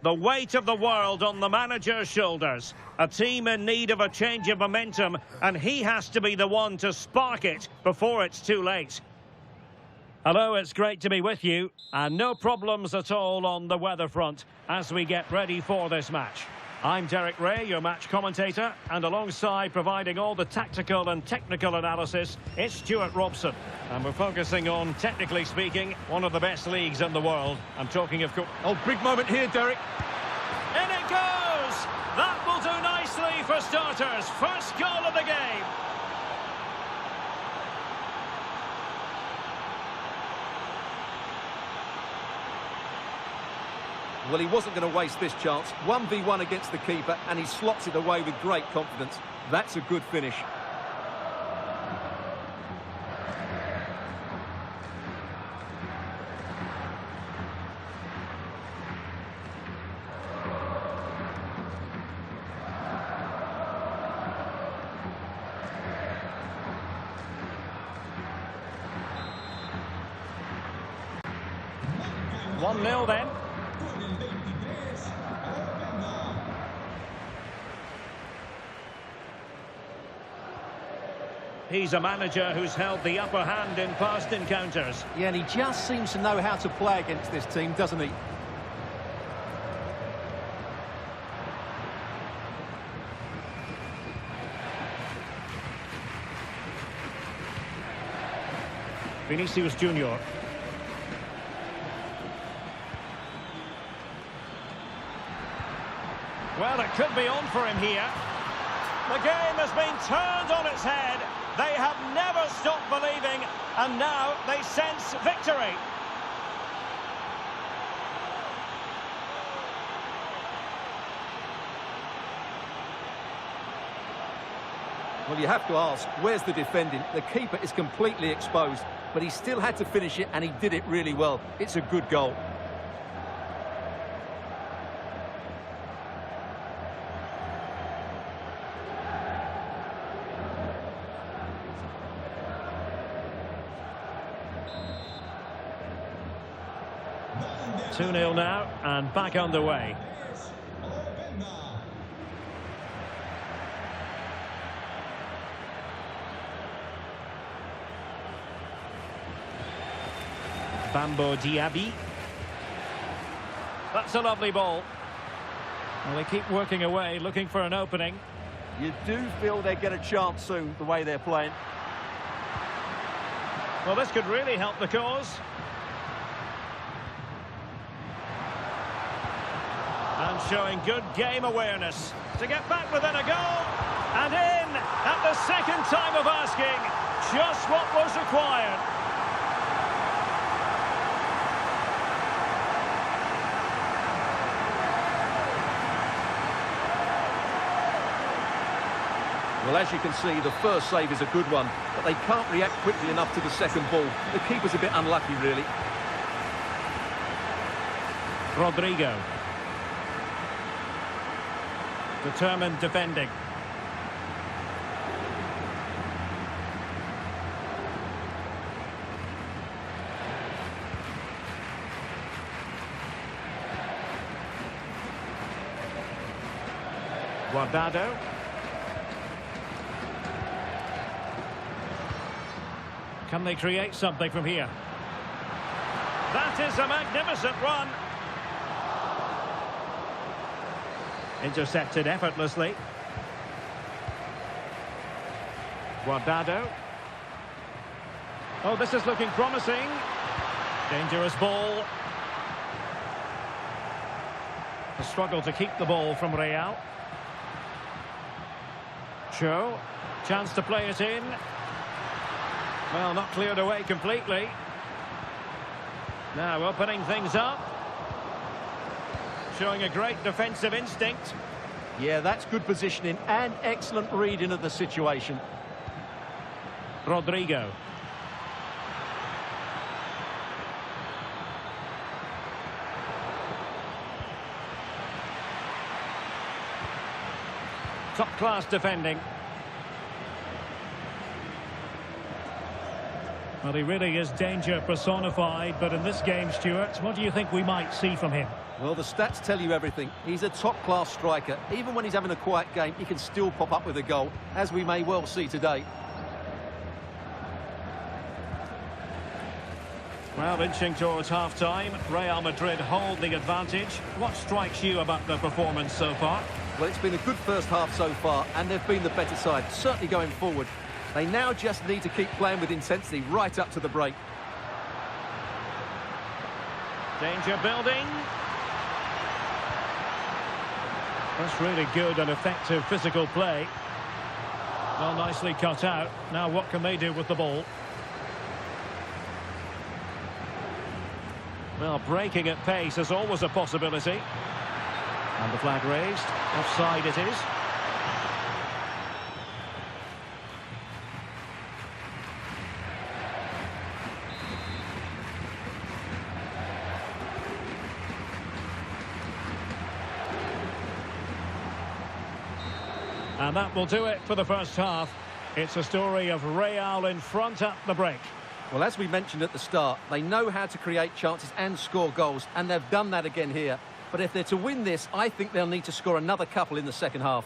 The weight of the world on the manager's shoulders. A team in need of a change of momentum, and he has to be the one to spark it before it's too late. Hello, it's great to be with you, and no problems at all on the weather front as we get ready for this match. I'm Derek Ray, your match commentator, and alongside providing all the tactical and technical analysis, it's Stuart Robson. And we're focusing on, technically speaking, one of the best leagues in the world. I'm talking of course... Oh, big moment here, Derek. In it goes! That will do nicely for starters. First goal of the game. Well, he wasn't going to waste this chance. 1v1 against the keeper, and he slots it away with great confidence. That's a good finish. One 1-0 then. He's a manager who's held the upper hand in past encounters. Yeah, and he just seems to know how to play against this team, doesn't he? Vinicius Junior. Well, it could be on for him here. The game has been turned on its head. They have never stopped believing, and now they sense victory. Well, you have to ask, where's the defending? The keeper is completely exposed, but he still had to finish it, and he did it really well. It's a good goal. Two 2-0 now, and back underway. Bambo Diaby. That's a lovely ball. Well, they keep working away, looking for an opening. You do feel they get a chance soon, the way they're playing. Well, this could really help the cause. And showing good game awareness to get back within a goal. And in at the second time of asking, just what was required. Well, as you can see, the first save is a good one, but they can't react quickly enough to the second ball. The keeper's a bit unlucky, really. Rodrigo. Determined defending. Guardado. Can they create something from here? That is a magnificent run. Intercepted effortlessly. Guardado. Oh, this is looking promising. Dangerous ball. A struggle to keep the ball from Real. Cho. Chance to play it in. Well, not cleared away completely. Now opening things up. Showing a great defensive instinct. Yeah, that's good positioning and excellent reading of the situation. Rodrigo. Top-class defending. Well, he really is danger personified, but in this game, Stuart, what do you think we might see from him? Well, the stats tell you everything. He's a top-class striker. Even when he's having a quiet game, he can still pop up with a goal, as we may well see today. Well, inching towards half-time, Real Madrid hold the advantage. What strikes you about the performance so far? Well, it's been a good first half so far, and they've been the better side, certainly going forward. They now just need to keep playing with intensity right up to the break. Danger building. That's really good and effective physical play. Well, nicely cut out. Now what can they do with the ball? Well, breaking at pace is always a possibility. And the flag raised. Offside it is. And that will do it for the first half. It's a story of Real in front at the break. Well, as we mentioned at the start, they know how to create chances and score goals, and they've done that again here. But if they're to win this, I think they'll need to score another couple in the second half.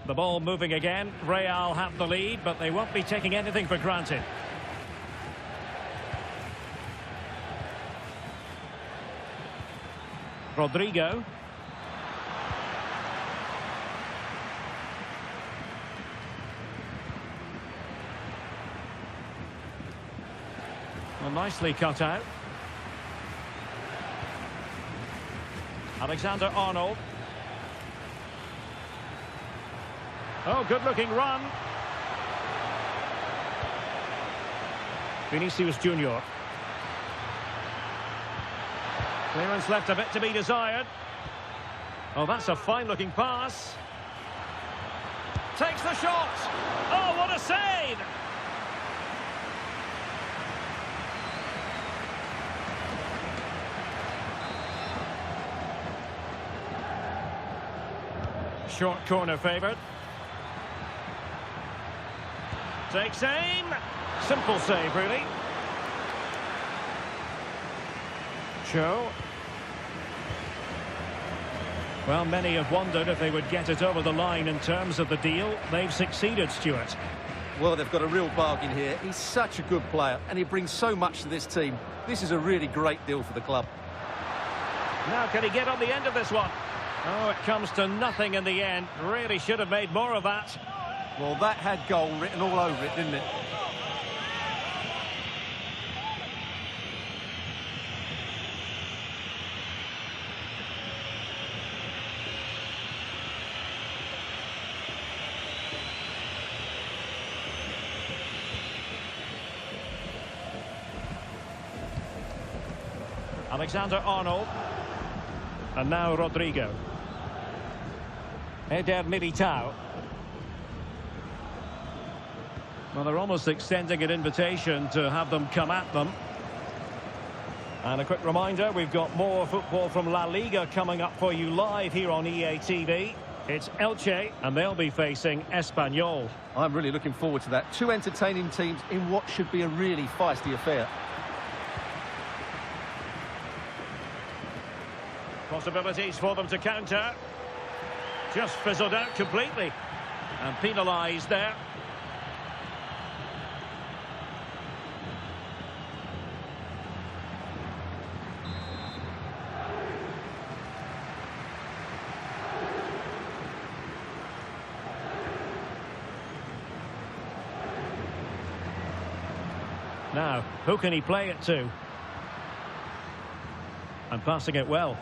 The ball moving again. Real have the lead, but they won't be taking anything for granted. Rodrigo. Well, nicely cut out. Alexander-Arnold. Oh, good-looking run. Vinicius Junior. Clearance left a bit to be desired. Oh, that's a fine-looking pass. Takes the shot. Oh, what a save! Short corner favoured. Takes aim. Simple save, really. Cho. Well, many have wondered if they would get it over the line in terms of the deal. They've succeeded, Stuart. Well, they've got a real bargain here. He's such a good player, and he brings so much to this team. This is a really great deal for the club. Now, can he get on the end of this one? Oh, it comes to nothing in the end. Really should have made more of that. Well, that had goal written all over it, didn't it? Alexander-Arnold. And now Rodrigo. Eder Militao. Well, they're almost extending an invitation to have them come at them. And a quick reminder, we've got more football from La Liga coming up for you live here on EA TV. It's Elche, and they'll be facing Espanyol. I'm really looking forward to that. Two entertaining teams in what should be a really feisty affair. Possibilities for them to counter. Just fizzled out completely. And penalised there. Now, who can he play it to? And passing it well.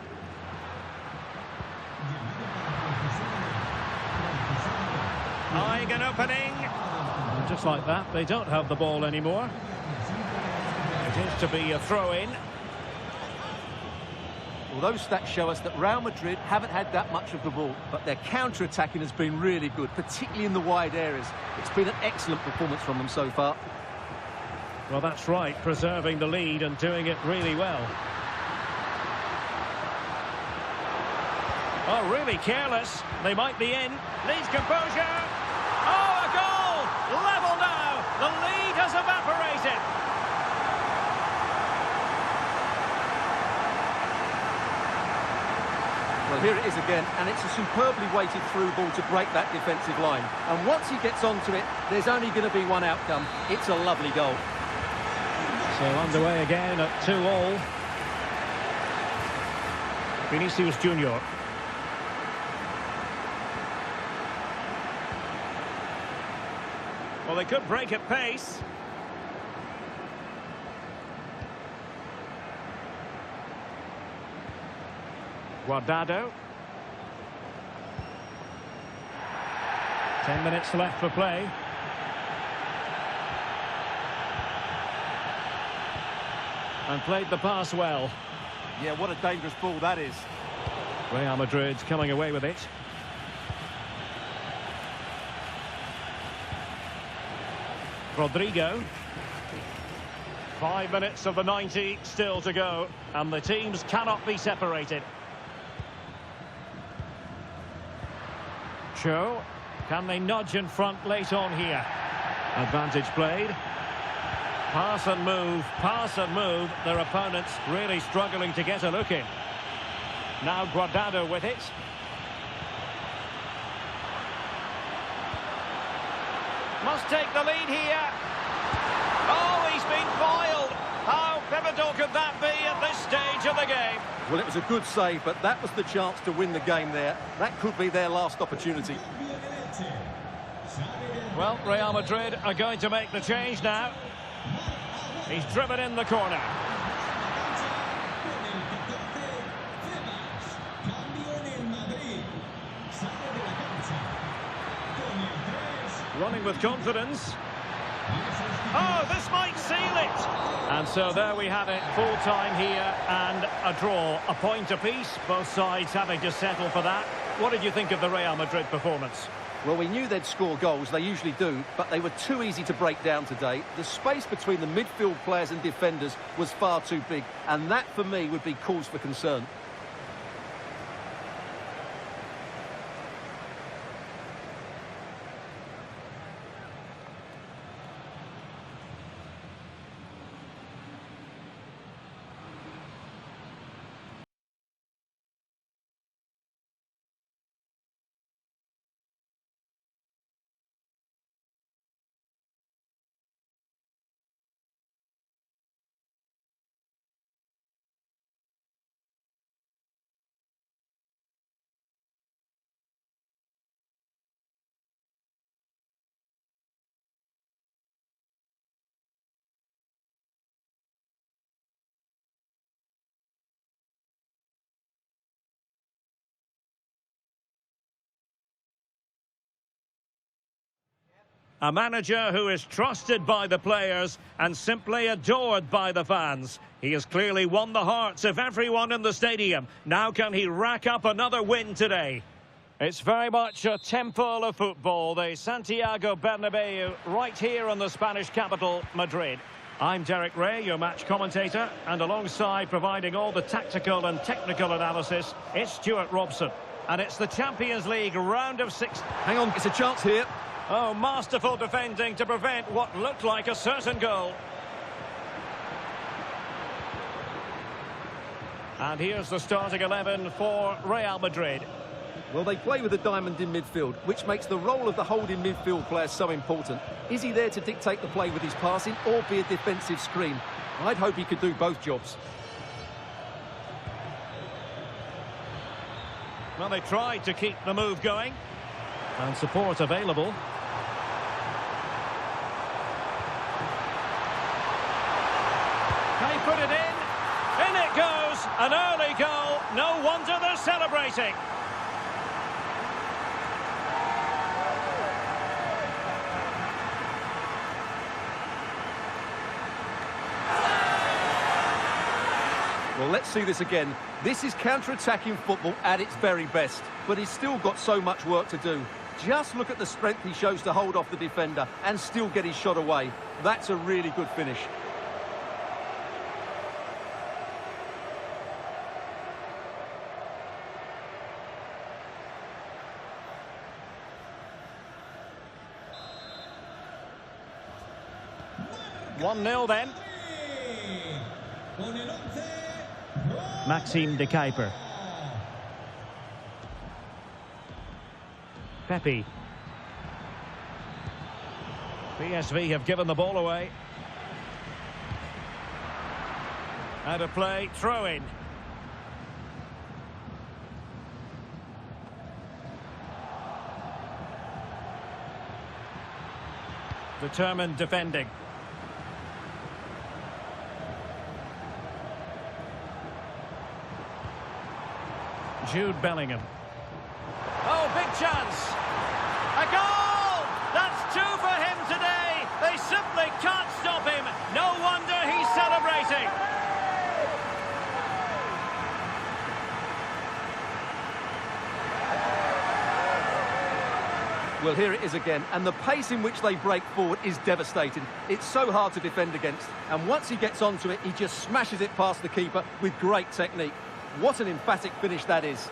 Eyeing an opening. And just like that, they don't have the ball anymore. It is to be a throw-in. Well, those stats show us that Real Madrid haven't had that much of the ball, but their counter-attacking has been really good, particularly in the wide areas. It's been an excellent performance from them so far. Well, that's right, preserving the lead and doing it really well. Oh, really careless. They might be in. Needs composure. Oh, a goal! Level now. The lead has evaporated. Well, here it is again, and it's a superbly weighted through ball to break that defensive line. And once he gets onto it, there's only going to be one outcome. It's a lovely goal. So underway again at 2-2. Vinicius Junior. Well, they could break at pace. Guardado. 10 minutes left for play. And played the pass well. Yeah, what a dangerous ball that is. Real Madrid coming away with it. Rodrigo. 5 minutes of the 90 still to go, and the teams cannot be separated. Cho, can they nudge in front late on here? Advantage played. Pass and move. Their opponents really struggling to get a look in. Now Guardado with it. Must take the lead here. Oh, he's been foiled. How pivotal could that be at this stage of the game? Well, it was a good save, but that was the chance to win the game there. That could be their last opportunity. Well, Real Madrid are going to make the change now. He's driven in the corner. Running with confidence. Oh, this might seal it. And so there we have it, full time here and a draw. A point apiece, both sides having to settle for that. What did you think of the Real Madrid performance? Well, we knew they'd score goals, they usually do, but they were too easy to break down today. The space between the midfield players and defenders was far too big, and that, for me, would be cause for concern. A manager who is trusted by the players and simply adored by the fans. He has clearly won the hearts of everyone in the stadium. Now can he rack up another win today? It's very much a temple of football, the Santiago Bernabeu, right here in the Spanish capital, Madrid. I'm Derek Ray, your match commentator, and alongside providing all the tactical and technical analysis, it's Stuart Robson. And it's the Champions League round of 6. Hang on, it's a chance here. Oh, masterful defending to prevent what looked like a certain goal. And here's the starting 11 for Real Madrid. Well, they play with a diamond in midfield, which makes the role of the holding midfield player so important. Is he there to dictate the play with his passing or be a defensive screen? I'd hope he could do both jobs. Well, they tried to keep the move going. And support available. Can he put it in? In it goes! An early goal. No wonder they're celebrating. Well, let's see this again. This is counter-attacking football at its very best, but he's still got so much work to do. Just look at the strength he shows to hold off the defender and still get his shot away. That's a really good finish. One 1-0 then. Maxime de Kuiper. Pepe. PSV have given the ball away. Out of play, throw in. Determined defending. Jude Bellingham. Oh, big chance. A goal! That's two for him today. They simply can't stop him. No wonder he's celebrating. Well, here it is again, and the pace in which they break forward is devastating. It's so hard to defend against, and once he gets onto it, he just smashes it past the keeper with great technique. What an emphatic finish that is.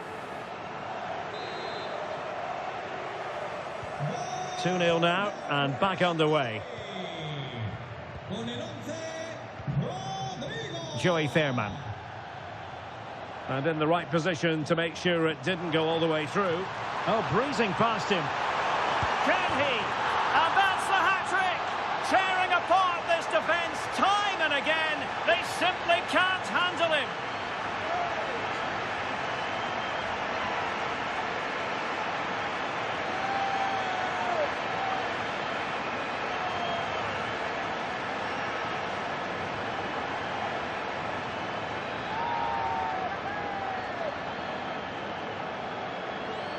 2-0 now, and back underway. Joey Fairman. And in the right position to make sure it didn't go all the way through. Oh, breezing past him. Can he? And that's the hat-trick! Tearing apart this defence time and again. They simply can't handle him.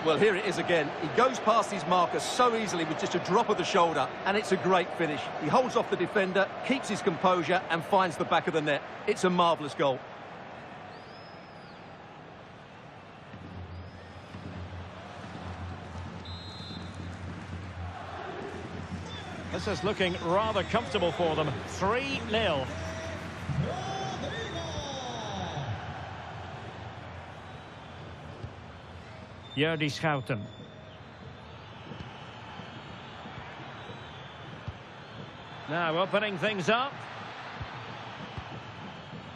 Well, here it is again. He goes past his marker so easily with just a drop of the shoulder, and it's a great finish. He holds off the defender, keeps his composure, and finds the back of the net. It's a marvellous goal. This is looking rather comfortable for them. 3-0. Jordi Schouten. Now opening things up.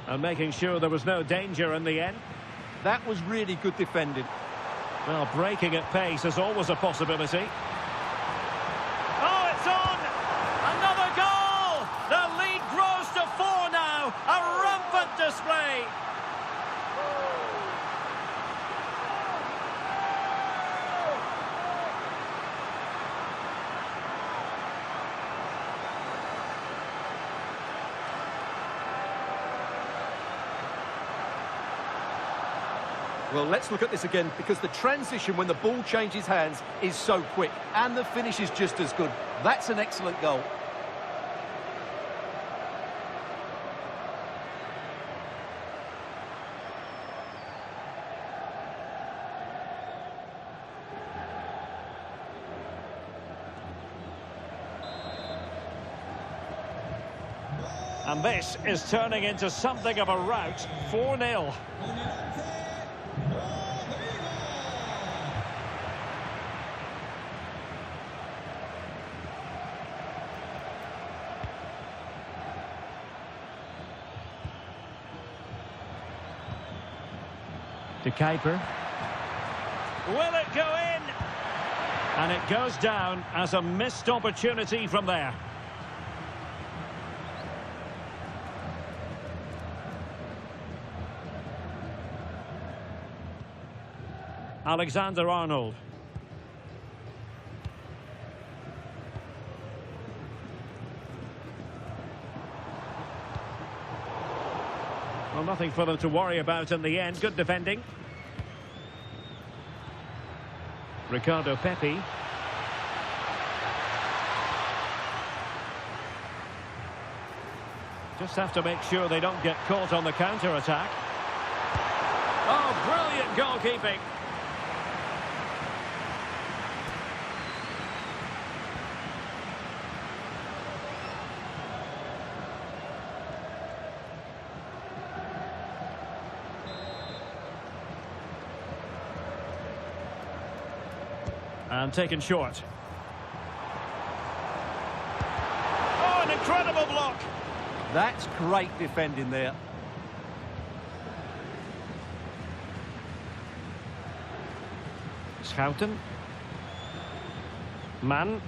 And making sure there was no danger in the end. That was really good defending. Well, breaking at pace is always a possibility. Oh, it's on! Another goal! The lead grows to 4 now. A rampant display. Well, let's look at this again, because the transition when the ball changes hands is so quick, and the finish is just as good. That's an excellent goal. And this is turning into something of a rout. 4-0. To Kuiper. Will it go in? And it goes down as a missed opportunity from there. Alexander-Arnold. Well, nothing for them to worry about in the end. Good defending. Ricardo Pepi. Just have to make sure they don't get caught on the counter-attack. Oh, brilliant goalkeeping. And taken short. Oh, an incredible block. That's great defending there. Schouten. Mann.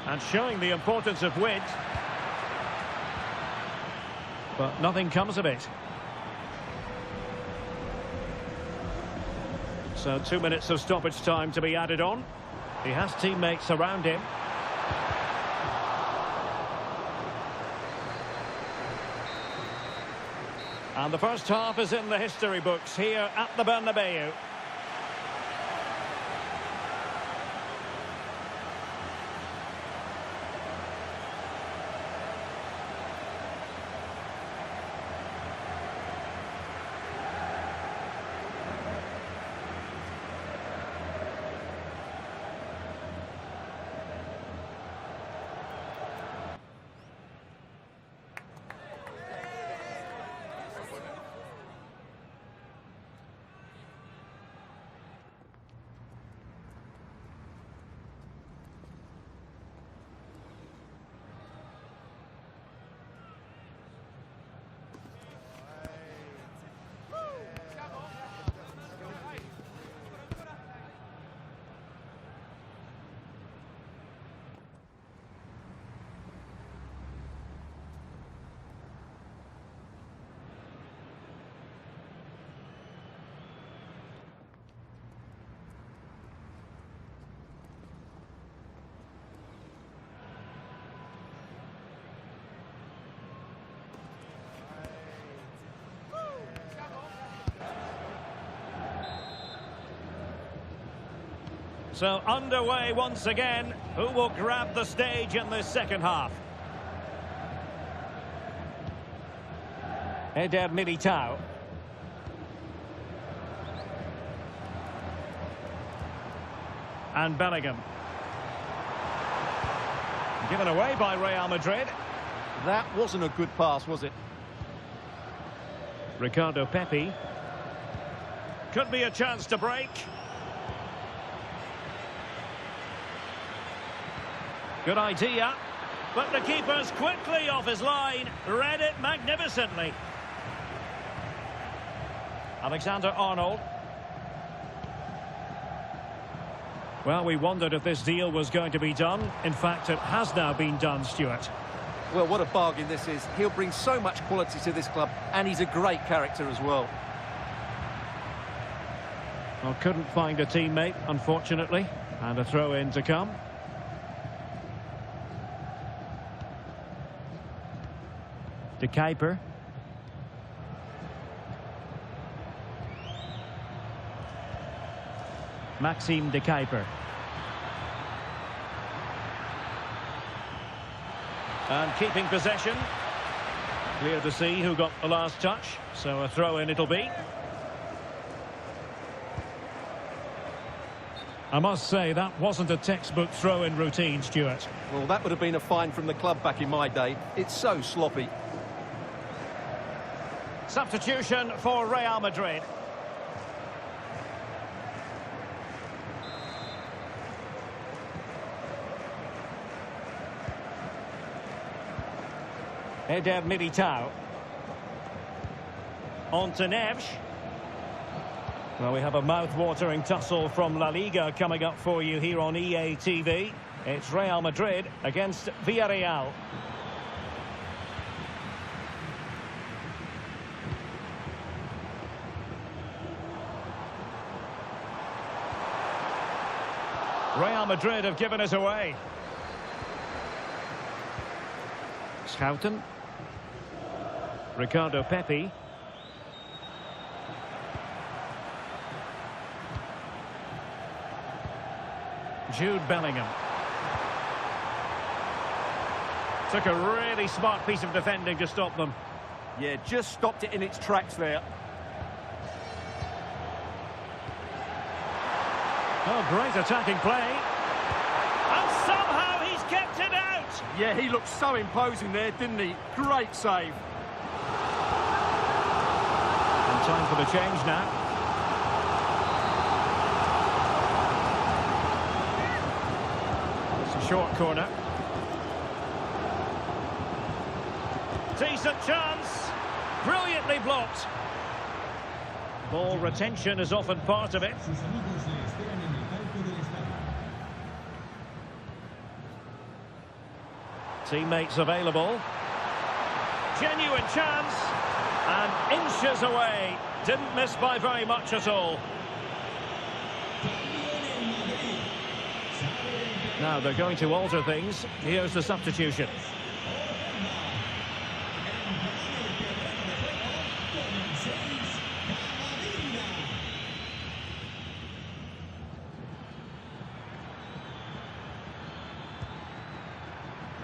And showing the importance of width. But nothing comes of it. So 2 minutes of stoppage time to be added on. He has teammates around him. And the first half is in the history books here at the Bernabeu. So underway once again. Who will grab the stage in this second half? Eder Militao. And Bellingham. Given away by Real Madrid. That wasn't a good pass, was it? Ricardo Pepi. Could be a chance to break. Good idea. But the keeper's quickly off his line. Read it magnificently. Alexander-Arnold. Well, we wondered if this deal was going to be done. In fact, it has now been done, Stuart. Well, what a bargain this is. He'll bring so much quality to this club, and he's a great character as well. Well, couldn't find a teammate, unfortunately. And a throw-in to come. De Kuiper. Maxime De Kuiper. And keeping possession. Clear to see who got the last touch. So a throw-in it'll be. I must say, that wasn't a textbook throw-in routine, Stuart. Well, that would have been a fine from the club back in my day. It's so sloppy. Substitution for Real Madrid. Eder Militao. On to Neves. Well, we have a mouth-watering tussle from La Liga coming up for you here on EA TV. It's Real Madrid against Villarreal. Real Madrid have given us away. Schouten. Ricardo Pepi. Jude Bellingham. Took a really smart piece of defending to stop them. Yeah, just stopped it in its tracks there. Oh, great attacking play. And somehow he's kept it out. Yeah, he looked so imposing there, didn't he? Great save. And time for the change now. It's a short corner. Decent chance. Brilliantly blocked. Ball retention is often part of it. Teammates available. Genuine chance. And inches away. Didn't miss by very much at all. Now they're going to alter things. Here's the substitution.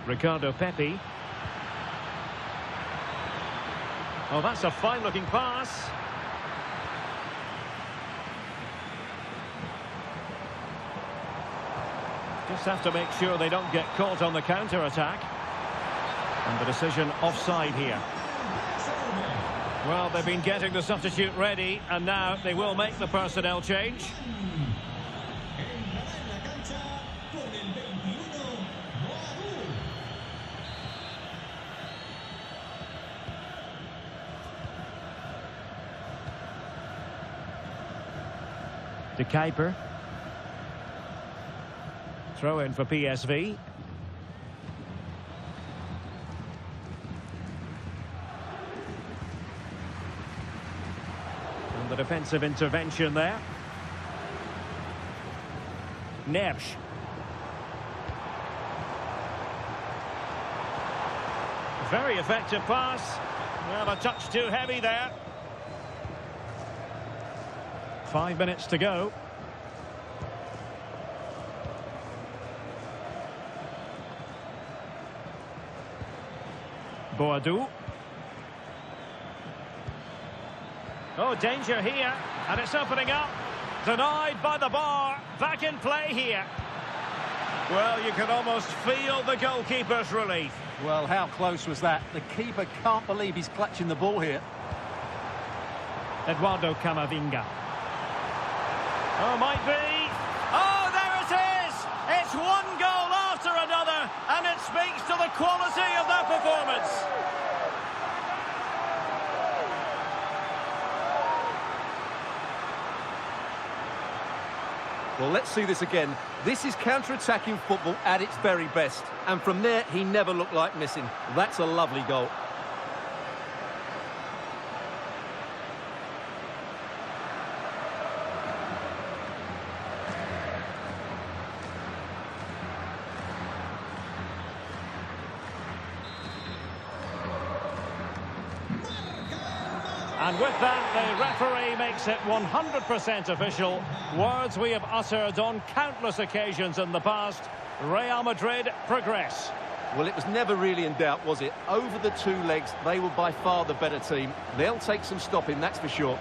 Ricardo Pepi. Oh, that's a fine-looking pass. Just have to make sure they don't get caught on the counter-attack. And the decision offside here. Well, they've been getting the substitute ready, and now they will make the personnel change. De Kuiper. Throw in for PSV. And the defensive intervention there. Neves. Very effective pass. Well, a touch too heavy there. 5 minutes to go. Boadou. Oh, danger here. And it's opening up. Denied by the bar. Back in play here. Well, you can almost feel the goalkeeper's relief. Well, how close was that? The keeper can't believe he's clutching the ball here. Eduardo Camavinga. Oh, might be. Oh, there it is! It's one goal after another, and it speaks to the quality of their performance. Well, let's see this again. This is counter-attacking football at its very best. And from there, he never looked like missing. That's a lovely goal. And with that, the referee makes it 100% official. Words we have uttered on countless occasions in the past. Real Madrid progress. Well, it was never really in doubt, was it? Over the two legs, they were by far the better team. They'll take some stopping, that's for sure.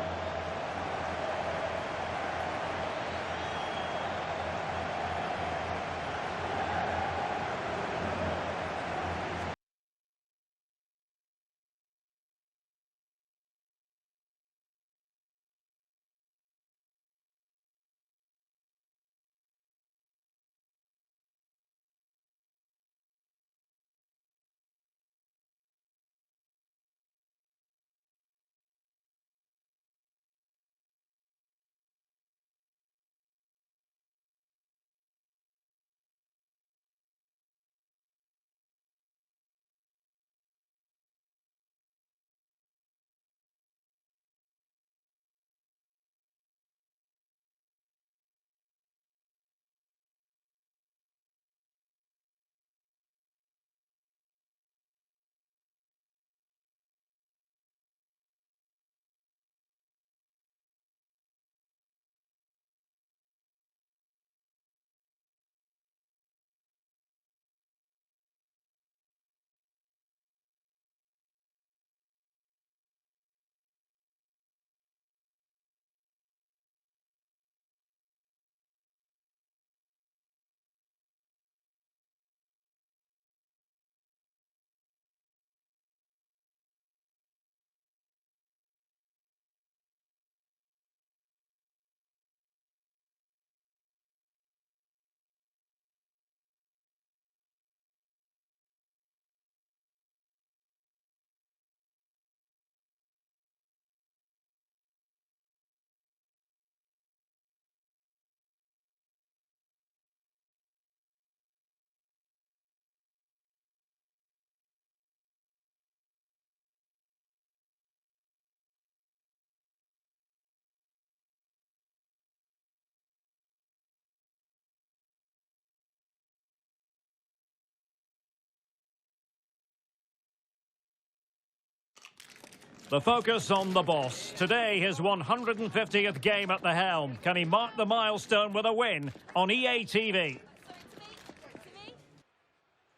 The focus on the boss. Today, his 150th game at the helm. Can he mark the milestone with a win on EA TV?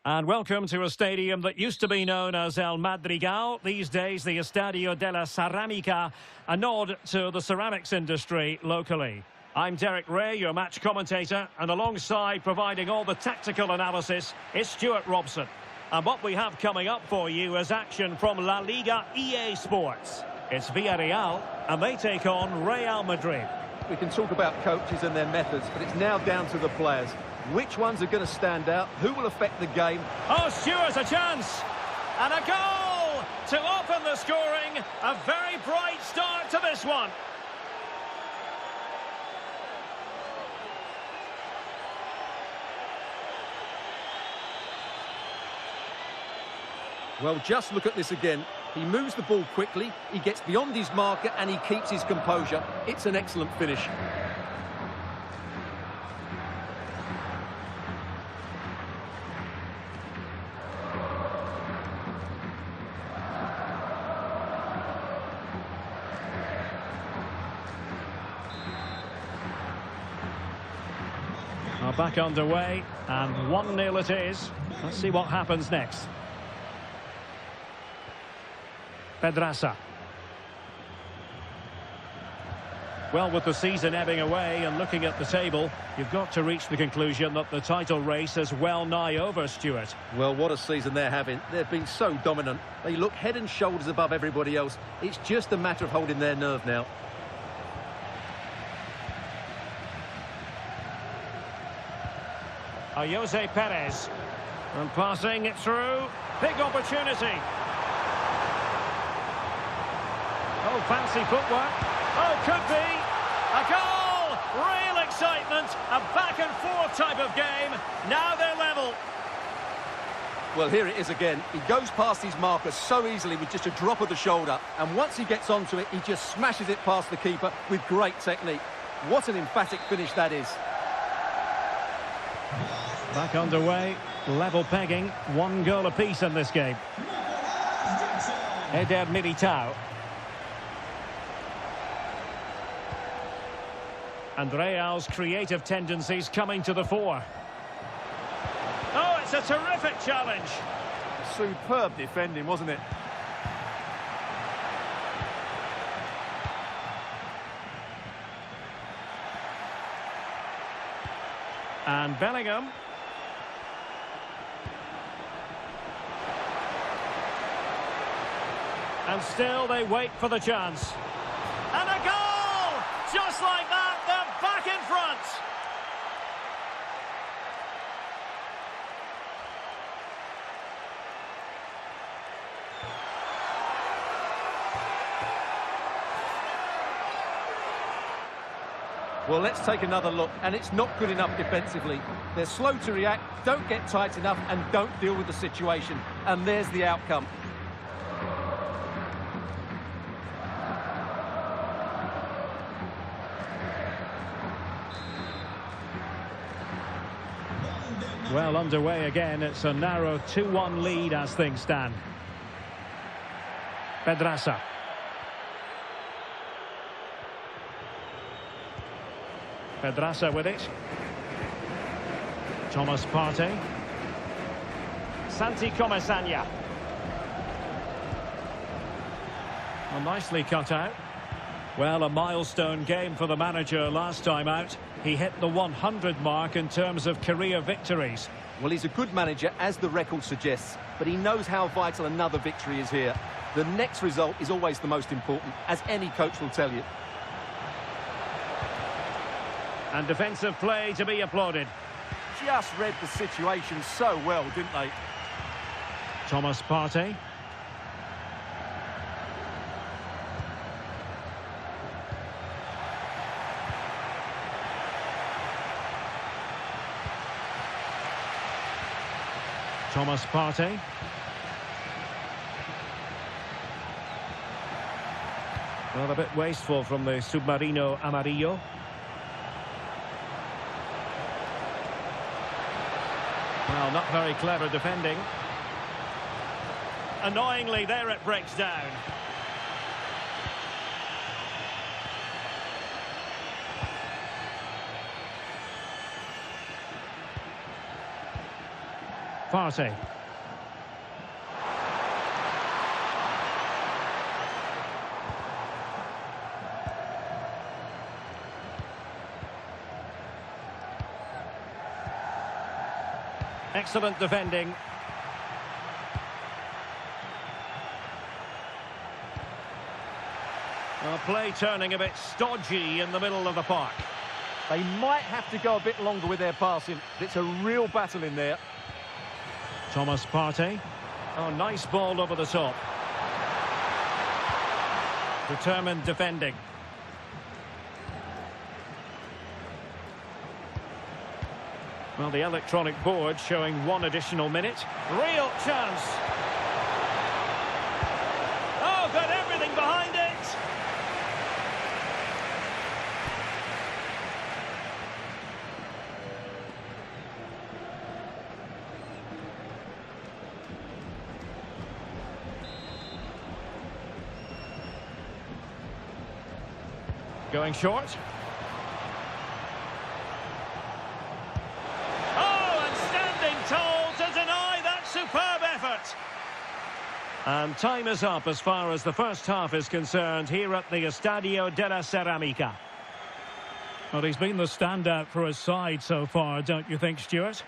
And welcome to a stadium that used to be known as El Madrigal. These days, the Estadio de la Ceramica, a nod to the ceramics industry locally. I'm Derek Ray, your match commentator, and alongside providing all the tactical analysis is Stuart Robson. And what we have coming up for you is action from La Liga EA Sports. It's Villarreal, and they take on Real Madrid. We can talk about coaches and their methods, but it's now down to the players. Which ones are going to stand out? Who will affect the game? Oh, Stuart, a chance! And a goal to open the scoring. A very bright start to this one. Well, just look at this again. He moves the ball quickly, he gets beyond his marker and he keeps his composure. It's an excellent finish. Are back underway, and 1-0 it is. Let's see what happens next. Pedraza. Well, with the season ebbing away and looking at the table, you've got to reach the conclusion that the title race is well nigh over, Stuart. Well, what a season they're having. They've been so dominant. They look head and shoulders above everybody else. It's just a matter of holding their nerve now. Jose Perez. And passing it through. Big opportunity. Oh, fancy footwork. Oh, could be. A goal! Real excitement. A back-and-forth type of game. Now they're level. Well, here it is again. He goes past his marker so easily with just a drop of the shoulder. And once he gets onto it, he just smashes it past the keeper with great technique. What an emphatic finish that is. Back underway. Level pegging. 1 goal apiece in this game. Eder Militao. And Real's creative tendencies coming to the fore. Oh, it's a terrific challenge. Superb defending, wasn't it? And Bellingham. And still they wait for the chance. And a goal! Just like that, they're back in front. Well, let's take another look, and it's not good enough defensively. They're slow to react, don't get tight enough, and don't deal with the situation. And there's the outcome. Well, underway again. It's a narrow 2-1 lead as things stand. Pedraza. Pedraza with it. Thomas Partey. Santi Comesaña. Well, nicely cut out. Well, a milestone game for the manager last time out. He hit the 100 mark in terms of career victories. Well, he's a good manager, as the record suggests, but he knows how vital another victory is here. The next result is always the most important, as any coach will tell you. And defensive play to be applauded. Just read the situation so well, didn't they? Thomas Partey. Thomas Partey. Well, a bit wasteful from the Submarino Amarillo. Well, not very clever defending. Annoyingly, there it breaks down. Partey. Excellent defending. Well, play turning a bit stodgy in the middle of the park. They might have to go a bit longer with their passing. It's a real battle in there. Thomas Partey. Oh, nice ball over the top. Determined defending. Well, the electronic board showing 1 additional minute. Real chance. Oh, got everything behind it. Going short. Oh, and standing tall to deny that superb effort. And time is up as far as the first half is concerned here at the Estadio de la Ceramica. Well, he's been the standout for his side so far, don't you think, Stuart?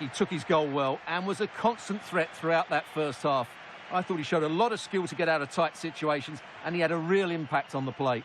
He took his goal well and was a constant threat throughout that first half. I thought he showed a lot of skill to get out of tight situations, and he had a real impact on the play.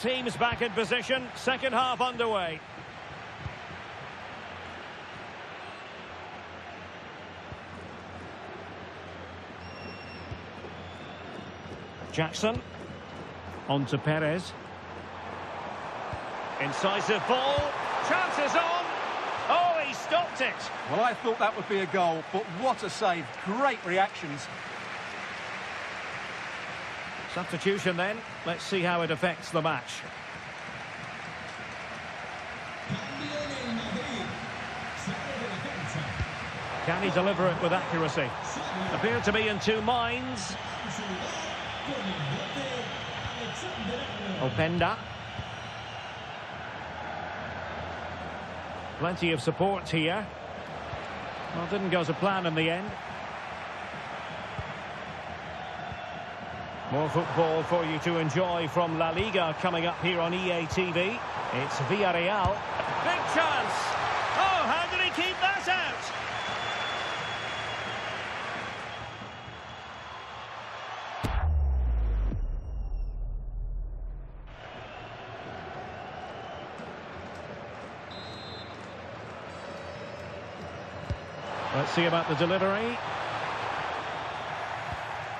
teams back in position. Second half underway. Jackson. On to Perez. Incisive ball. Chances on. Oh, he stopped it. Well, I thought that would be a goal, but what a save. Great reactions. Substitution then. Let's see how it affects the match. Can he deliver it with accuracy? Appear to be in two minds. Openda. Plenty of support here. Well, didn't go to plan in the end. More football for you to enjoy from La Liga coming up here on EA TV. It's Villarreal. Big chance! Oh, how did he keep that out? Let's see about the delivery.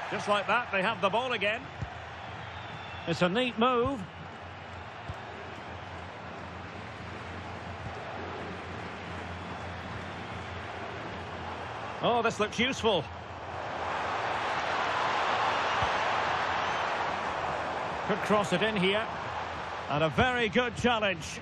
Just like that, they have the ball again. It's a neat move. Oh, this looks useful. Could cross it in here. And a very good challenge.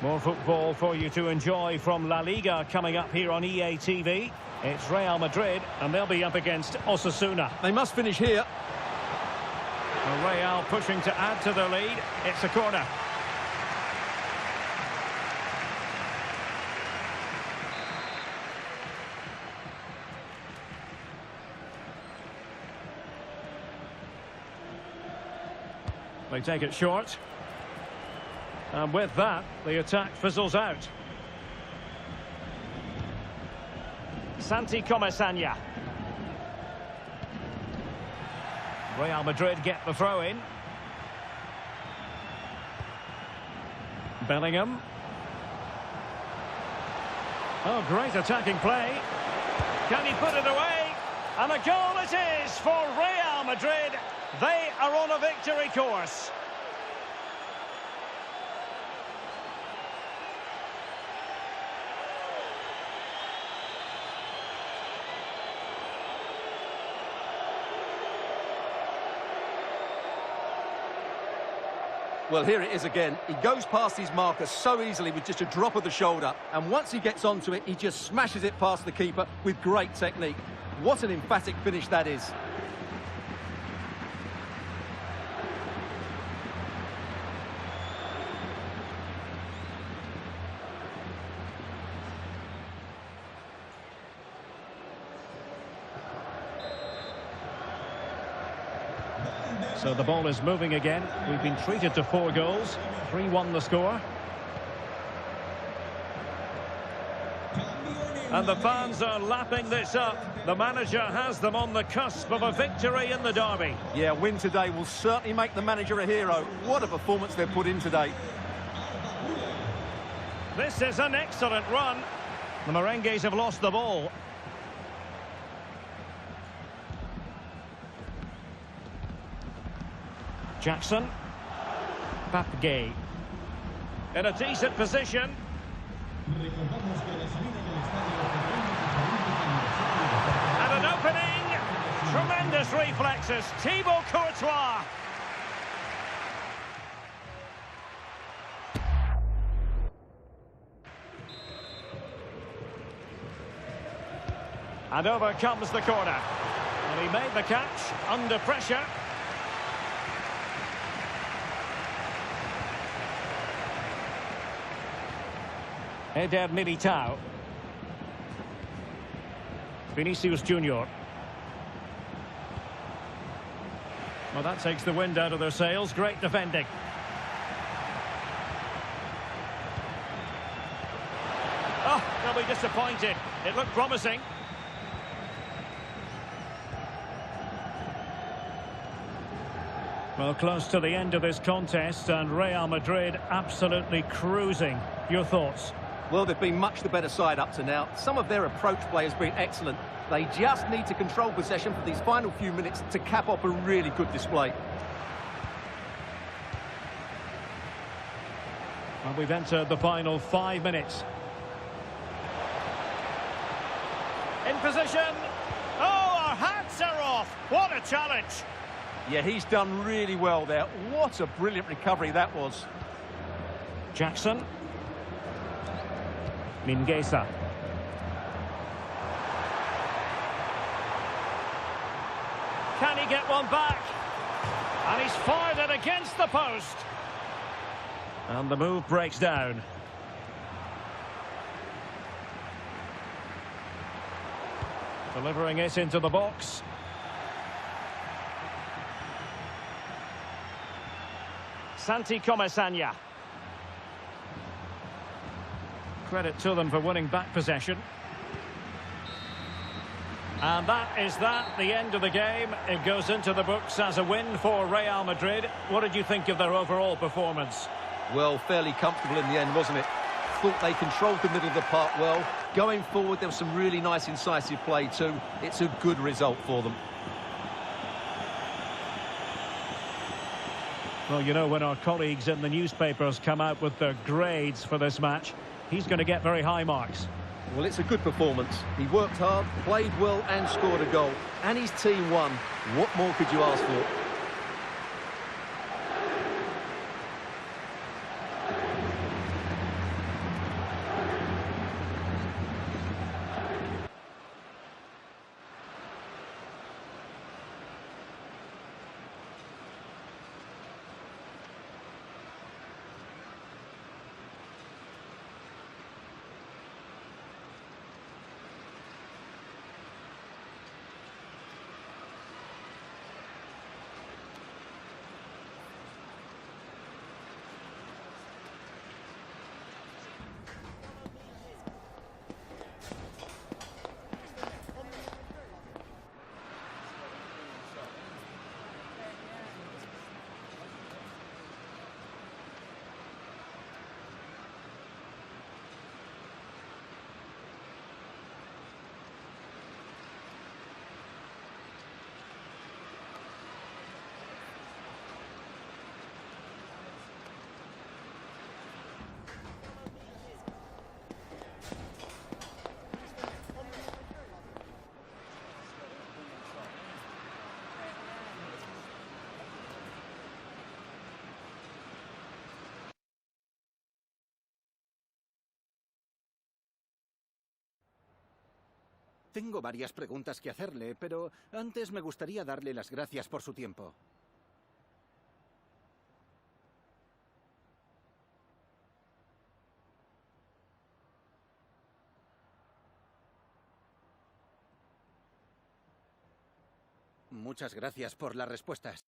More football for you to enjoy from La Liga coming up here on EA TV. It's Real Madrid, and they'll be up against Osasuna. They must finish here. Well, Real pushing to add to their lead. It's a corner. They take it short. And with that, the attack fizzles out. Santi Comesaña. Real Madrid get the throw in. Bellingham. Oh, great attacking play. Can he put it away? And a goal it is for Real Madrid. They are on a victory course. Well, here it is again. He goes past his marker so easily with just a drop of the shoulder. And once he gets onto it, he just smashes it past the keeper with great technique. What an emphatic finish that is. So the ball is moving again. We've been treated to 4 goals. 3-1 the score. And the fans are lapping this up. The manager has them on the cusp of a victory in the derby. Yeah, a win today will certainly make the manager a hero. What a performance they've put in today. This is an excellent run. The Merengues have lost the ball. Jackson. Papgay. In a decent position. And an opening. Tremendous reflexes. Thibaut Courtois. And over comes the corner. And he made the catch under pressure. Eder Militao. Vinicius Junior. Well, that takes the wind out of their sails. Great defending. Oh, they'll be disappointed. It looked promising. Well, close to the end of this contest, and Real Madrid absolutely cruising. Your thoughts? Well, they've been much the better side up to now. Some of their approach play has been excellent. They just need to control possession for these final few minutes to cap off a really good display. And we've entered the final 5 minutes. In position. Oh, our hats are off. What a challenge. Yeah, he's done really well there. What a brilliant recovery that was. Jackson. Mingueza. Can he get one back? And he's fired it against the post. And the move breaks down. Delivering it into the box. Santi Comesaña. Credit to them for winning back possession. And that is the end of the game. It goes into the books as a win for Real Madrid. What did you think of their overall performance? Well, fairly comfortable in the end, wasn't it? Thought they controlled the middle of the park well. Going forward, there was some really nice incisive play too. It's a good result for them. Well, you know, when our colleagues in the newspapers come out with their grades for this match, he's going to get very high marks. Well, it's a good performance. He worked hard, played well and scored a goal. And his team won. What more could you ask for? Tengo varias preguntas que hacerle, pero antes me gustaría darle las gracias por su tiempo. Muchas gracias por las respuestas.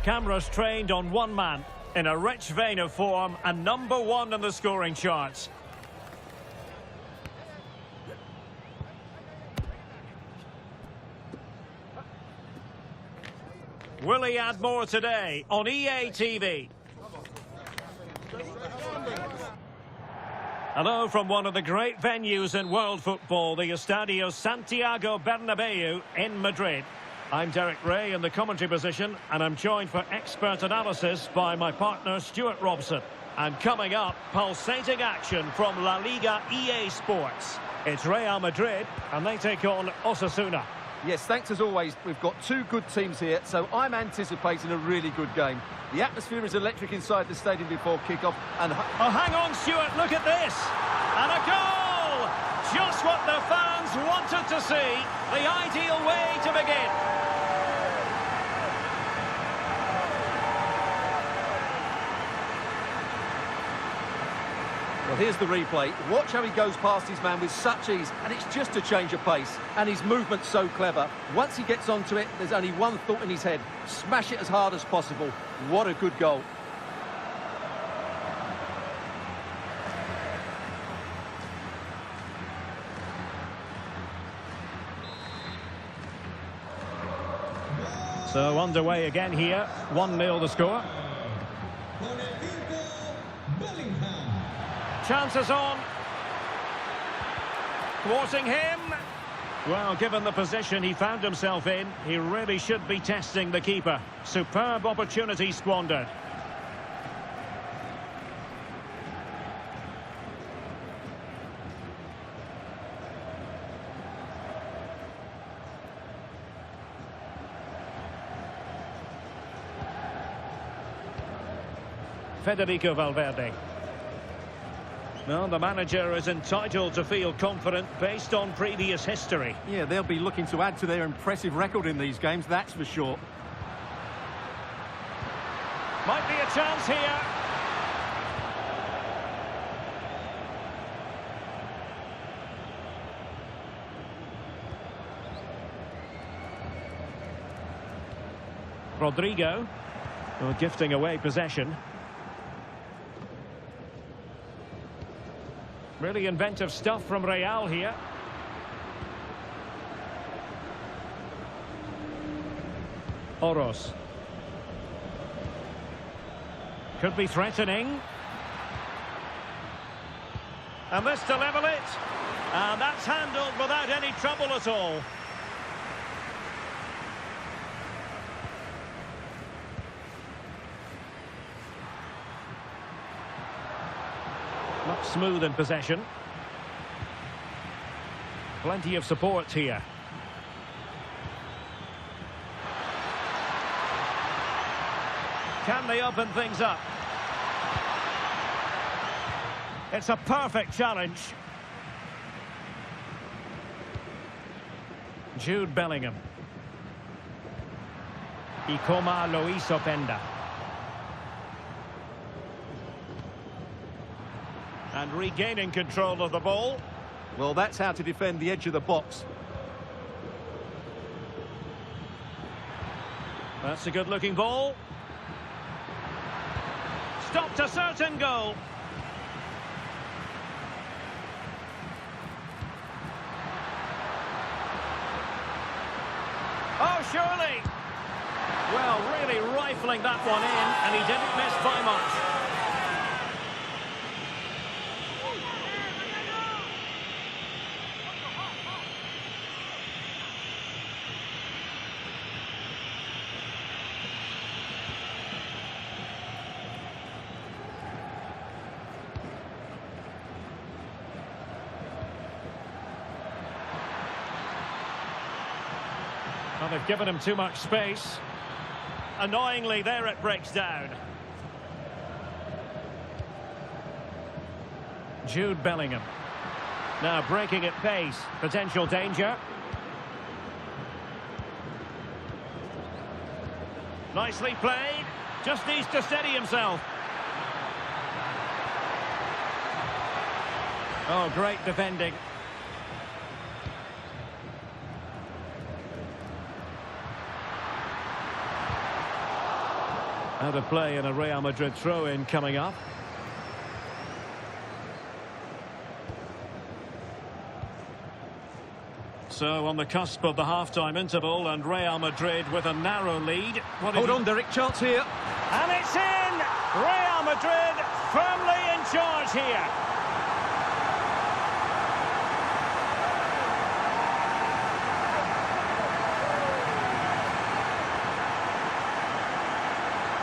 Cameras trained on one man, in a rich vein of form and #1 in the scoring charts. Will he add more today on EA TV? Hello from one of the great venues in world football, the Estadio Santiago Bernabeu in Madrid. I'm Derek Ray in the commentary position, and I'm joined for expert analysis by my partner Stuart Robson. And coming up, pulsating action from La Liga EA Sports. It's Real Madrid, and they take on Osasuna. Yes, thanks as always. We've got two good teams here, so I'm anticipating a really good game. The atmosphere is electric inside the stadium before kick-off. And oh, hang on, Stuart, look at this. And a goal! Just what the fans wanted to see. The ideal way to begin. Well, here's the replay. Watch how he goes past his man with such ease, and it's just a change of pace. And his movement's so clever. Once he gets onto it, there's only one thought in his head. Smash it as hard as possible. What a good goal. So underway again here. 1-0 the score. Chances on. Thwarting him. Well, given the position he found himself in, he really should be testing the keeper. Superb opportunity squandered. Federico Valverde. Well, the manager is entitled to feel confident based on previous history. Yeah, they'll be looking to add to their impressive record in these games, that's for sure. Might be a chance here. Rodrigo, well, gifting away possession. Really inventive stuff from Real here. Oros. Could be threatening. And this to level it. And that's handled without any trouble at all. Not smooth in possession. Plenty of support here. Can they open things up? It's a perfect challenge. Jude Bellingham. Y como lo hizo Penda. And regaining control of the ball. Well, that's how to defend the edge of the box. That's a good-looking ball. Stopped a certain goal. Oh, surely. Well, really rifling that one in, and he didn't miss by much. Well, they've given him too much space. Annoyingly, there it breaks down. Jude Bellingham. Now breaking at pace. Potential danger. Nicely played. Just needs to steady himself. Oh, great defending. Out of play and a Real Madrid throw-in coming up. So on the cusp of the half-time interval, and Real Madrid with a narrow lead. Hold on, Derek, chance here. And it's in! Real Madrid firmly in charge here.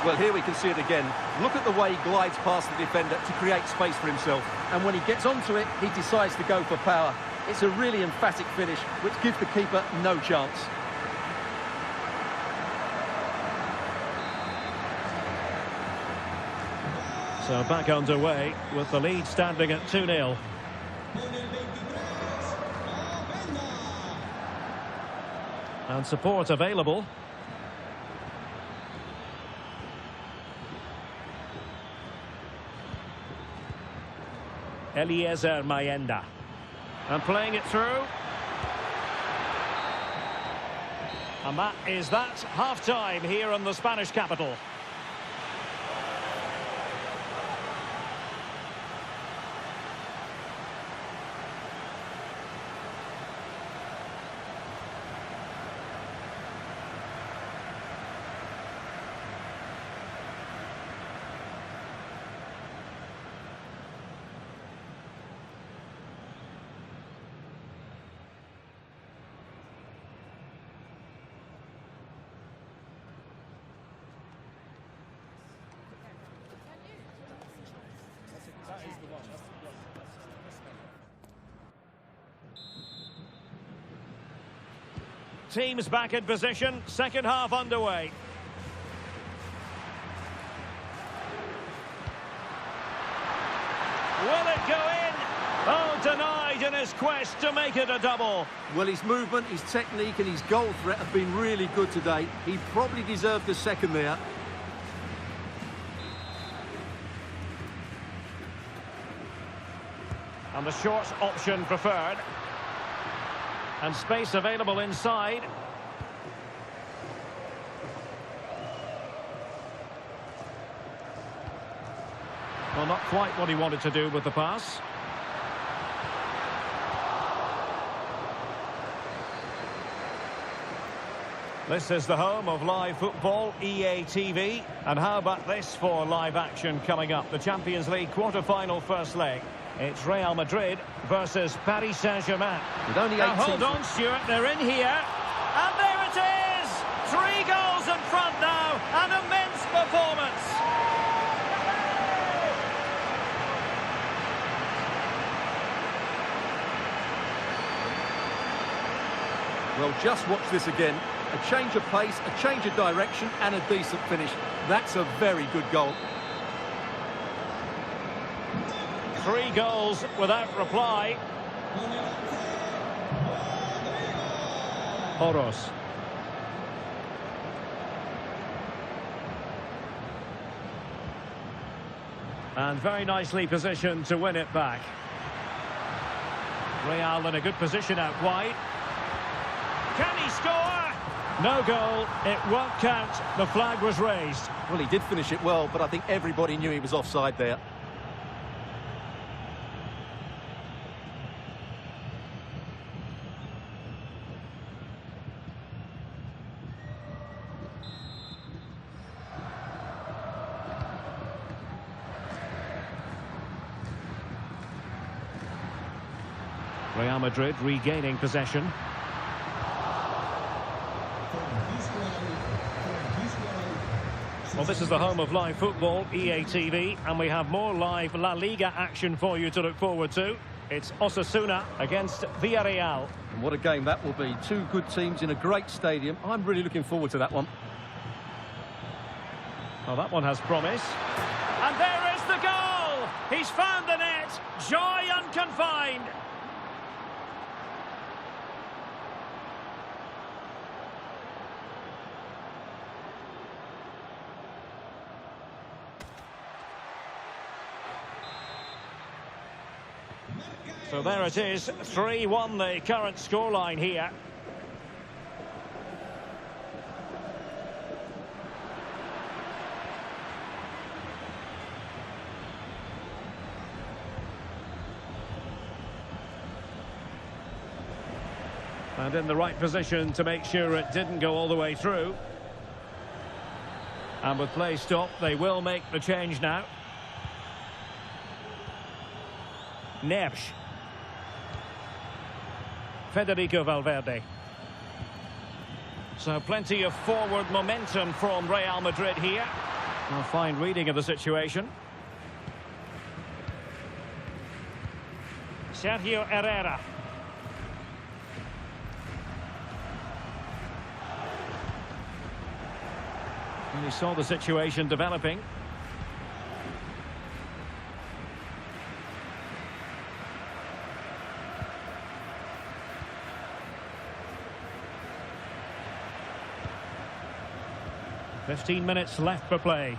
Well, here we can see it again. Look at the way he glides past the defender to create space for himself. And when he gets onto it, he decides to go for power. It's a really emphatic finish, which gives the keeper no chance. So back underway with the lead standing at 2-0. And support available. Eliezer Mayenda. And playing it through. And that is that. Half-time here in the Spanish capital. Teams back in position, second half underway. Will it go in? Oh, denied in his quest to make it a double. Well, his movement, his technique and his goal threat have been really good today. He probably deserved a second there. And the short option preferred. And space available inside. Well, not quite what he wanted to do with the pass. This is the home of live football, EA TV. And how about this for live action coming up? The Champions League quarter-final first leg. It's Real Madrid versus Paris Saint-Germain. With only 18... Now hold on, Stuart, they're in here. And there it is! 3 goals in front now. An immense performance. Well, just watch this again. A change of pace, a change of direction and a decent finish. That's a very good goal. 3 goals without reply. Oros. And very nicely positioned to win it back. Real in a good position out wide. Can he score? No goal. It won't count. The flag was raised. Well, he did finish it well, but I think everybody knew he was offside there. Real Madrid regaining possession. Well, this is the home of live football, EA TV, and we have more live La Liga action for you to look forward to. It's Osasuna against Villarreal. And what a game that will be. 2 good teams in a great stadium. I'm really looking forward to that one. Well, that one has promise. And there is the goal! He's found the net! Joy unconfined! So there it is, 3-1 the current scoreline here. And in the right position to make sure it didn't go all the way through. And with play stopped, they will make the change now. Neves. Federico Valverde. So plenty of forward momentum from Real Madrid here. A fine reading of the situation. Sergio Herrera. And he saw the situation developing. "15 minutes left for play.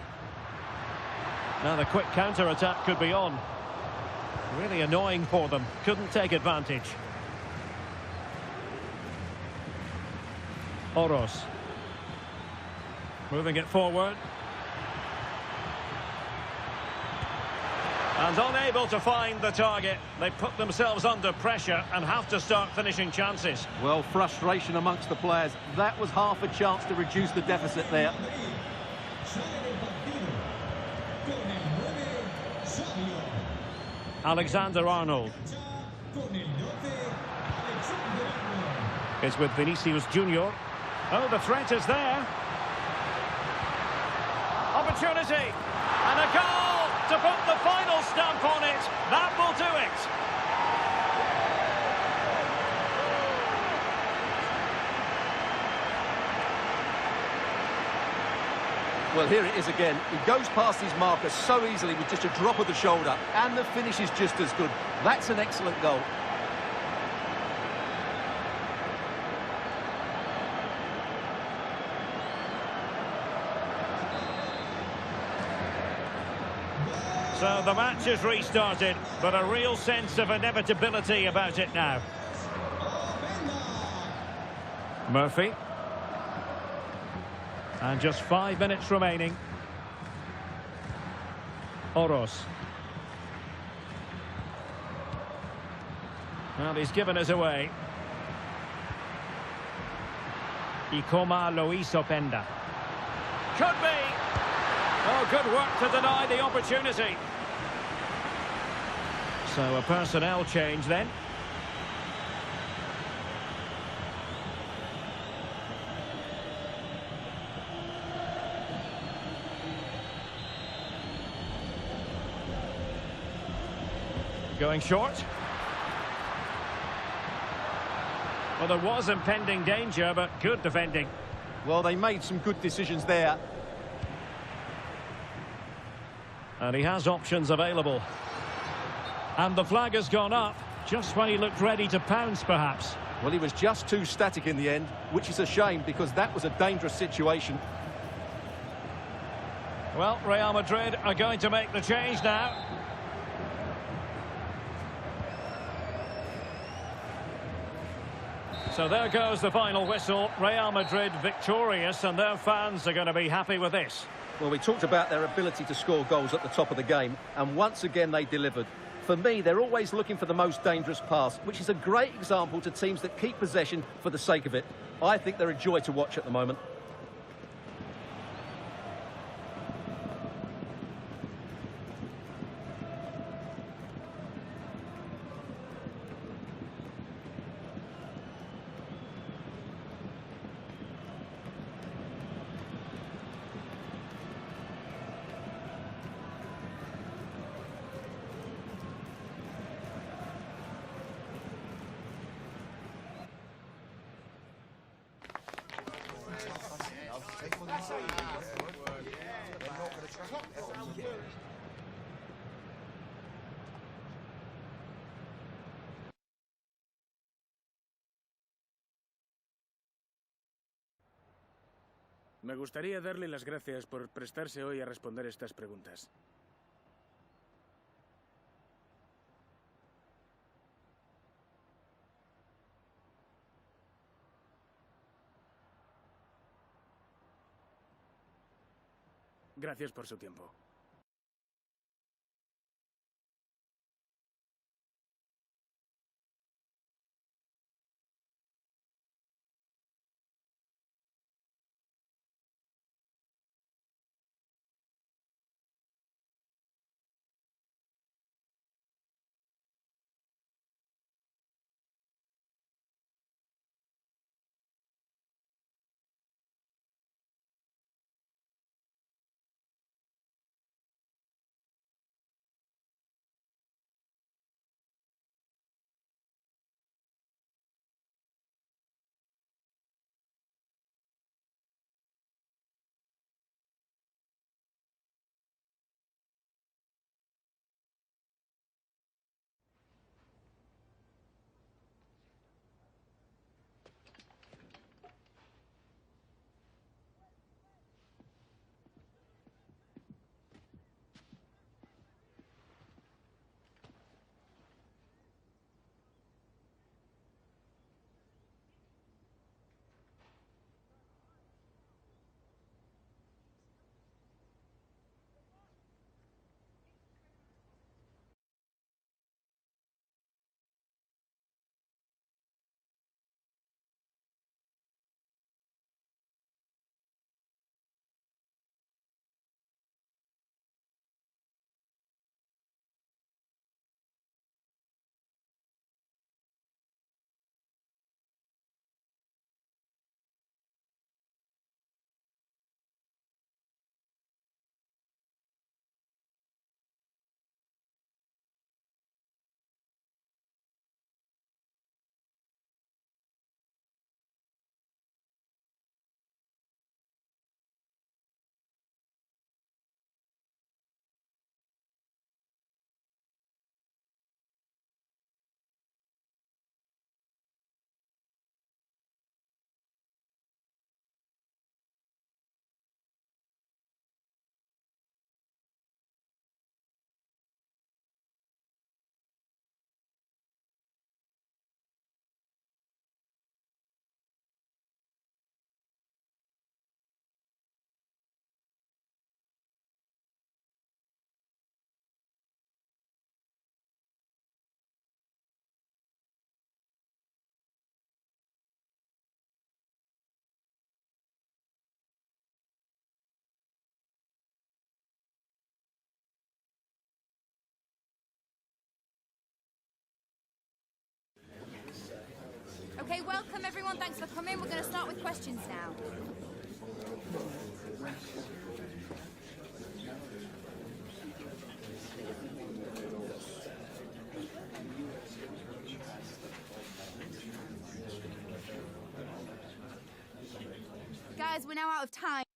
Now the quick counter-attack could be on. Really annoying for them. Couldn't take advantage. Oros. Moving it forward. And unable to find the target. They put themselves under pressure and have to start finishing chances. Well, frustration amongst the players. That was half a chance to reduce the deficit there. Alexander-Arnold. It's with Vinicius Junior. Oh, the threat is there. Opportunity. And a goal to put the final stamp on it. That will do it. Well, here it is again. He goes past his marker so easily with just a drop of the shoulder, and the finish is just as good. That's an excellent goal. So the match is restarted, but a real sense of inevitability about it now. Murphy. And just 5 minutes remaining. Oros. Well, he's given us away. Ikoma lo hizo Penda. Could be. Oh, good work to deny the opportunity. So a personnel change then. Going short. Well, there was impending danger, but good defending. Well, they made some good decisions there. And he has options available. And the flag has gone up, just when he looked ready to pounce, perhaps. Well, he was just too static in the end, which is a shame because that was a dangerous situation. Well, Real Madrid are going to make the change now. So there goes the final whistle. Real Madrid victorious, and their fans are going to be happy with this. Well, we talked about their ability to score goals at the top of the game, and once again they delivered. For me, they're always looking for the most dangerous pass, which is a great example to teams that keep possession for the sake of it. I think they're a joy to watch at the moment. Me gustaría darle las gracias por prestarse hoy a responder estas preguntas. Gracias por su tiempo. Okay, welcome everyone. Thanks for coming. We're going to start with questions now. Guys, we're now out of time.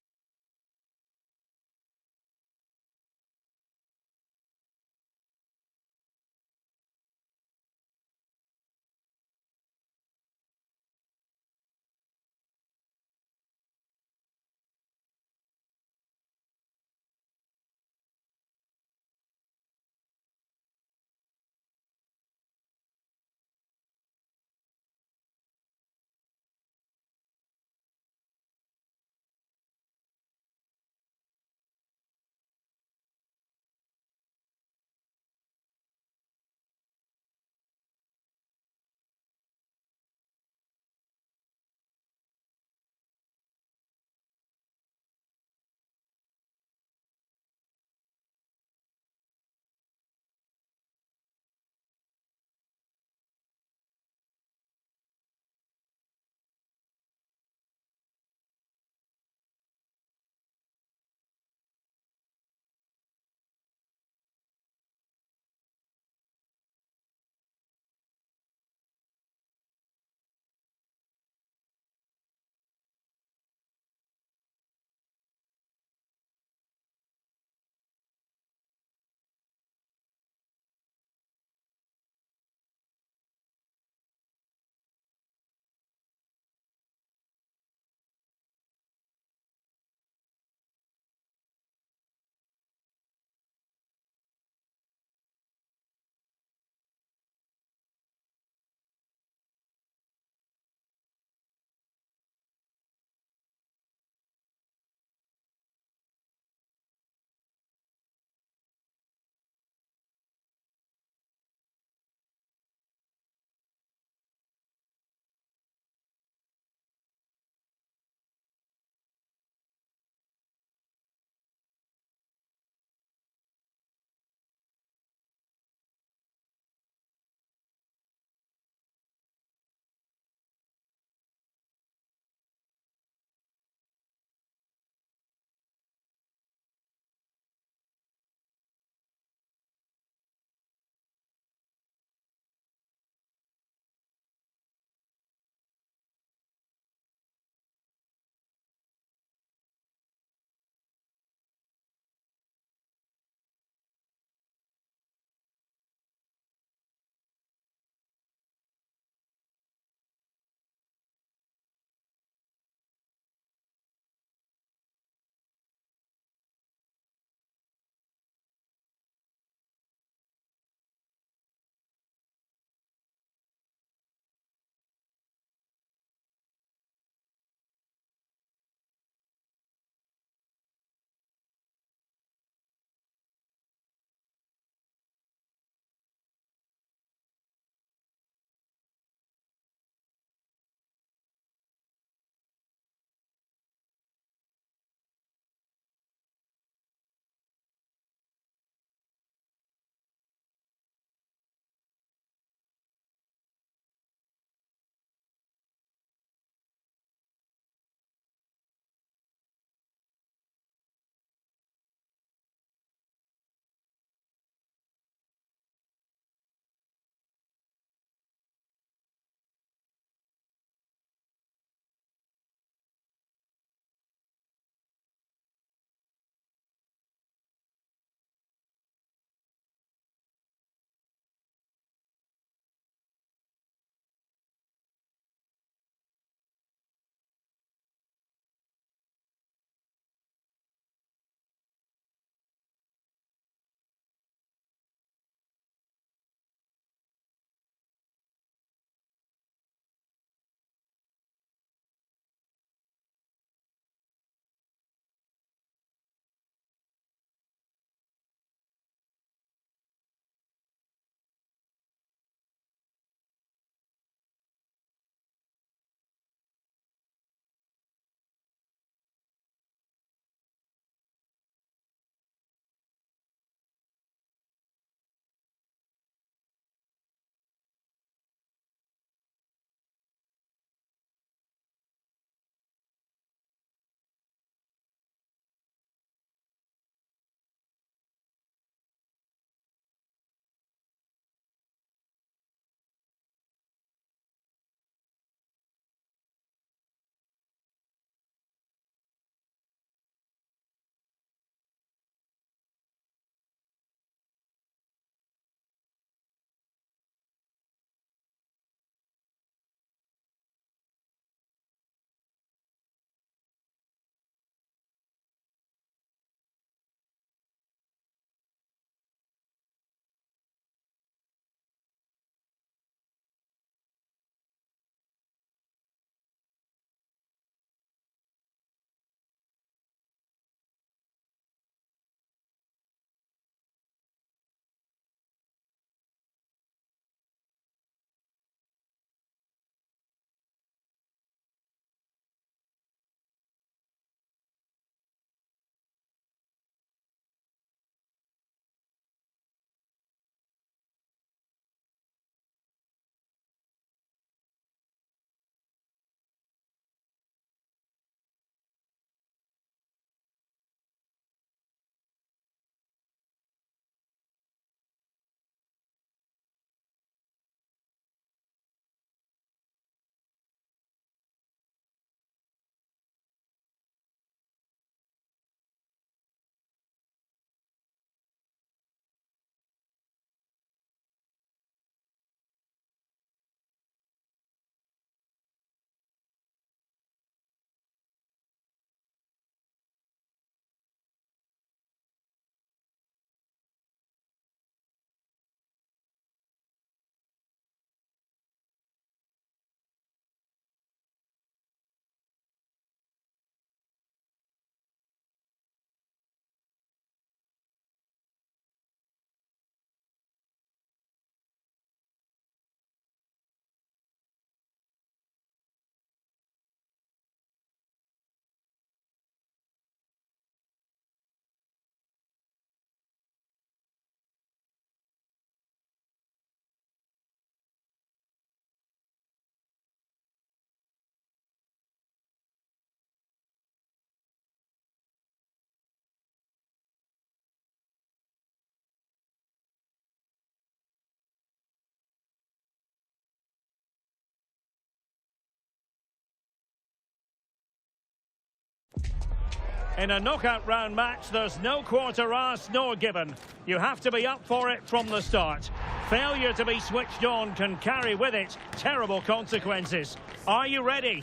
In a knockout round match, there's no quarter asked nor given. You have to be up for it from the start. Failure to be switched on can carry with it terrible consequences. Are you ready?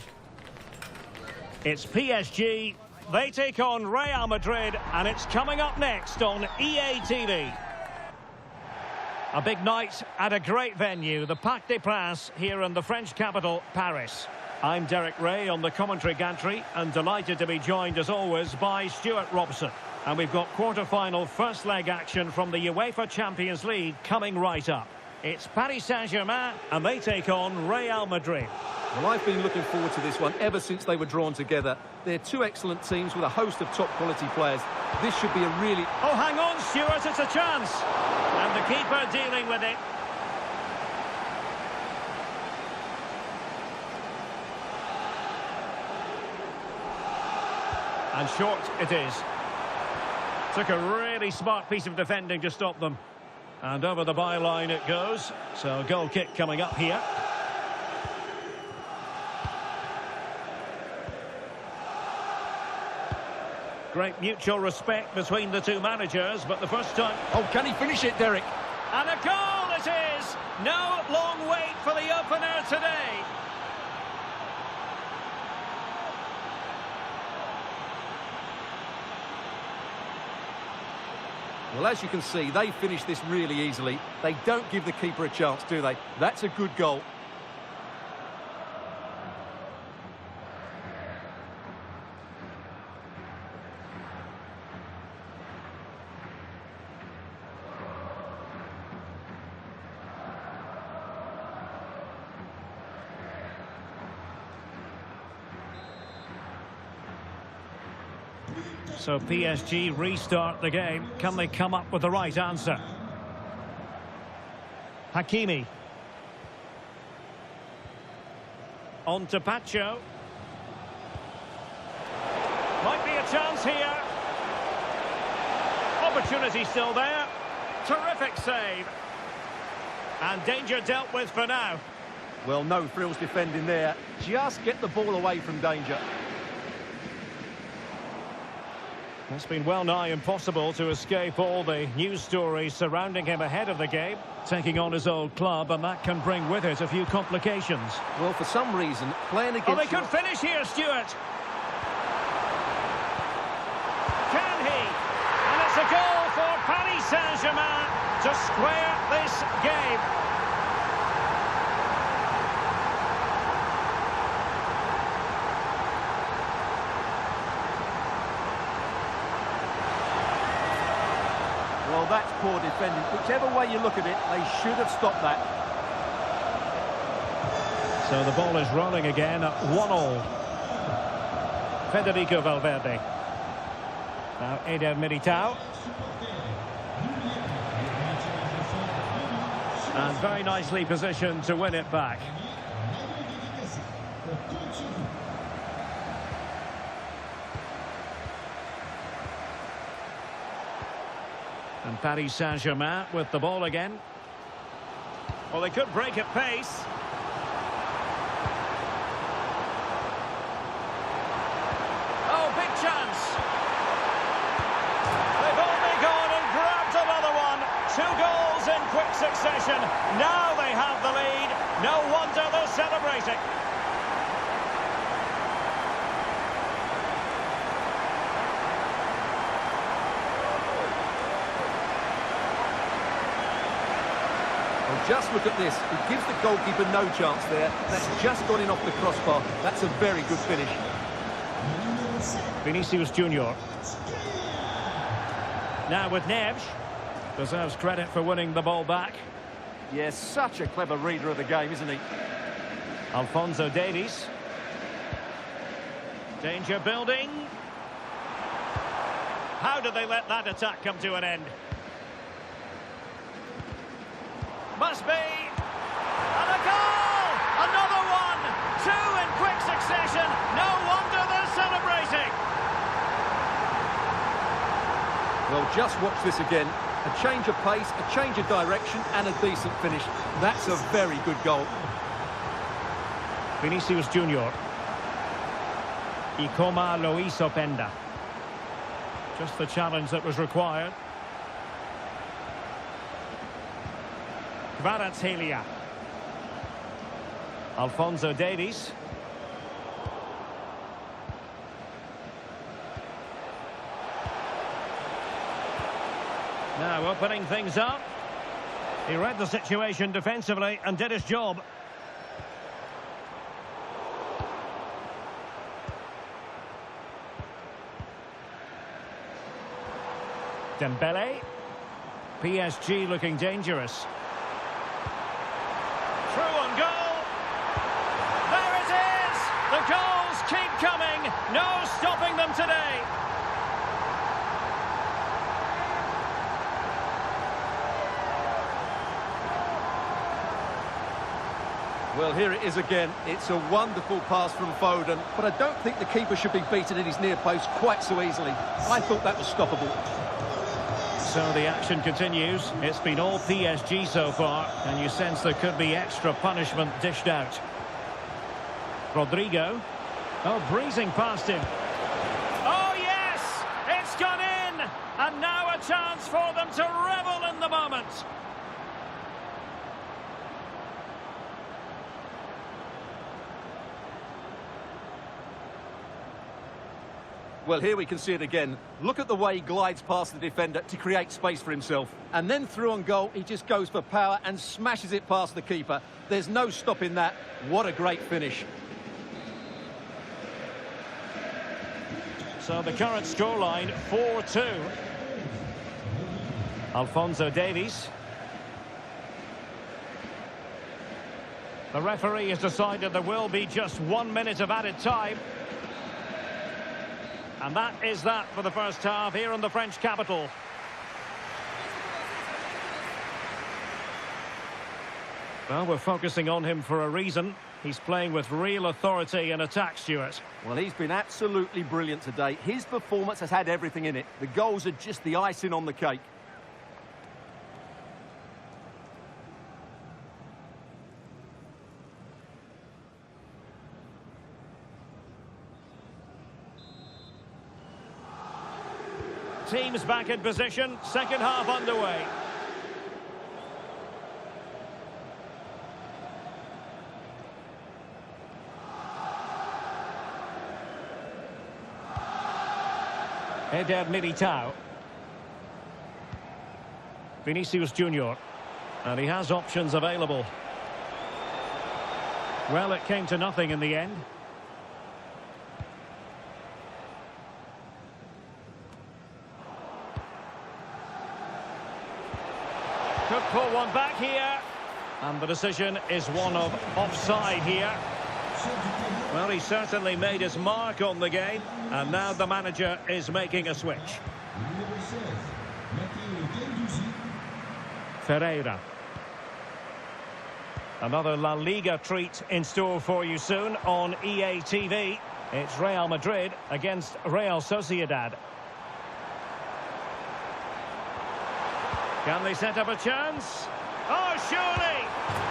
It's PSG. They take on Real Madrid, and it's coming up next on EA TV. A big night at a great venue, the Parc des Princes, here in the French capital, Paris. I'm Derek Ray on the commentary gantry, and delighted to be joined as always by Stuart Robson. And we've got quarter-final first leg action from the UEFA Champions League coming right up. It's Paris Saint-Germain, and they take on Real Madrid. Well, I've been looking forward to this one ever since they were drawn together. They're two excellent teams with a host of top-quality players. This should be a really... Oh, hang on, Stuart, it's a chance. And the keeper dealing with it. And short it is. Took a really smart piece of defending to stop them. And over the byline it goes. So goal kick coming up here. Great mutual respect between the two managers, but the first time... Oh, can he finish it, Derek? And a goal it is! No long wait for the opener today. Well, as you can see, they finish this really easily. They don't give the keeper a chance, do they? That's a good goal. So PSG restart the game. Can they come up with the right answer? Hakimi. On to Pacho. Might be a chance here. Opportunity still there. Terrific save. And danger dealt with for now. Well, no frills defending there. Just get the ball away from danger. It's been well nigh impossible to escape all the news stories surrounding him ahead of the game, taking on his old club, and that can bring with it a few complications. Well, for some reason, playing against... Oh, they could finish here, Stuart. Can he? And it's a goal for Paris Saint-Germain to square this game. Well, that's poor defending. Whichever way you look at it, they should have stopped that. So the ball is rolling again at 1-1. Federico Valverde. Now Eder Militao. And very nicely positioned to win it back. And Paris Saint-Germain with the ball again. Well, they could break at pace. Oh, big chance. They've only gone and grabbed another one. 2 goals in quick succession. Now they have the lead. No wonder they're celebrating. Just look at this. It gives the goalkeeper no chance there. That's just gone in off the crossbar. That's a very good finish. Vinicius Junior. Now with Neves. Deserves credit for winning the ball back. Yes, such a clever reader of the game, isn't he? Alphonso Davies. Danger building. How did they let that attack come to an end? Must be. And a goal! Another one! 2 in quick succession. No wonder they're celebrating. Well, just watch this again. A change of pace, a change of direction, and a decent finish. That's a very good goal. Vinicius Junior. Y coma lo hizo Penda. Just the challenge that was required. Kvaratskhelia. Alphonso Davies. Now opening things up. He read the situation defensively and did his job. Dembele. PSG looking dangerous. Through on goal. There it is! The goals keep coming. No stopping them today. Well, here it is again. It's a wonderful pass from Foden, but I don't think the keeper should be beaten in his near post quite so easily. I thought that was stoppable. So the action continues. It's been all PSG so far, and you sense there could be extra punishment dished out. Rodrigo. Oh, breezing past him. Oh, yes! It's gone in! And now a chance for them to revel in the moment. Well, here we can see it again. Look at the way he glides past the defender to create space for himself. And then through on goal, he just goes for power and smashes it past the keeper. There's no stopping that. What a great finish. So the current scoreline, 4-2. Alphonso Davies. The referee has decided there will be just 1 minute of added time. And that is that for the first half here in the French capital. Well, we're focusing on him for a reason. He's playing with real authority in attack, Stuart. Well, he's been absolutely brilliant today. His performance has had everything in it. The goals are just the icing on the cake. Teams back in position, second half underway. Eder Militao. Vinicius Junior. And he has options available. Well, it came to nothing in the end. Could pull one back here. And the decision is one of offside here. Well, he certainly made his mark on the game. And now the manager is making a switch. Ferreira. Another La Liga treat in store for you soon on EA TV. It's Real Madrid against Real Sociedad. Can they set up a chance? Oh, surely!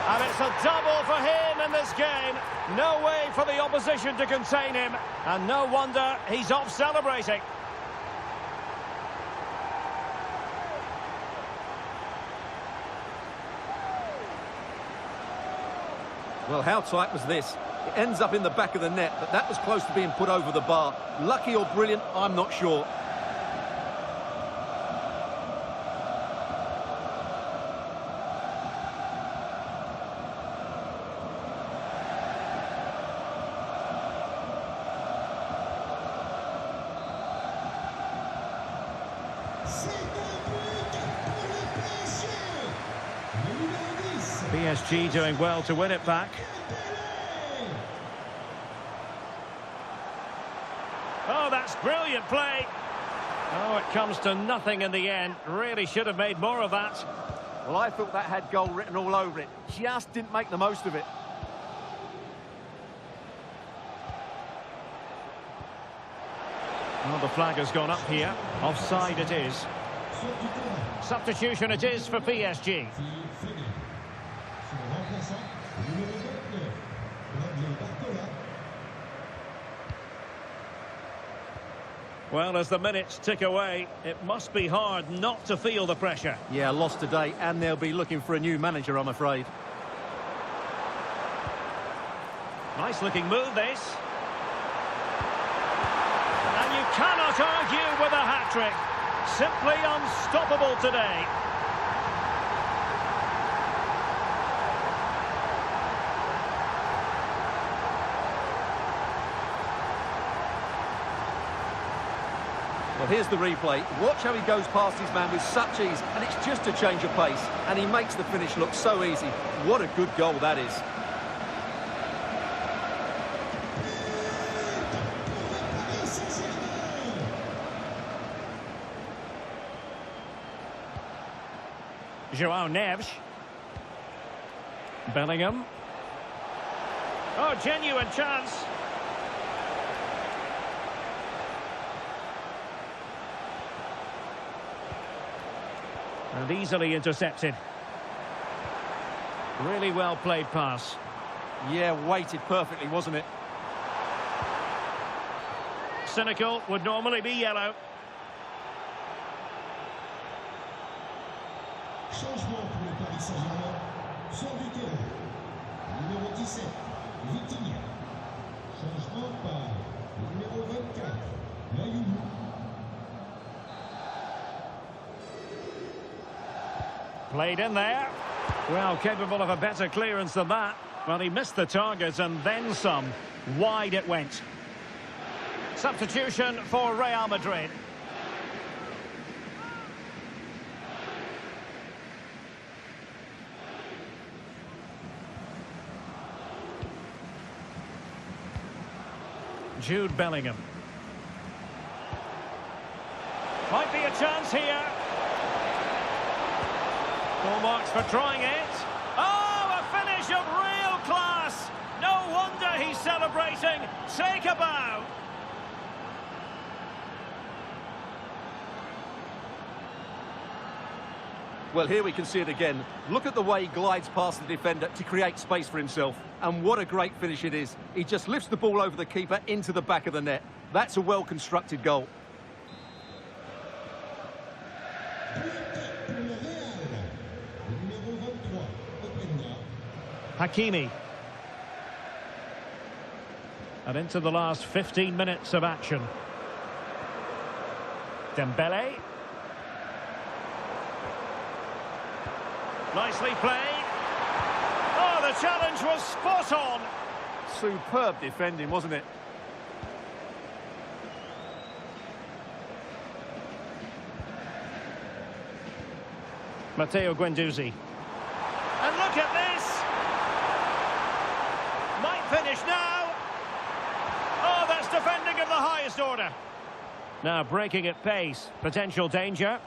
And it's a double for him in this game. No way for the opposition to contain him. And no wonder he's off celebrating. Well, how tight was this? It ends up in the back of the net, but that was close to being put over the bar. Lucky or brilliant, I'm not sure. PSG doing well to win it back. Oh, that's brilliant play. Oh, it comes to nothing in the end. Really should have made more of that. Well, I thought that had goal written all over it. Just didn't make the most of it. Well, the flag has gone up here. Offside it is. Substitution it is for PSG. Well, as the minutes tick away, it must be hard not to feel the pressure. Yeah, lost today, and they'll be looking for a new manager, I'm afraid. Nice looking move, this. And you cannot argue with a hat-trick. Simply unstoppable today. Well, here's the replay. Watch how he goes past his man with such ease, and it's just a change of pace, and he makes the finish look so easy. What a good goal that is. João Neves. Bellingham. Oh, genuine chance. And easily intercepted. Really well played pass. Yeah, weighted perfectly, wasn't it? Cynical would normally be yellow. Changement pour le Paris Saint-Germain. Sur du terrain. Numéro 17, Vitinha. Changement par le numéro 24, Layou. Played in there. Well, capable of a better clearance than that. Well, he missed the target and then some. Wide it went. Substitution for Real Madrid. Jude Bellingham. Might be a chance here. Full marks for trying it. Oh, a finish of real class. No wonder he's celebrating. Take a bow. Well, here we can see it again. Look at the way he glides past the defender to create space for himself. And what a great finish it is. He just lifts the ball over the keeper into the back of the net. That's a well-constructed goal. Hakimi. And into the last 15 minutes of action. Dembele. Nicely played. Oh, the challenge was spot on. Superb defending, wasn't it? Matteo Guendouzi. And look at this. Might finish now. Oh, that's defending of the highest order. Now breaking at pace. Potential danger.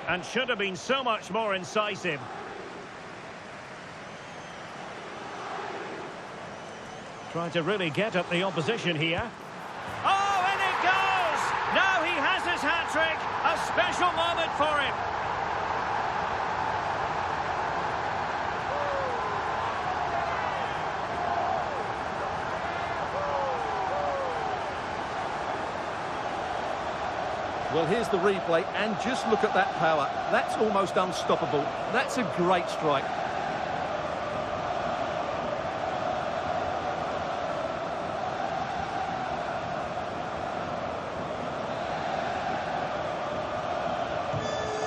And should have been so much more incisive. Trying to really get at the opposition here. Oh, and it goes! Now he has his hat-trick. A special moment for him. Well, here's the replay, and just look at that power. That's almost unstoppable. That's a great strike.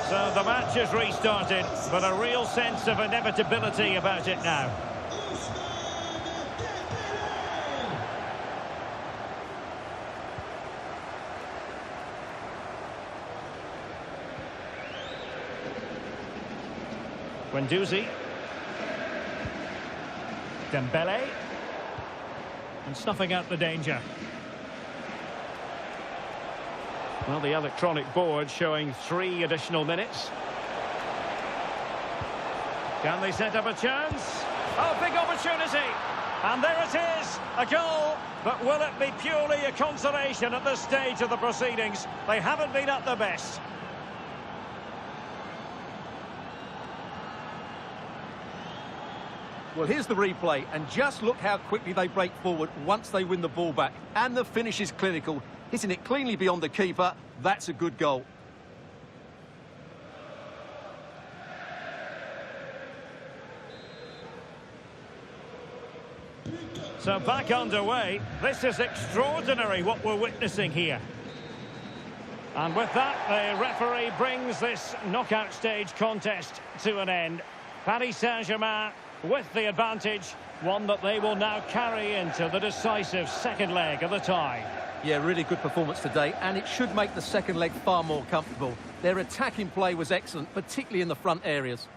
So the match has restarted, but a real sense of inevitability about it now. Guendouzi. Dembele. And snuffing out the danger. Well, the electronic board showing 3 additional minutes. Can they set up a chance? Oh, big opportunity. And there it is, a goal. But will it be purely a consolation at this stage of the proceedings? They haven't been at their best. Well, here's the replay, and just look how quickly they break forward once they win the ball back. And the finish is clinical. Hitting it cleanly beyond the keeper, that's a good goal. So back underway. This is extraordinary what we're witnessing here. And with that, the referee brings this knockout stage contest to an end. Paris Saint-Germain with the advantage, one that they will now carry into the decisive second leg of the tie. Yeah, really good performance today, and it should make the second leg far more comfortable. Their attacking play was excellent, particularly in the front areas.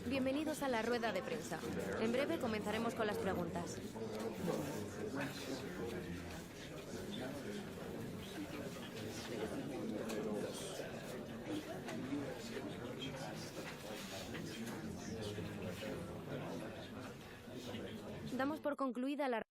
Bienvenidos a la rueda de prensa. En breve comenzaremos con las preguntas. Damos por concluida la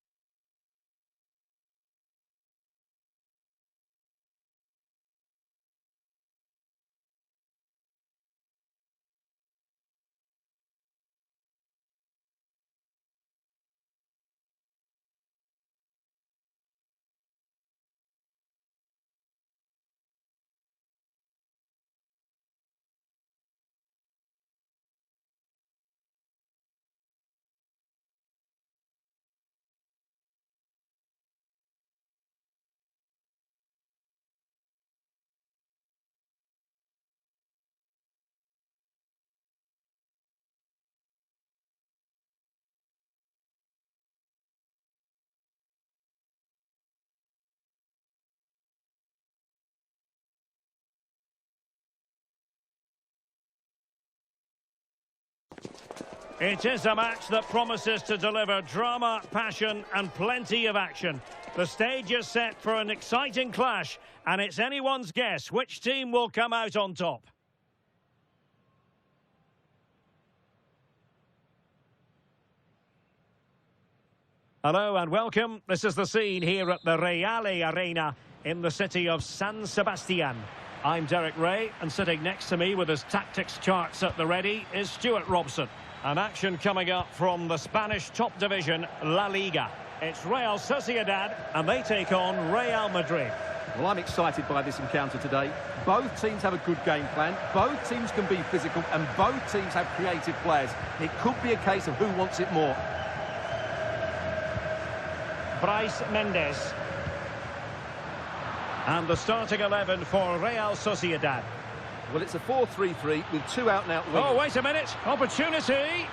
It is a match that promises to deliver drama, passion and plenty of action. The stage is set for an exciting clash, and it's anyone's guess which team will come out on top. Hello and welcome. This is the scene here at the Reale Arena in the city of San Sebastian. I'm Derek Ray, and sitting next to me with his tactics charts at the ready is Stuart Robson. An action coming up from the Spanish top division, La Liga. It's Real Sociedad, and they take on Real Madrid. Well, I'm excited by this encounter today. Both teams have a good game plan, both teams can be physical, and both teams have creative players. It could be a case of who wants it more. Brais Mendes. And the starting 11 for Real Sociedad. Well, it's a 4-3-3 with two out-and-out wingers. Oh, wait a minute. Opportunity.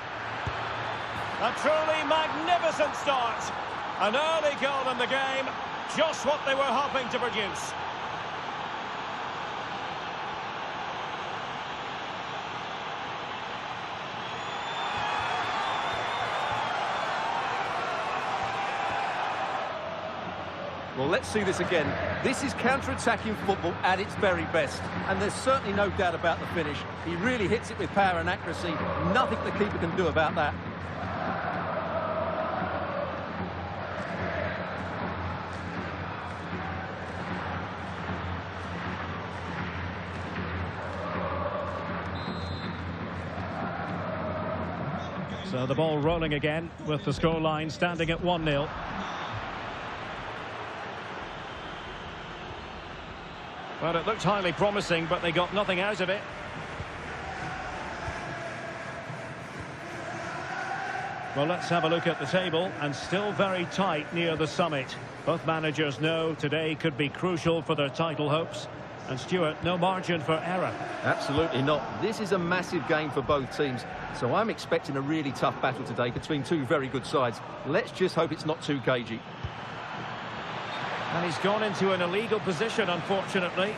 A truly magnificent start. An early goal in the game. Just what they were hoping to produce. Well, let's see this again. This is counter-attacking football at its very best. And there's certainly no doubt about the finish. He really hits it with power and accuracy. Nothing the keeper can do about that. So the ball rolling again with the scoreline standing at 1-0. Well, it looked highly promising, but they got nothing out of it. Well, let's have a look at the table, and still very tight near the summit. Both managers know today could be crucial for their title hopes. And Stuart, no margin for error. Absolutely not. This is a massive game for both teams. So I'm expecting a really tough battle today between two very good sides. Let's just hope it's not too cagey. And he's gone into an illegal position, unfortunately.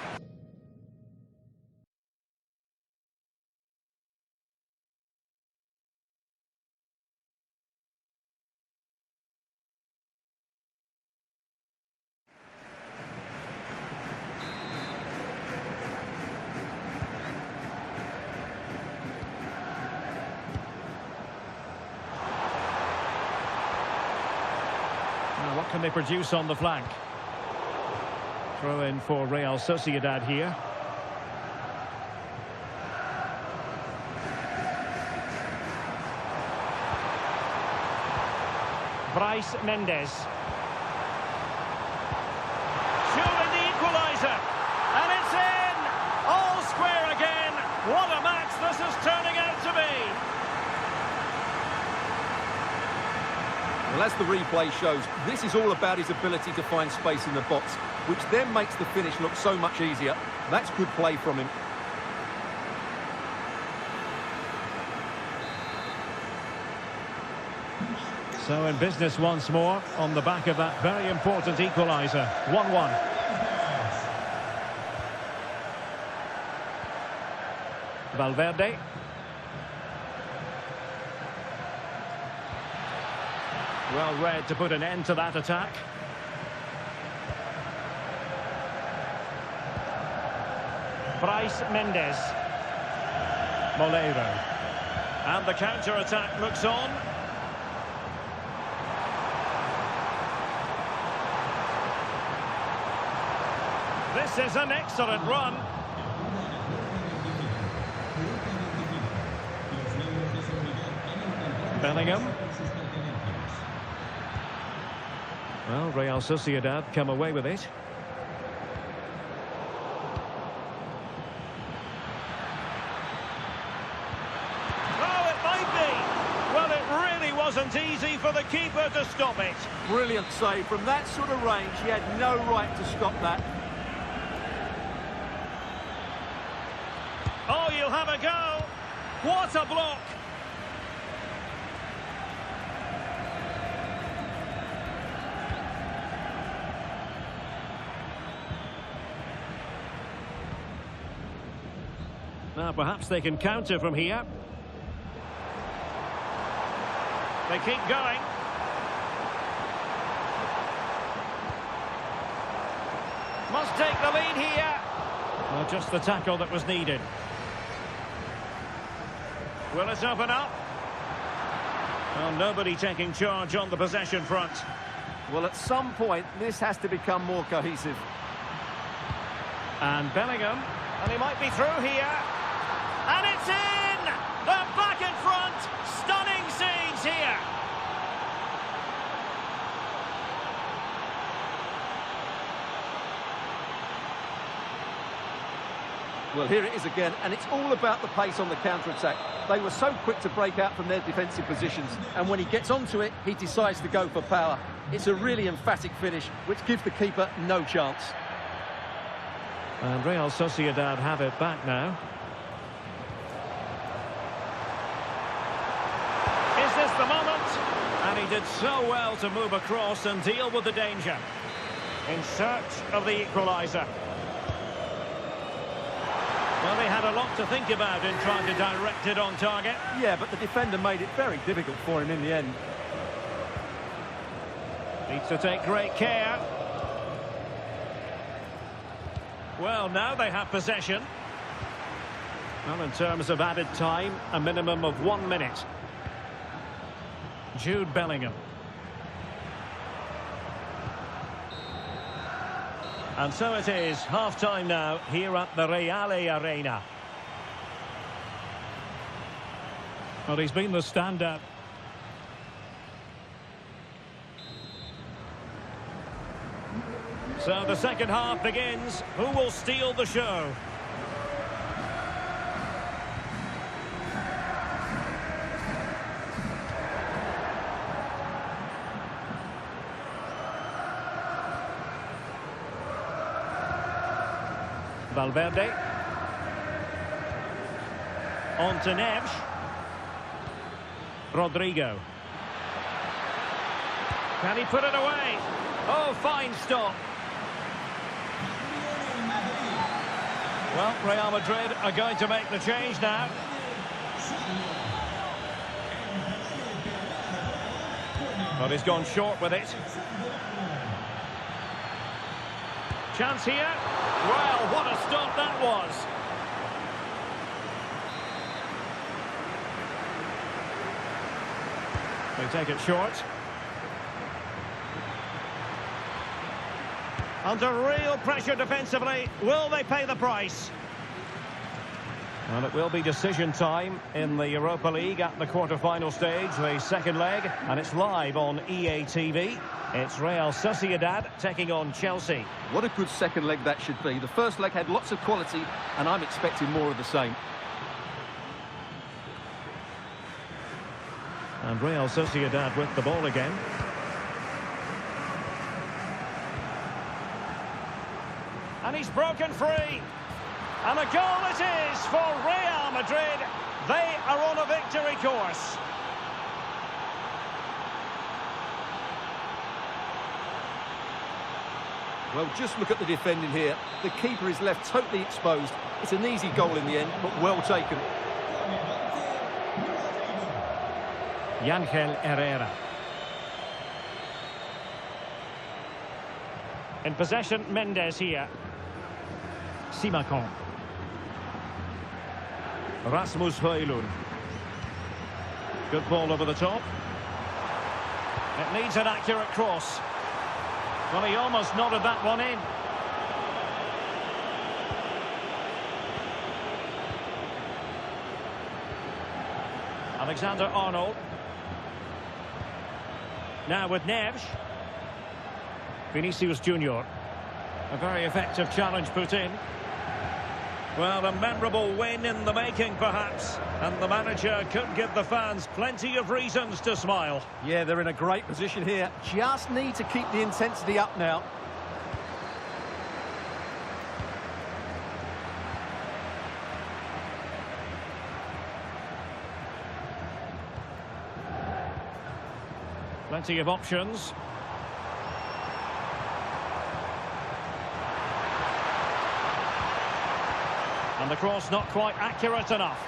Now, what can they produce on the flank? Throw in for Real Sociedad here. Brais Mendes. Surely the equaliser. And it's in! All square again. What a match this is turning out to be. Well, as the replay shows, this is all about his ability to find space in the box, which then makes the finish look so much easier. That's good play from him. So in business once more on the back of that very important equaliser. 1-1. Valverde. Well read to put an end to that attack. Brais Mendes. Molero. And the counter-attack looks on. This is an excellent run. Bellingham. Well, Real Sociedad come away with it. Oh, it might be. Well, it really wasn't easy for the keeper to stop it. Brilliant save. From that sort of range, he had no right to stop that. Oh, you'll have a go. What a block. Now, perhaps they can counter from here. They keep going. Must take the lead here. Well, just the tackle that was needed. Will it open up? Well, nobody taking charge on the possession front. Well, at some point, this has to become more cohesive. And Bellingham. And he might be through here. And it's in! They're back in front. Stunning scenes here. Well, here it is again, and it's all about the pace on the counter-attack. They were so quick to break out from their defensive positions, and when he gets onto it, he decides to go for power. It's a really emphatic finish, which gives the keeper no chance. And Real Sociedad have it back now. Is this the moment? And he did so well to move across and deal with the danger. In search of the equaliser. Well, they had a lot to think about in trying to direct it on target. Yeah, but the defender made it very difficult for him in the end. Needs to take great care. Well, now they have possession. Well, in terms of added time, a minimum of 1 minute. Jude Bellingham. And so it is, half-time now, here at the Real Arena. Well, he's been the standout. So the second half begins. Who will steal the show? Valverde. On to Neves. Rodrigo. Can he put it away? Oh, fine stop. Well, Real Madrid are going to make the change now. But he's gone short with it. Chance here. Well, what a stop that was. They take it short. Under real pressure defensively. Will they pay the price? Well, it will be decision time in the Europa League at the quarter-final stage, the second leg, and it's live on EA TV. It's Real Sociedad taking on Chelsea. What a good second leg that should be. The first leg had lots of quality, and I'm expecting more of the same. And Real Sociedad with the ball again. And he's broken free. And a goal it is for Real Madrid. They are on a victory course. Well, just look at the defending here. The keeper is left totally exposed. It's an easy goal in the end, but well taken. Ángel Herrera. In possession, Mendes here. Simakon. Rasmus Højlund. Good ball over the top. It needs an accurate cross. Well, he almost nodded that one in. Alexander-Arnold. Now with Neves. Vinicius Junior. A very effective challenge put in. Well, a memorable win in the making, perhaps. And the manager could give the fans plenty of reasons to smile. Yeah, they're in a great position here. Just need to keep the intensity up now. Plenty of options. And the cross not quite accurate enough.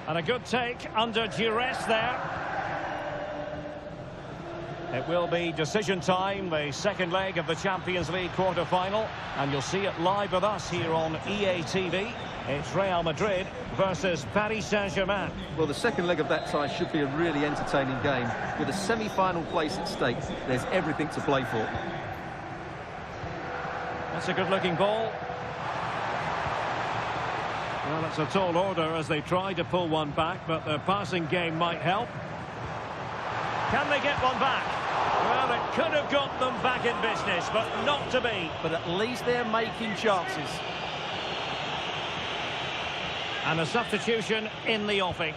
And a good take under duress there. It will be decision time, the second leg of the Champions League quarter-final. And you'll see it live with us here on EA TV. It's Real Madrid versus Paris Saint-Germain. Well, the second leg of that tie should be a really entertaining game. With a semi-final place at stake, there's everything to play for. That's a good-looking ball. Well, it's a tall order as they try to pull one back, but the passing game might help. Can they get one back? Well, it could have got them back in business, but not to be. But at least they're making chances. And a substitution in the offing.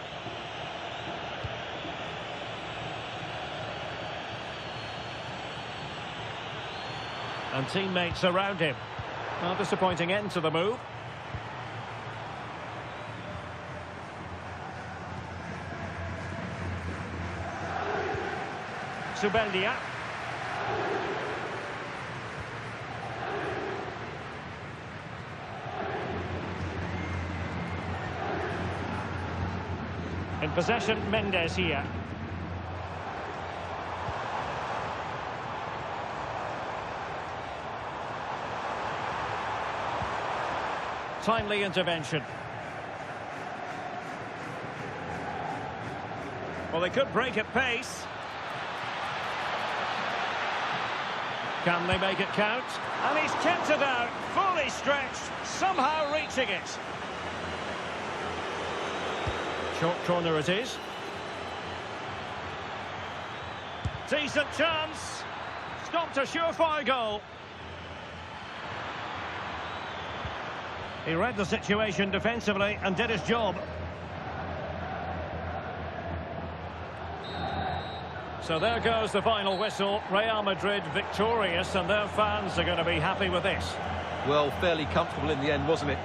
And teammates around him. Well, disappointing end to the move. Subeldia. In possession, Mendes here. Timely intervention. Well, they could break at pace. Can they make it count? And he's kept it out, fully stretched, somehow reaching it. Short corner it is. Decent chance. Stopped a surefire goal. He read the situation defensively and did his job. So there goes the final whistle. Real Madrid victorious, and their fans are going to be happy with this. Well, fairly comfortable in the end, wasn't it?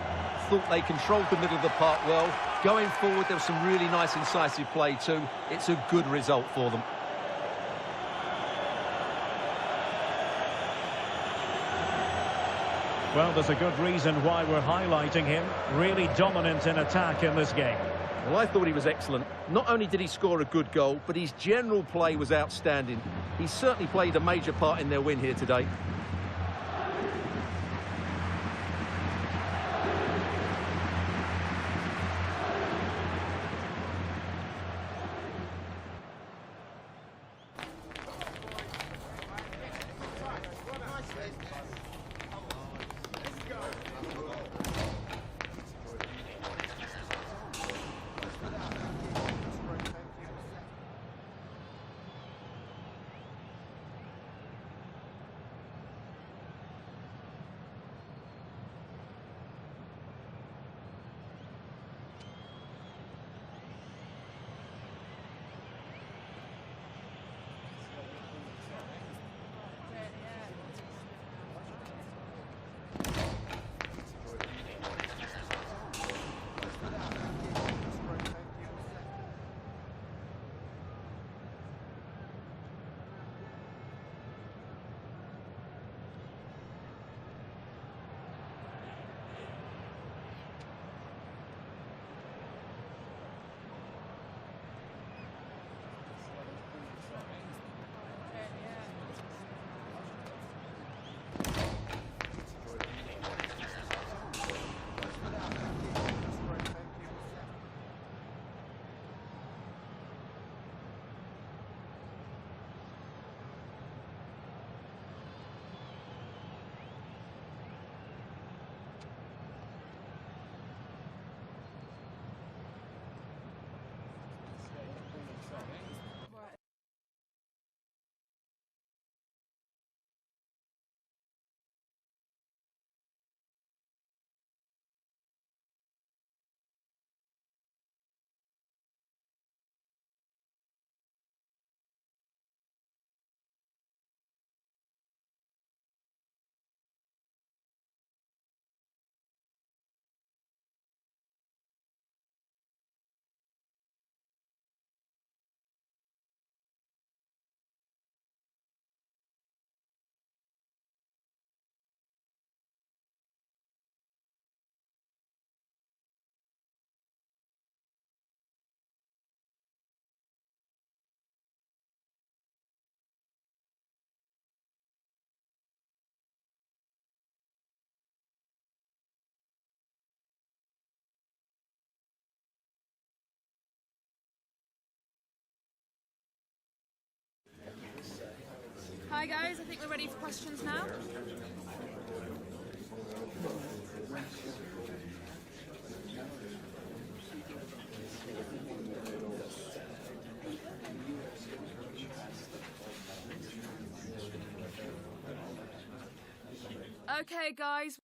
Thought they controlled the middle of the park well. Going forward, there was some really nice incisive play too. It's a good result for them. Well, there's a good reason why we're highlighting him. Really dominant in attack in this game. Well, I thought he was excellent. Not only did he score a good goal, but his general play was outstanding. He certainly played a major part in their win here today. Okay, guys, I think we're ready for questions now. Okay, guys.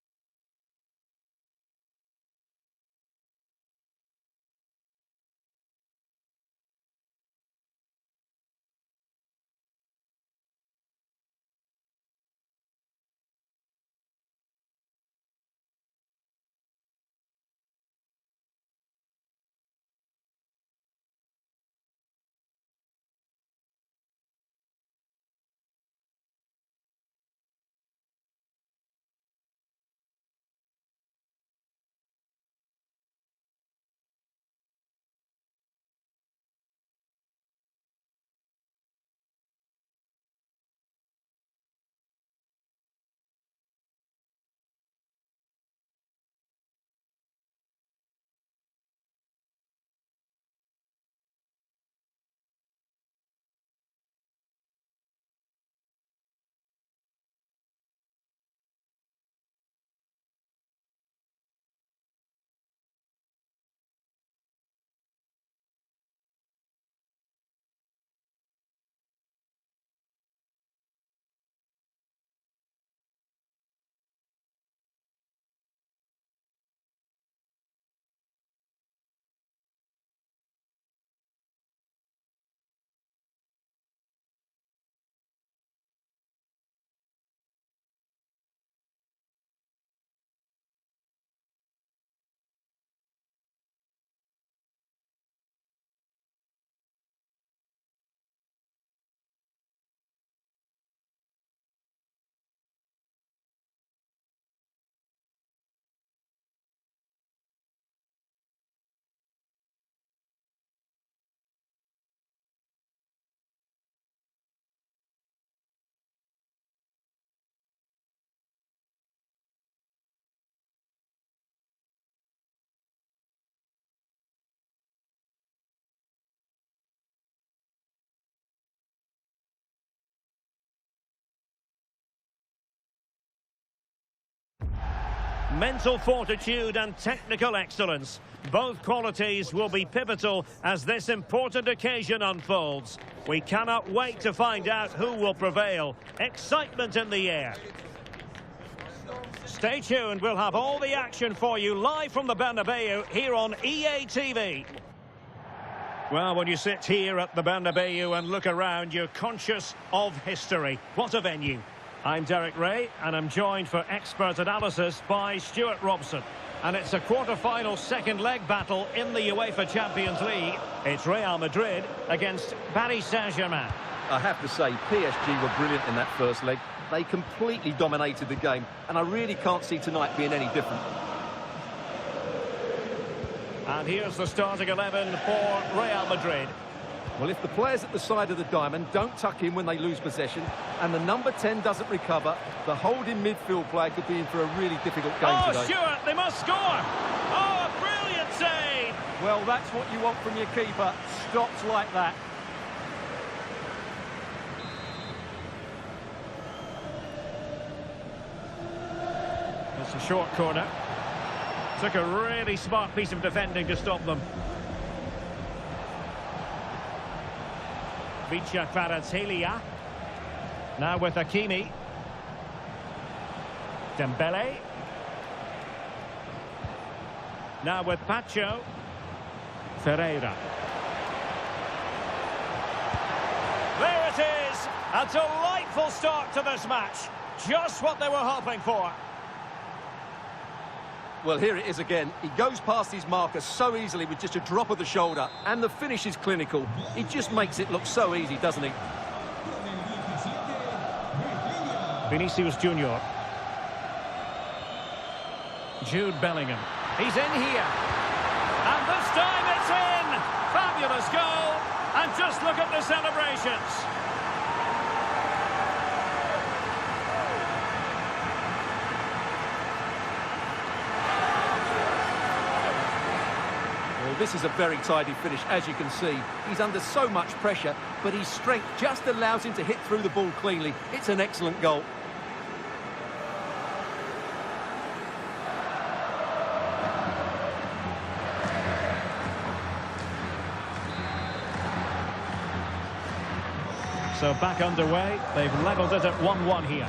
Mental fortitude and technical excellence. Both qualities will be pivotal as this important occasion unfolds. We cannot wait to find out who will prevail. Excitement in the air. Stay tuned, we'll have all the action for you live from the Bernabeu here on EA TV. Well, when you sit here at the Bernabeu and look around, you're conscious of history. What a venue. I'm Derek Ray, and I'm joined for expert analysis by Stuart Robson. And it's a quarter-final second leg battle in the UEFA Champions League. It's Real Madrid against Paris Saint-Germain. I have to say, PSG were brilliant in that first leg. They completely dominated the game, and I really can't see tonight being any different. And here's the starting 11 for Real Madrid. Well, if the players at the side of the diamond don't tuck in when they lose possession, and the number 10 doesn't recover, the holding midfield player could be in for a really difficult game today. Oh, Stuart, they must score! Oh, a brilliant save! Well, that's what you want from your keeper. Stops like that. It's a short corner. Took a really smart piece of defending to stop them. Vicha Kvaratskhelia. Now with Hakimi. Dembele. Now with Pacho. Ferreira. There it is! A delightful start to this match. Just what they were hoping for. Well, here it is again. He goes past his marker so easily with just a drop of the shoulder, and the finish is clinical. He just makes it look so easy, doesn't he? Vinicius Junior. Jude Bellingham. He's in here. And this time it's in! Fabulous goal! And just look at the celebrations. Well, this is a very tidy finish, as you can see. He's under so much pressure, but his strength just allows him to hit through the ball cleanly. It's an excellent goal. So back underway. They've levelled it at 1-1 here.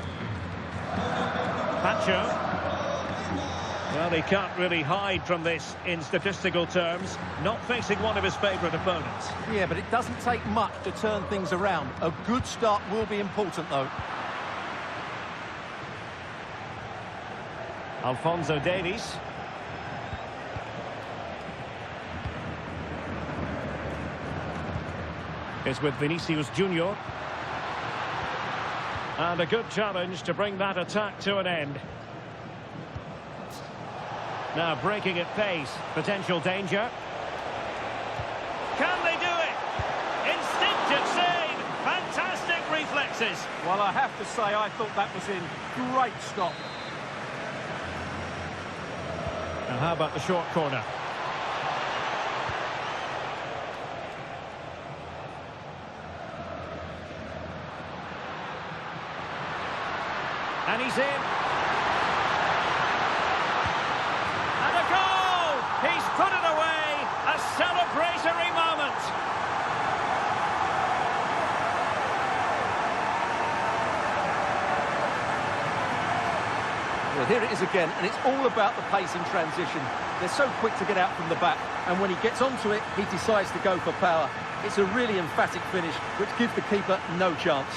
Pacho. Well, he can't really hide from this in statistical terms. Not facing one of his favourite opponents. Yeah, but it doesn't take much to turn things around. A good start will be important, though. Alphonso Davies. Is with Vinicius Junior. And a good challenge to bring that attack to an end. Now breaking at pace, potential danger. Can they do it? Instinctive save, fantastic reflexes. Well, I have to say, I thought that was in. Great stop. And how about the short corner? And he's in. And a goal! He's put it away. A celebratory moment. Well, here it is again, and it's all about the pace in transition. They're so quick to get out from the back, and when he gets onto it, he decides to go for power. It's a really emphatic finish, which gives the keeper no chance.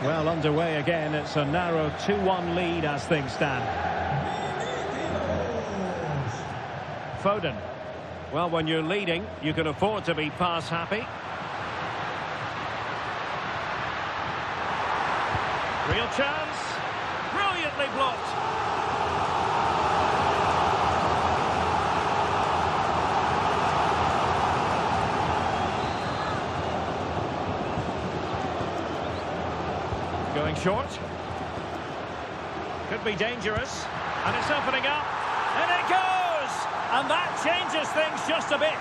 Well, underway again. It's a narrow 2-1 lead as things stand. Foden. Well, when you're leading, you can afford to be pass happy. Real chance. Brilliantly blocked. Going short. Could be dangerous. And it's opening up. And it goes! And that changes things just a bit.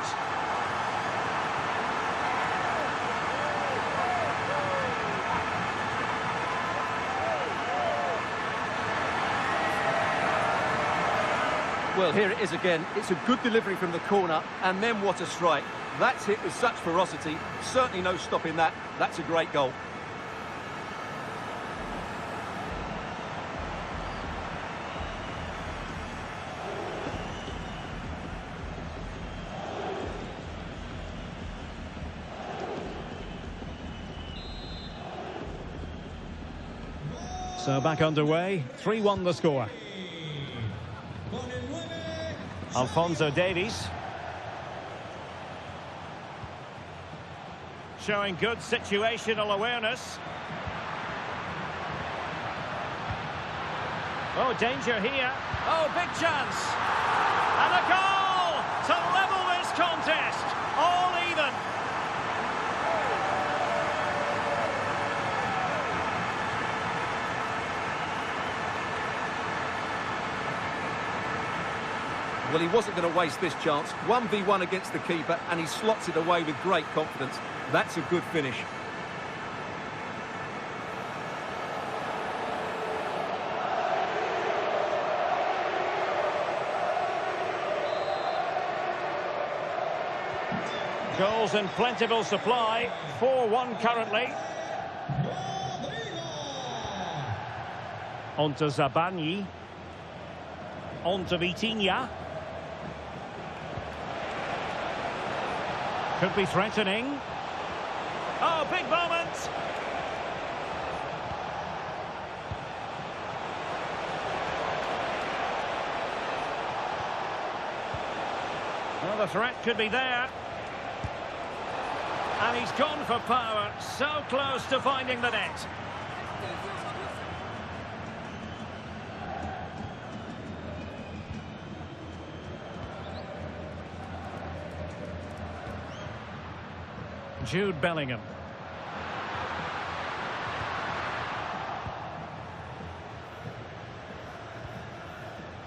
Well, here it is again. It's a good delivery from the corner, and then what a strike. That's hit with such ferocity. Certainly no stopping that. That's a great goal. So back underway, 3-1 the score. Alphonso Davies. Showing good situational awareness. Oh, danger here. Oh, big chance. And a goal to level this contest. All even. Well, he wasn't going to waste this chance. 1v1 against the keeper, and he slots it away with great confidence. That's a good finish. Goals in plentiful supply. 4-1 currently. On to Zabani. On to Vitinha. Could be threatening. Oh, big moment. Well, the threat could be there. And he's gone for power. So close to finding the net. Jude Bellingham.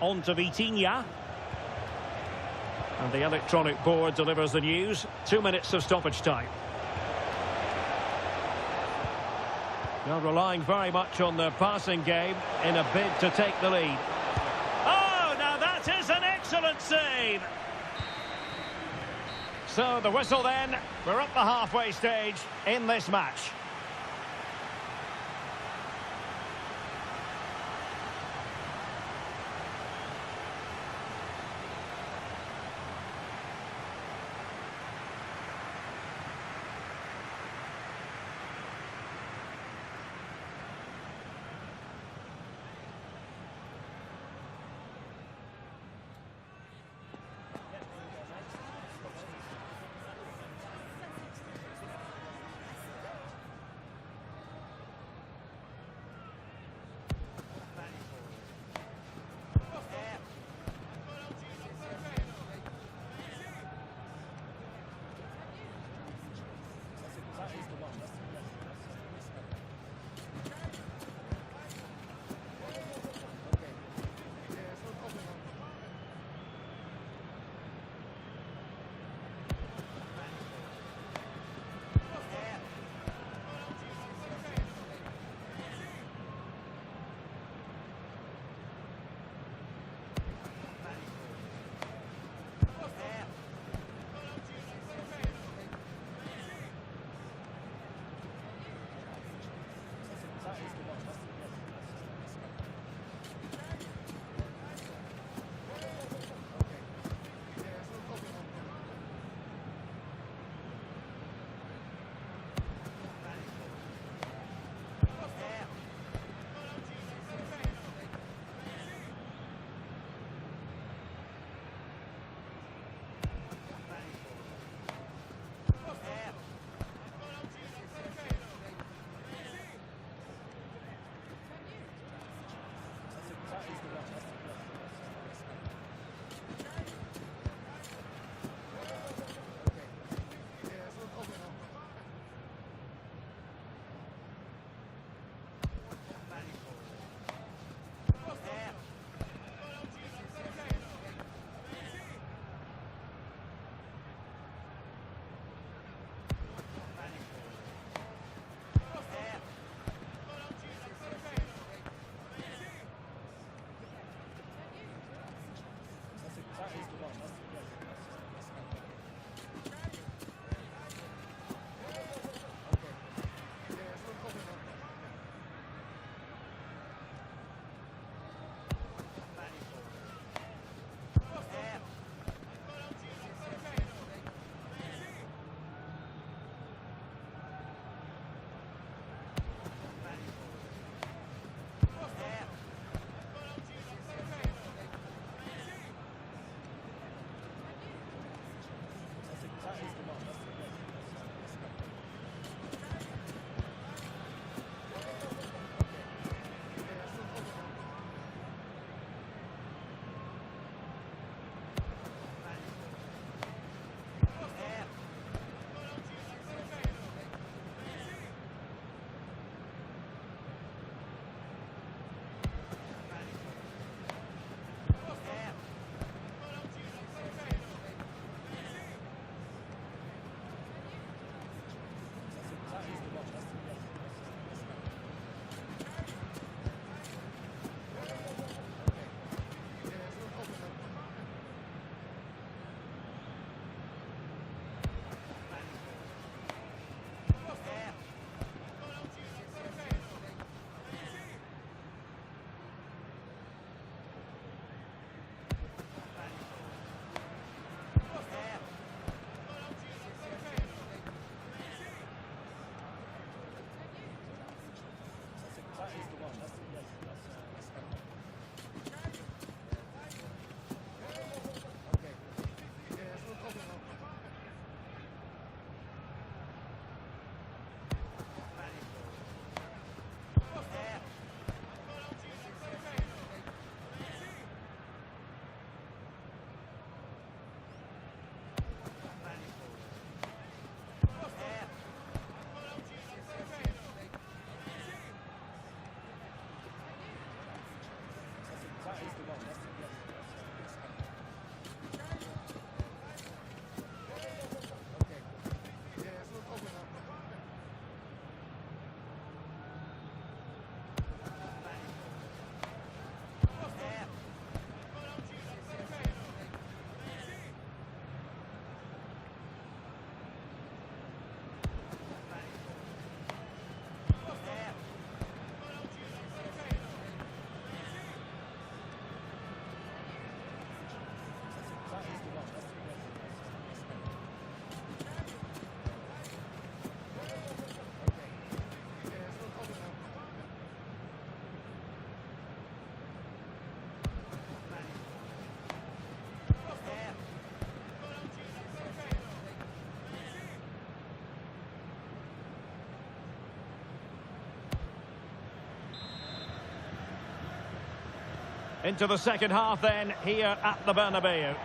On to Vitinha. And the electronic board delivers the news. 2 minutes of stoppage time. They're relying very much on their passing game in a bid to take the lead. Oh, now that is an excellent save. So the whistle then. We're up the halfway stage in this match. Into the second half then, here at the Bernabeu.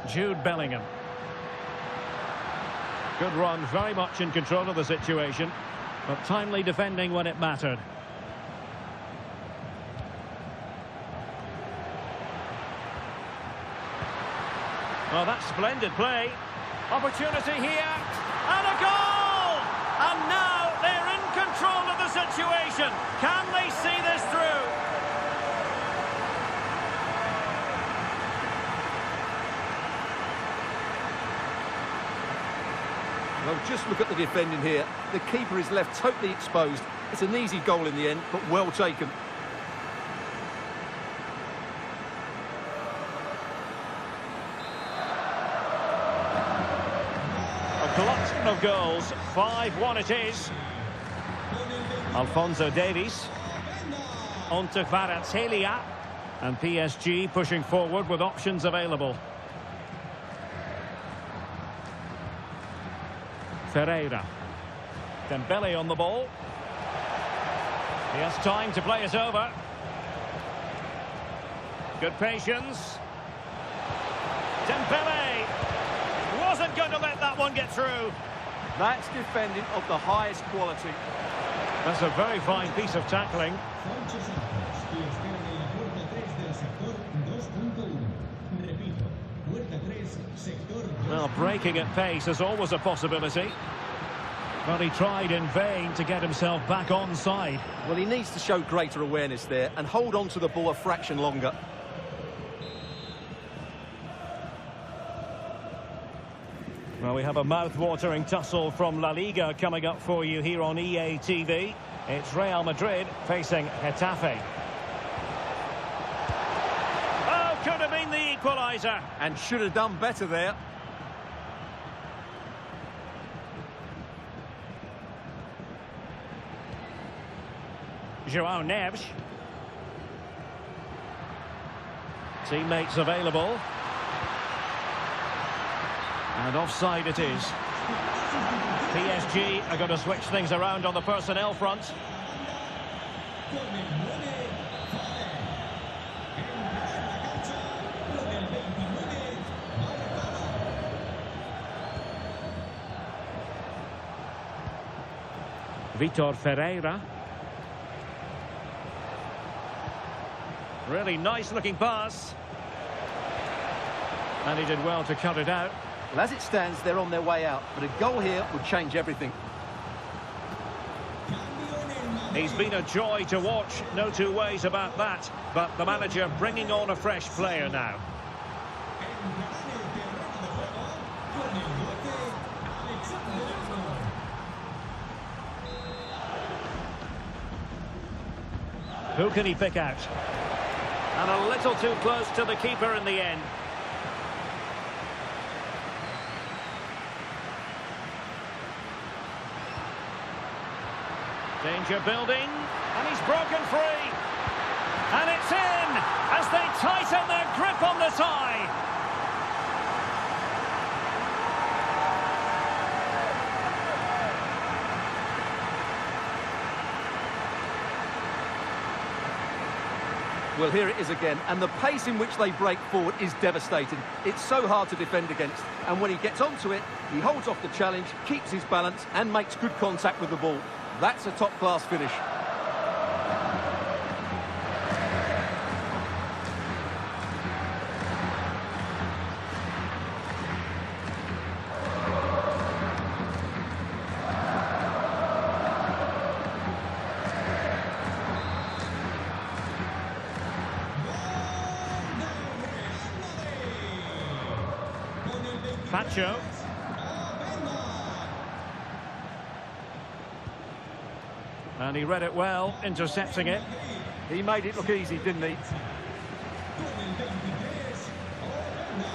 Jude Bellingham. Good run, very much in control of the situation, but timely defending when it mattered. Oh, that's splendid play. Opportunity here, and a goal! And now they're in control of the situation. Can they see this through? Well, just look at the defending here. The keeper is left totally exposed. It's an easy goal in the end, but well taken. A glut of goals. 5-1 it is. Alphonso Davies. On to Kvaratskhelia. And PSG pushing forward with options available. Ferreira. Dembele on the ball. He has time to play it over. Good patience. Dembele wasn't going to let that one get through. That's defending of the highest quality. That's a very fine piece of tackling. Well, breaking at pace is always a possibility. But he tried in vain to get himself back on side. Well, he needs to show greater awareness there and hold on to the ball a fraction longer. Well, we have a mouth-watering tussle from La Liga coming up for you here on EA TV. It's Real Madrid facing Getafe. Oh, could have been the equaliser. And should have done better there. João Neves. Teammates available. And offside it is. PSG are going to switch things around on the personnel front. Vitor Ferreira. Really nice looking pass. And he did well to cut it out. Well, as it stands, they're on their way out. But a goal here would change everything. He's been a joy to watch, no two ways about that. But the manager bringing on a fresh player now. Who can he pick out? And a little too close to the keeper in the end. Danger building, and he's broken free. And it's in, as they tighten their grip on the tie. Well, here it is again, and the pace in which they break forward is devastating. It's so hard to defend against, and when he gets onto it, he holds off the challenge, keeps his balance, and makes good contact with the ball. That's a top-class finish. Pacho. And he read it well, intercepting it. He made it look easy, didn't he?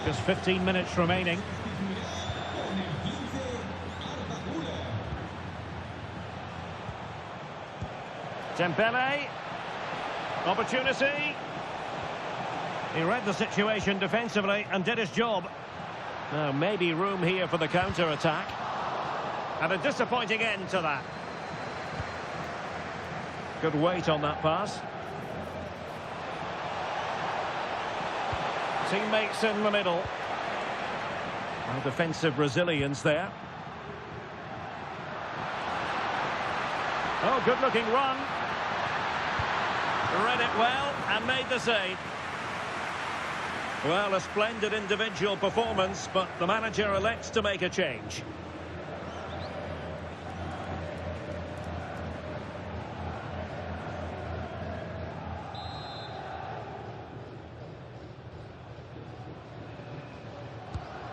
Just 15 minutes remaining. Dembele. Opportunity. He read the situation defensively and did his job. Now, maybe room here for the counter-attack. And a disappointing end to that. Good weight on that pass. Teammates in the middle. Well, defensive resilience there. Oh, good-looking run. Read it well and made the save. Well, a splendid individual performance, but the manager elects to make a change.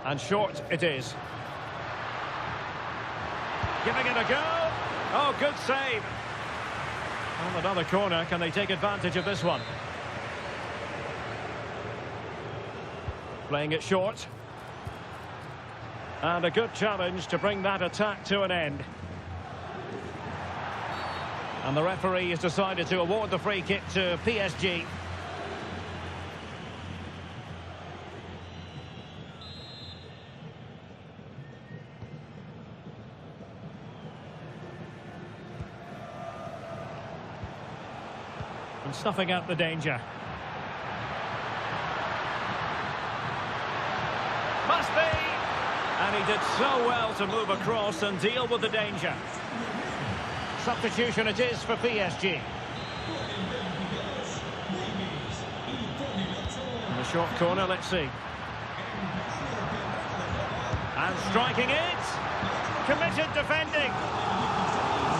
And short it is. Giving it a go. Oh, good save. And another corner. Can they take advantage of this one? Playing it short. And a good challenge to bring that attack to an end. And the referee has decided to award the free kick to PSG. And snuffing out the danger. Must be! And he did so well to move across and deal with the danger. Substitution it is for PSG. In the short corner, let's see. And striking it! Committed defending!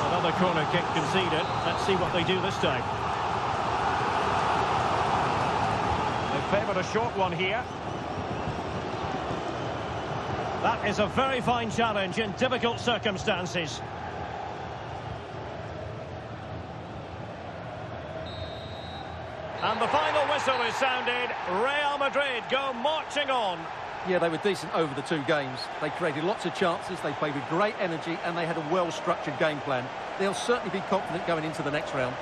Another corner kick conceded. Let's see what they do this time. They favoured a short one here. That is a very fine challenge in difficult circumstances. And the final whistle is sounded. Real Madrid go marching on. Yeah, they were decent over the two games. They created lots of chances, they played with great energy, and they had a well-structured game plan. They'll certainly be confident going into the next round.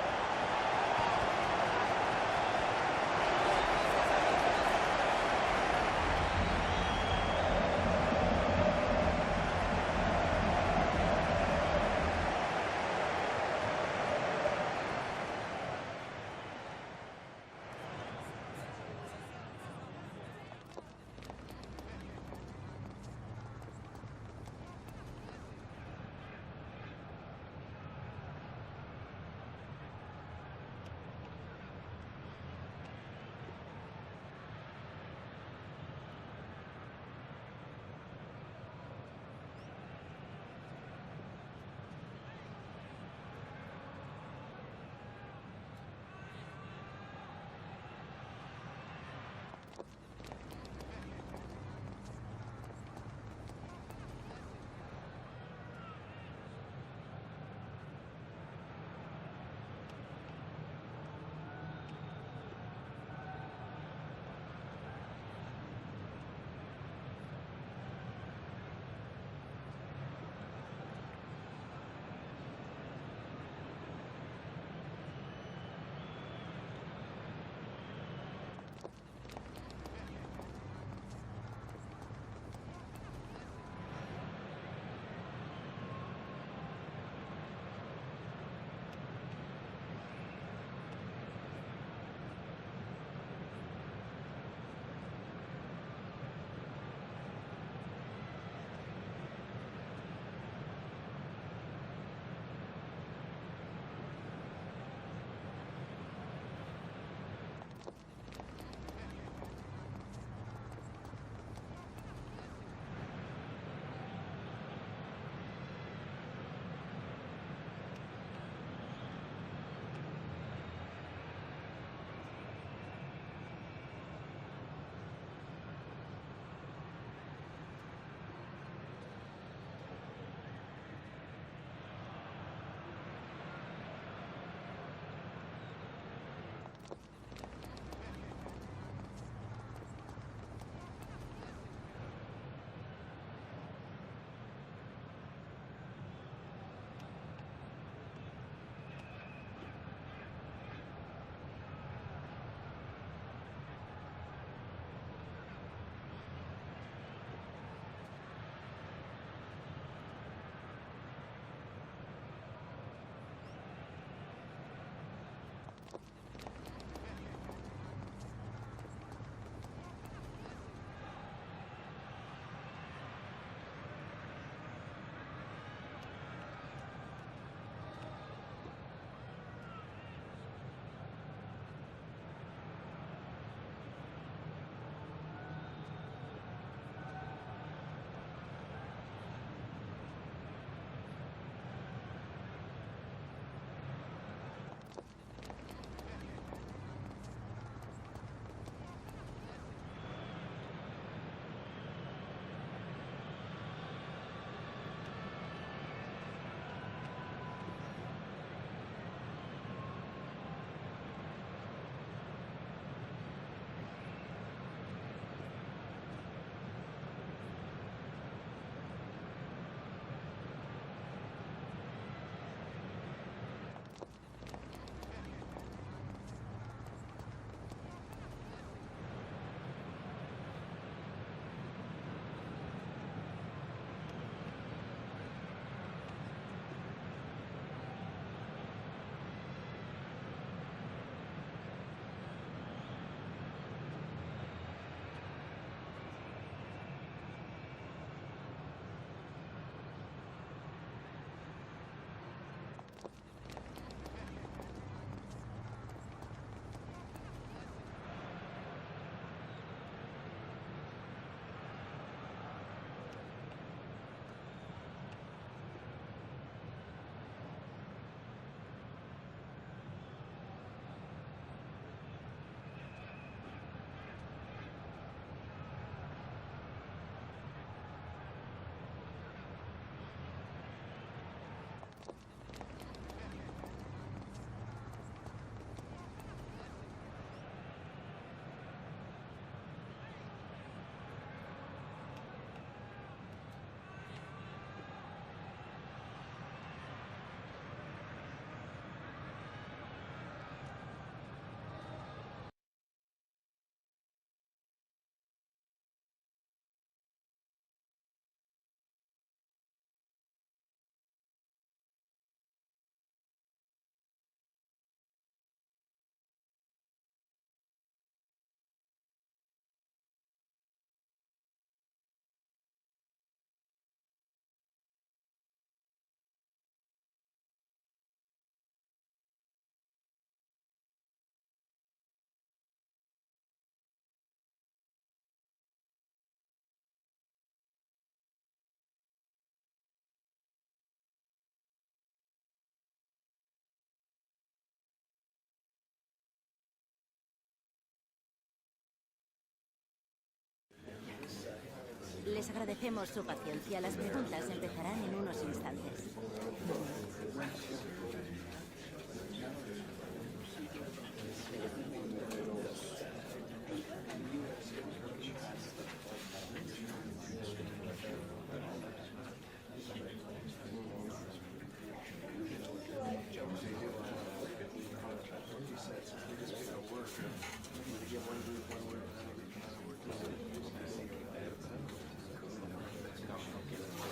Agradecemos su paciencia. Las preguntas empezarán en unos instantes.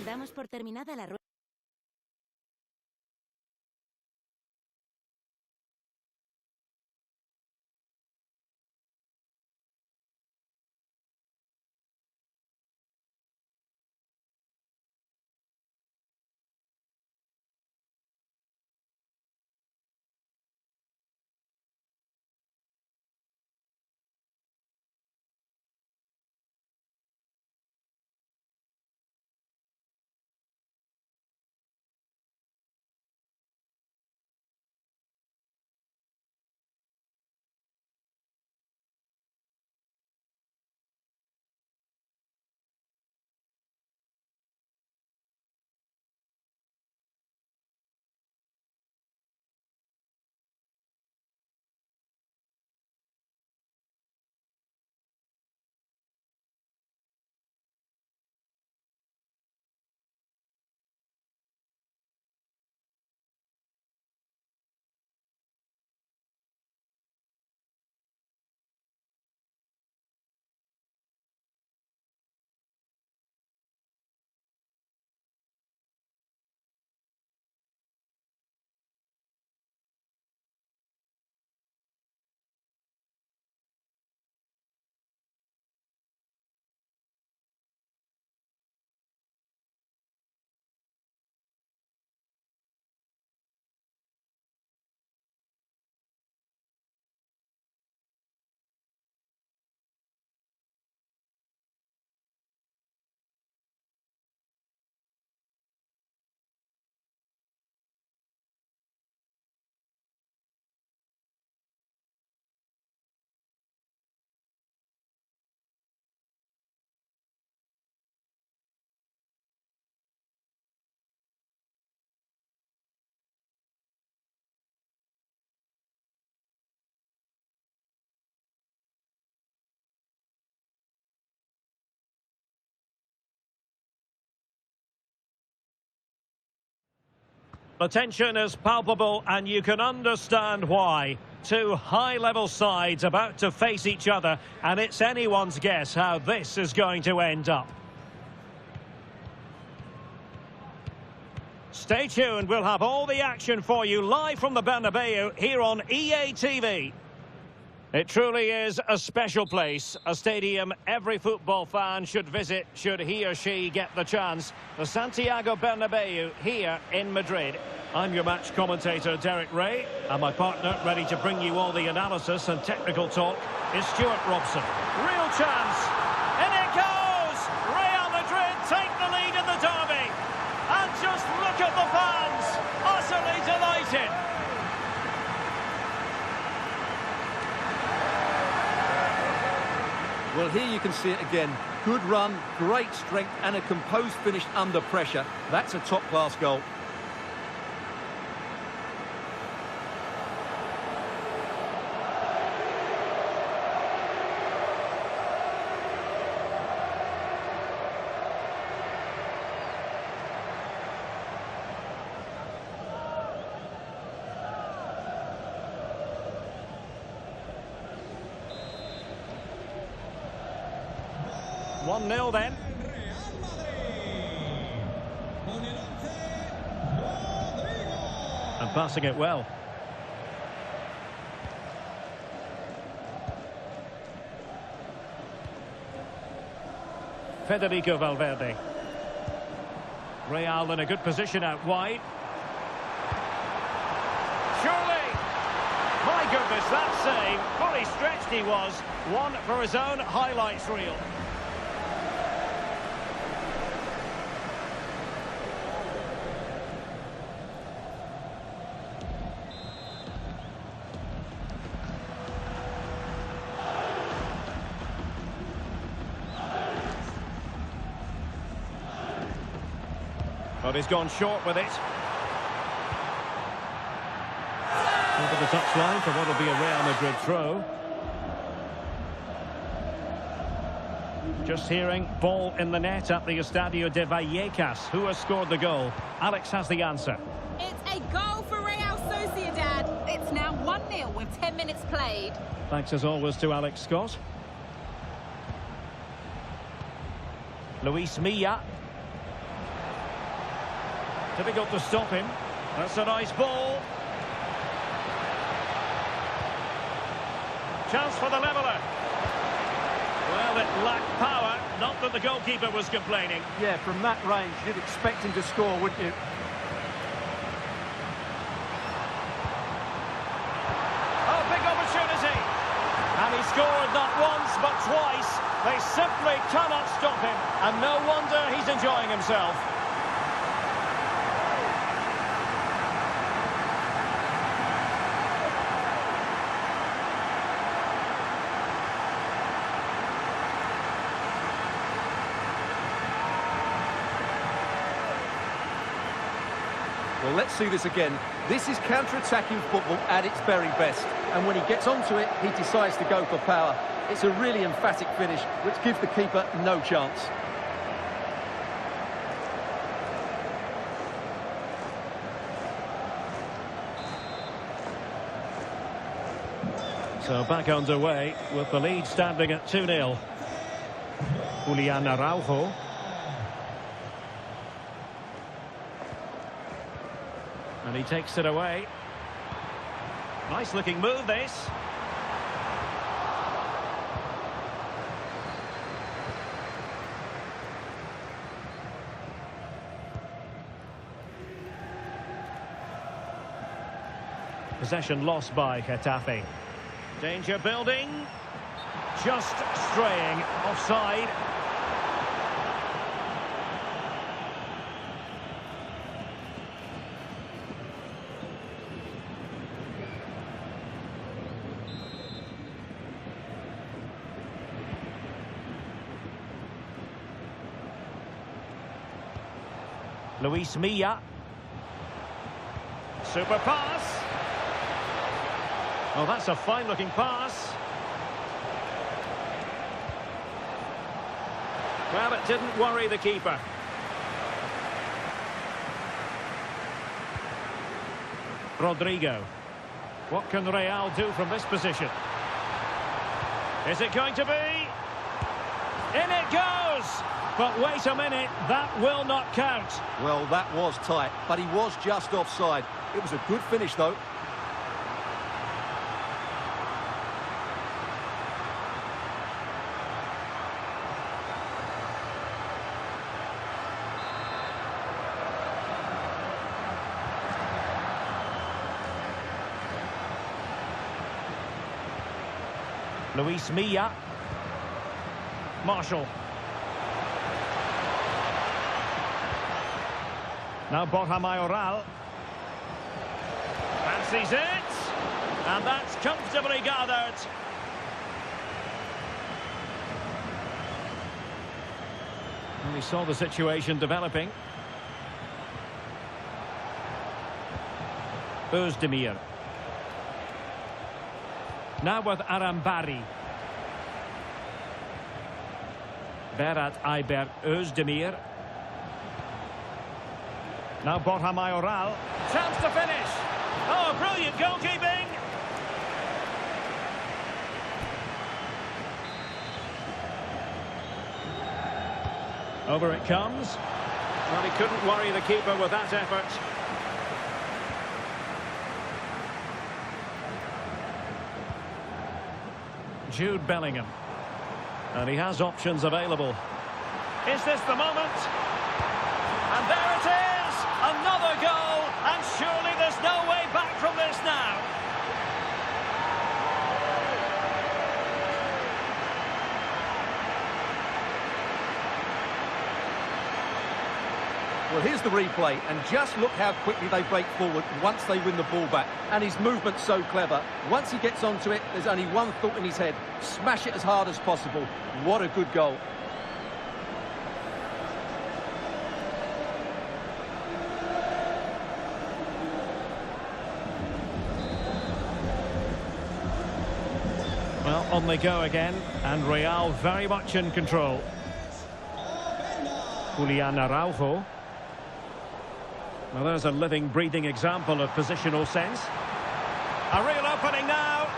Damos por terminada la rueda. The tension is palpable and you can understand why. Two high-level sides about to face each other, and it's anyone's guess how this is going to end up. Stay tuned, we'll have all the action for you live from the Bernabeu here on EA TV. It truly is a special place, a stadium every football fan should visit should he or she get the chance. The Santiago Bernabeu here in Madrid. I'm your match commentator, Derek Ray, and my partner, ready to bring you all the analysis and technical talk, is Stuart Robson. Real chance, and it goes! Real Madrid take the lead in the derby, and just look at the fans, utterly delighted. Well, here you can see it again. Good run, great strength, and a composed finish under pressure. That's a top-class goal. One 0 then. And passing it well. Federico Valverde. Real in a good position out wide. Surely! My goodness, that save. Fully stretched he was. One for his own highlights reel. But he's gone short with it. Over the touchline for what will be a Real Madrid throw. Just hearing ball in the net at the Estadio de Vallecas. Who has scored the goal? Alex has the answer. It's a goal for Real Sociedad. It's now 1-0 with 10 minutes played. Thanks as always to Alex Scott. Luis Milla. Difficult to stop him. That's a nice ball. Chance for the leveller. Well, it lacked power. Not that the goalkeeper was complaining. Yeah, from that range, you'd expect him to score, wouldn't you? Oh, big opportunity. And he scored not once, but twice. They simply cannot stop him. And no wonder he's enjoying himself. Well, let's see this again. This is counter-attacking football at its very best. And when he gets onto it, he decides to go for power. It's a really emphatic finish, which gives the keeper no chance. So back underway with the lead standing at 2-0. Julian Araujo. And he takes it away. Nice looking move, this. Possession lost by Getafe. Danger building. Just straying offside. Luis Milla. Super pass. Oh, that's a fine-looking pass. Well, it didn't worry the keeper. Rodrigo. What can Real do from this position? Is it going to be? In it goes! But wait a minute, that will not count. Well, that was tight, but he was just offside. It was a good finish, though. Luis Milla. Marshall. Now Borja Mayoral. Fancies it. And that's comfortably gathered. And we saw the situation developing. Özdemir. Now with Arambari. Berat Ayber Özdemir. Now Borja Mayoral. Chance to finish. Oh, brilliant goalkeeping. Over it comes. Well, he couldn't worry the keeper with that effort. Jude Bellingham. And he has options available. Is this the moment? And there it is! Another goal! And surely there's no way back from this now. Well, here's the replay, and just look how quickly they break forward once they win the ball back. And his movement's so clever. Once he gets onto it, there's only one thought in his head. Smash it as hard as possible. What a good goal. On they go again, and Real very much in control. Julian Araujo. Well, there's a living, breathing example of positional sense. A real opening now.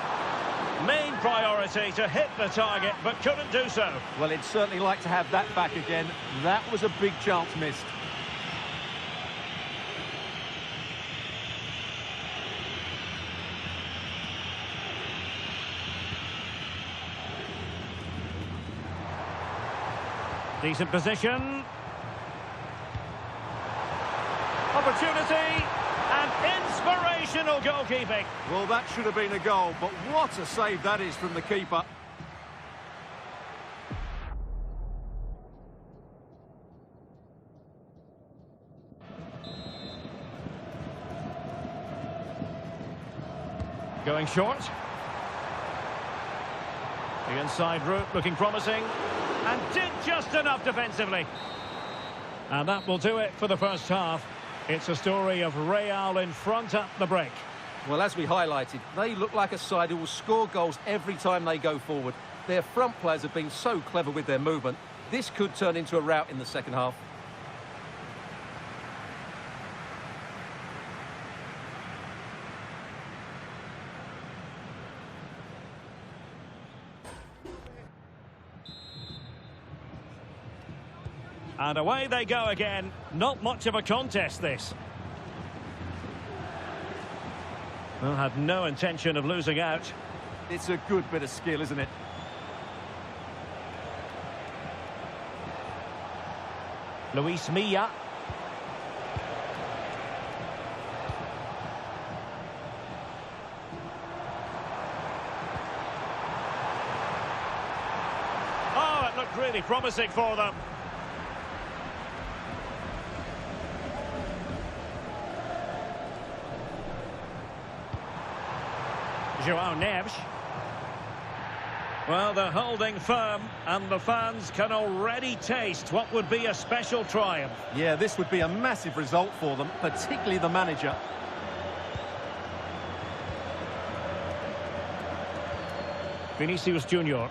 Main priority to hit the target, but couldn't do so. Well, he'd certainly like to have that back again. That was a big chance missed. Decent position. Opportunity. And inspirational goalkeeping. Well, that should have been a goal, but what a save that is from the keeper. Going short. The inside route looking promising. And did just enough defensively. And that will do it for the first half. It's a story of Real in front at the break. Well, as we highlighted, they look like a side who will score goals every time they go forward. Their front players have been so clever with their movement. This could turn into a rout in the second half. And away they go again. Not much of a contest, this. Well, had no intention of losing out. It's a good bit of skill, isn't it? Luis Milla. Oh, it looked really promising for them. João Neves. Well, they're holding firm, and the fans can already taste what would be a special triumph. Yeah, this would be a massive result for them, particularly the manager. Vinicius Junior.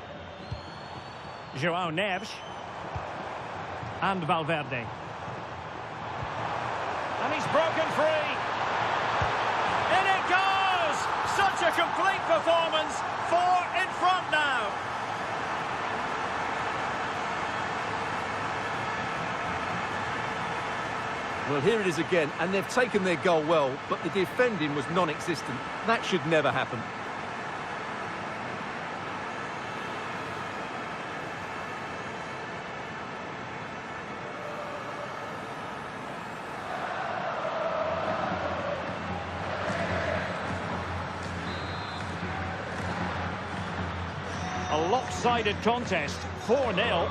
João Neves. And Valverde. And he's broken free. In it goes! Such a complete performance. 4 in front now. Well, here it is again, and they've taken their goal well, but the defending was non-existent. That should never happen. A lopsided contest, 4-0.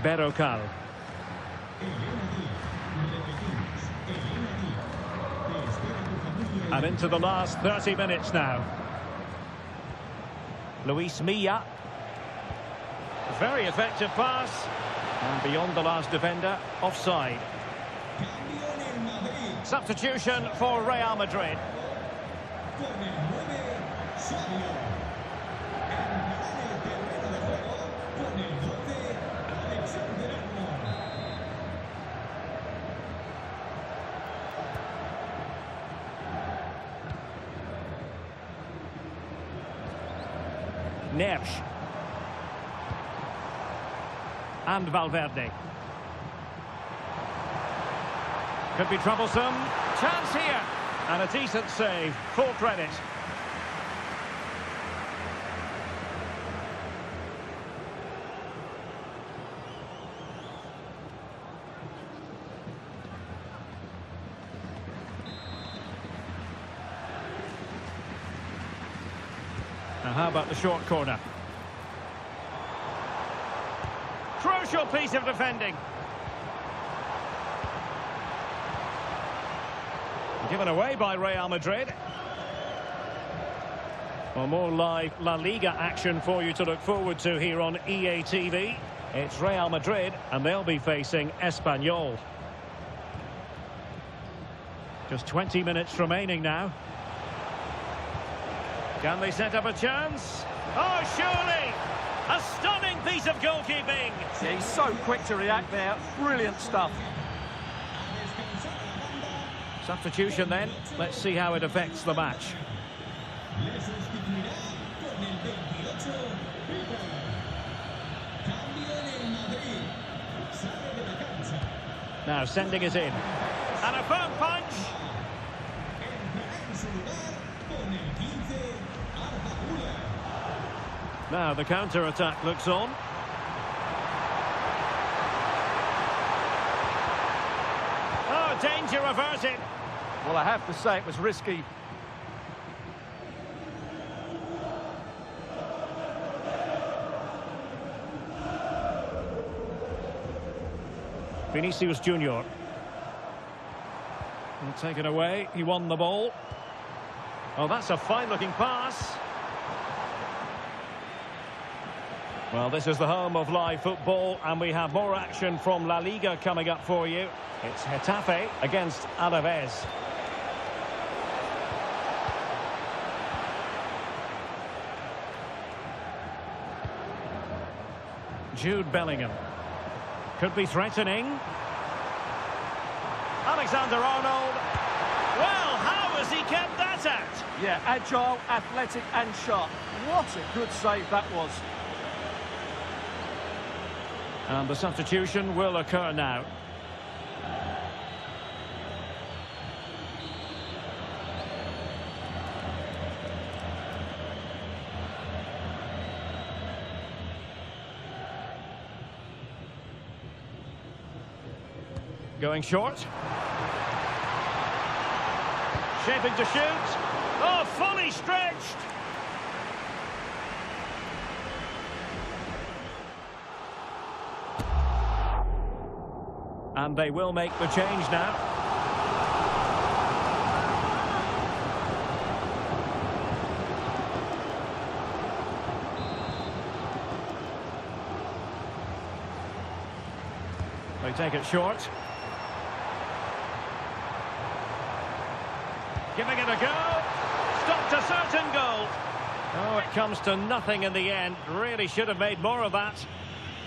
Berrocal. And into the last 30 minutes now. Luis Milla. Very effective pass. And beyond the last defender, offside. Substitution for Real Madrid. Neves. And Valverde. Could be troublesome. Chance here. And a decent save. Full credit. Now how about the short corner? Crucial piece of defending. Given away by Real Madrid. Well, more live La Liga action for you to look forward to here on EA TV. It's Real Madrid, and they'll be facing Espanyol. Just 20 minutes remaining now. Can they set up a chance? Oh, surely! A stunning piece of goalkeeping! Yeah, he's so quick to react there. Brilliant stuff. Substitution then. Let's see how it affects the match. Le sustituirá con el 28, Pipa. Cambio en el Madrid. Sale de la cancha. Now sending it in. And a firm punch! Entrará en su lugar con el 15, Arda. Now the counter-attack looks on. Oh, danger averted. Well, I have to say it was risky. Vinicius Junior. He'll take it away. He won the ball. Oh, that's a fine-looking pass. Well, this is the home of live football, and we have more action from La Liga coming up for you. It's Getafe against Alaves. Jude Bellingham. Could be threatening. Alexander-Arnold. Well, how has he kept that out? Yeah, agile, athletic and sharp. What a good save that was. And the substitution will occur now. Going short. Shaping to shoot. Oh, fully stretched. And they will make the change now. They take it short. Giving it a go. Stopped a certain goal. Oh, it comes to nothing in the end. Really should have made more of that.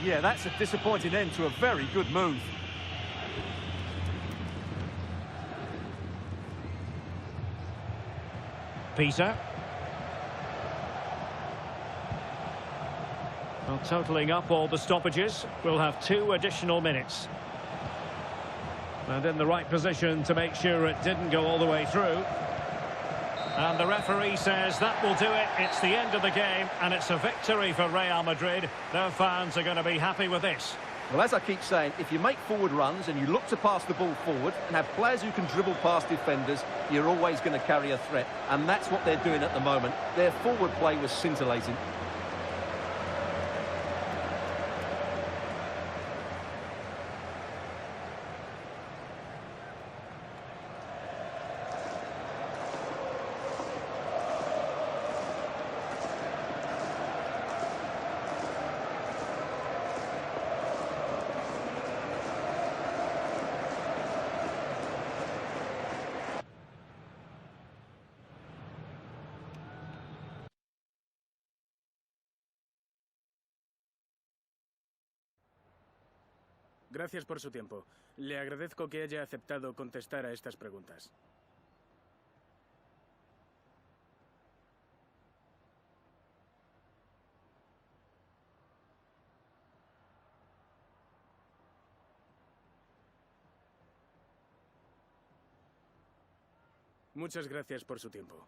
Yeah, that's a disappointing end to a very good move. Peter. Well, totalling up all the stoppages, we'll have 2 additional minutes. And in the right position to make sure it didn't go all the way through. And the referee says that will do it. It's the end of the game, and it's a victory for Real Madrid. Their fans are going to be happy with this. Well, as I keep saying, if you make forward runs and you look to pass the ball forward and have players who can dribble past defenders, you're always going to carry a threat. And that's what they're doing at the moment. Their forward play was scintillating. Gracias por su tiempo. Le agradezco que haya aceptado contestar a estas preguntas. Muchas gracias por su tiempo.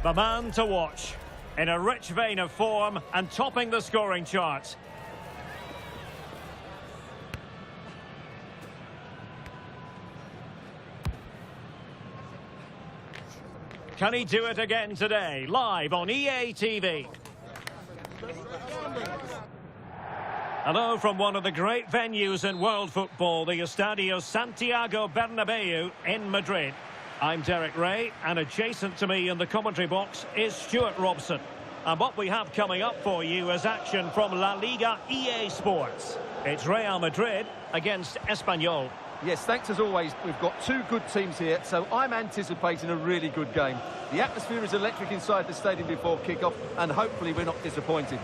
The man to watch. In a rich vein of form and topping the scoring charts. Can he do it again today? Live on EA TV. Hello from one of the great venues in world football, the Estadio Santiago Bernabeu in Madrid. I'm Derek Ray, and adjacent to me in the commentary box is Stuart Robson. And what we have coming up for you is action from La Liga EA Sports. It's Real Madrid against Espanyol. Yes, thanks as always. We've got two good teams here, so I'm anticipating a really good game. The atmosphere is electric inside the stadium before kick-off, and hopefully we're not disappointed.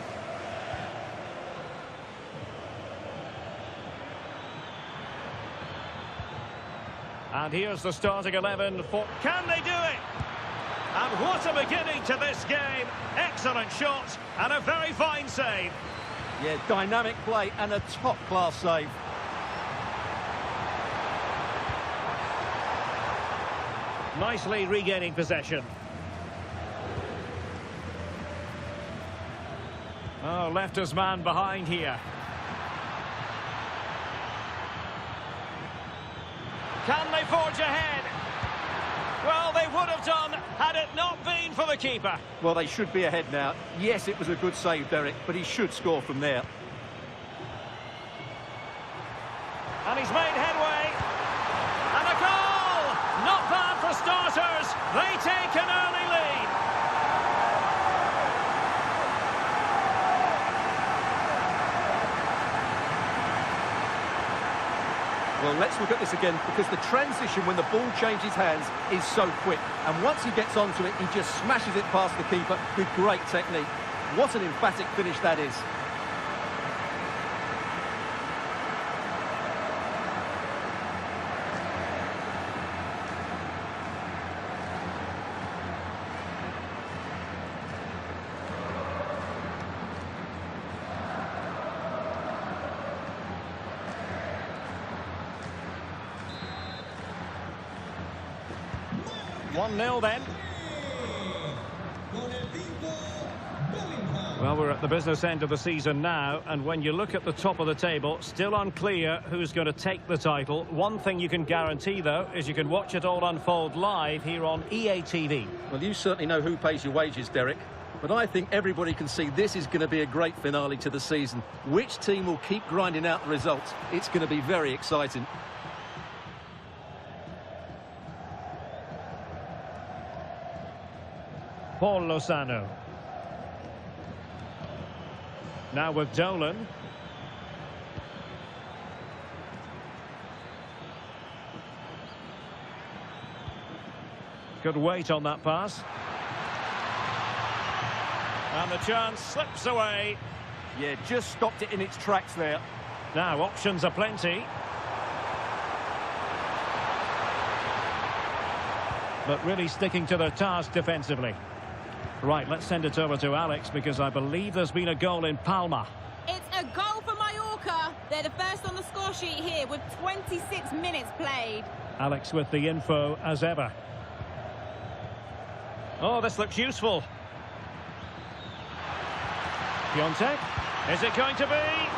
And here's the starting 11 for... Can they do it? And what a beginning to this game. Excellent shot and a very fine save. Yeah, dynamic play and a top-class save. Nicely regaining possession. Oh, left his man behind here. Can they forge ahead? Well, they would have done had it not been for the keeper. Well, they should be ahead now. Yes, it was a good save, Derek, but he should score from there. And he's made headway. And a goal! Not bad for starters. They take an early lead. Well, let's look at this again, because the transition when the ball changes hands is so quick. And once he gets onto it, he just smashes it past the keeper with great technique. What an emphatic finish that is. One 1-0 then. Well, we're at the business end of the season now, and when you look at the top of the table, still unclear who's going to take the title. One thing you can guarantee, though, is you can watch it all unfold live here on EA TV. Well, you certainly know who pays your wages, Derek. But I think everybody can see this is going to be a great finale to the season. Which team will keep grinding out the results? It's going to be very exciting. Paul Lozano. Now with Dolan. Good weight on that pass. And the chance slips away. Yeah, just stopped it in its tracks there. Now options are plenty. But really sticking to their task defensively. Right, let's send it over to Alex, because I believe there's been a goal in Palma. It's a goal for Mallorca. They're the first on the score sheet here with 26 minutes played. Alex with the info as ever. Oh, this looks useful. Piontek, is it going to be?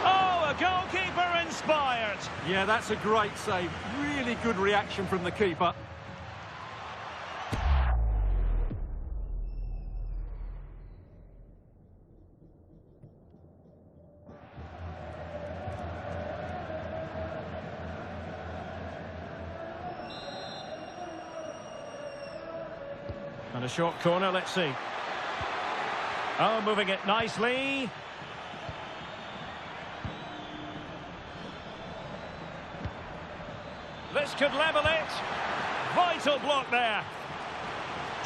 Oh, a goalkeeper inspired. Yeah, that's a great save. Really good reaction from the keeper. And a short corner, let's see. Oh, moving it nicely. This could level it. Vital block there.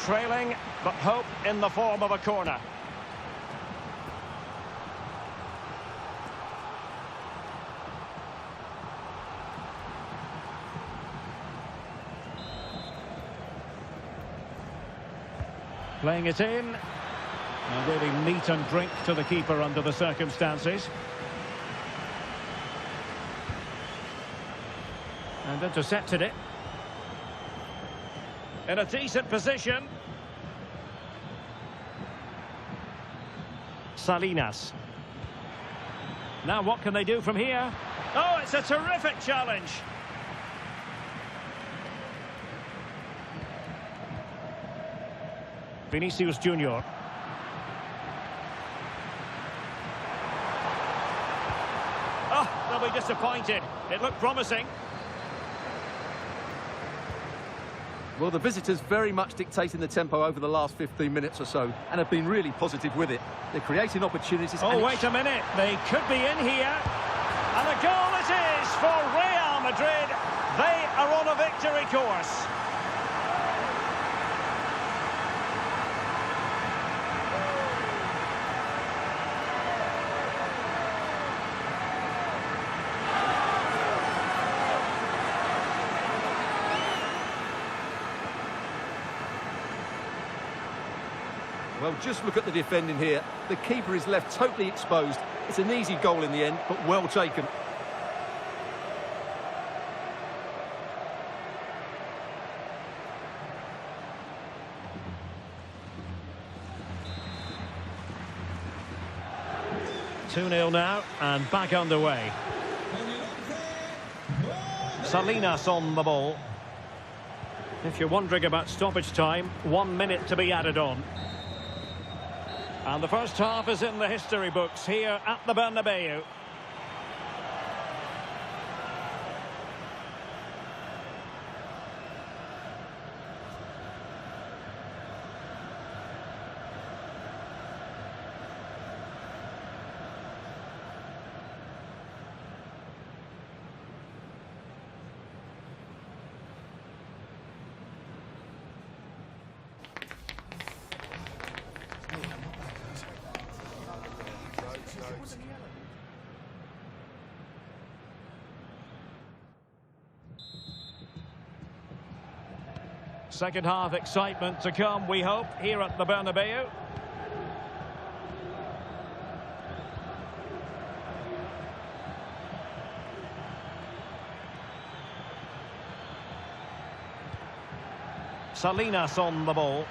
Trailing, but hope in the form of a corner. Playing it in. And really meat and drink to the keeper under the circumstances. And intercepted it. In a decent position. Salinas. Now what can they do from here? Oh, it's a terrific challenge. Vinicius Junior. Oh, they'll be disappointed. It looked promising. Well, the visitors very much dictating the tempo over the last 15 minutes or so and have been really positive with it. They're creating opportunities. Oh, wait a minute. They could be in here. And a goal it is for Real Madrid. They are on a victory course. Well, just look at the defending here. The keeper is left totally exposed. It's an easy goal in the end, but well taken. Two-nil now, and back underway. Salinas on the ball. If you're wondering about stoppage time, 1 minute to be added on. And the first half is in the history books here at the Bernabeu. Second half excitement to come, we hope, here at the Bernabeu. Salinas on the ball.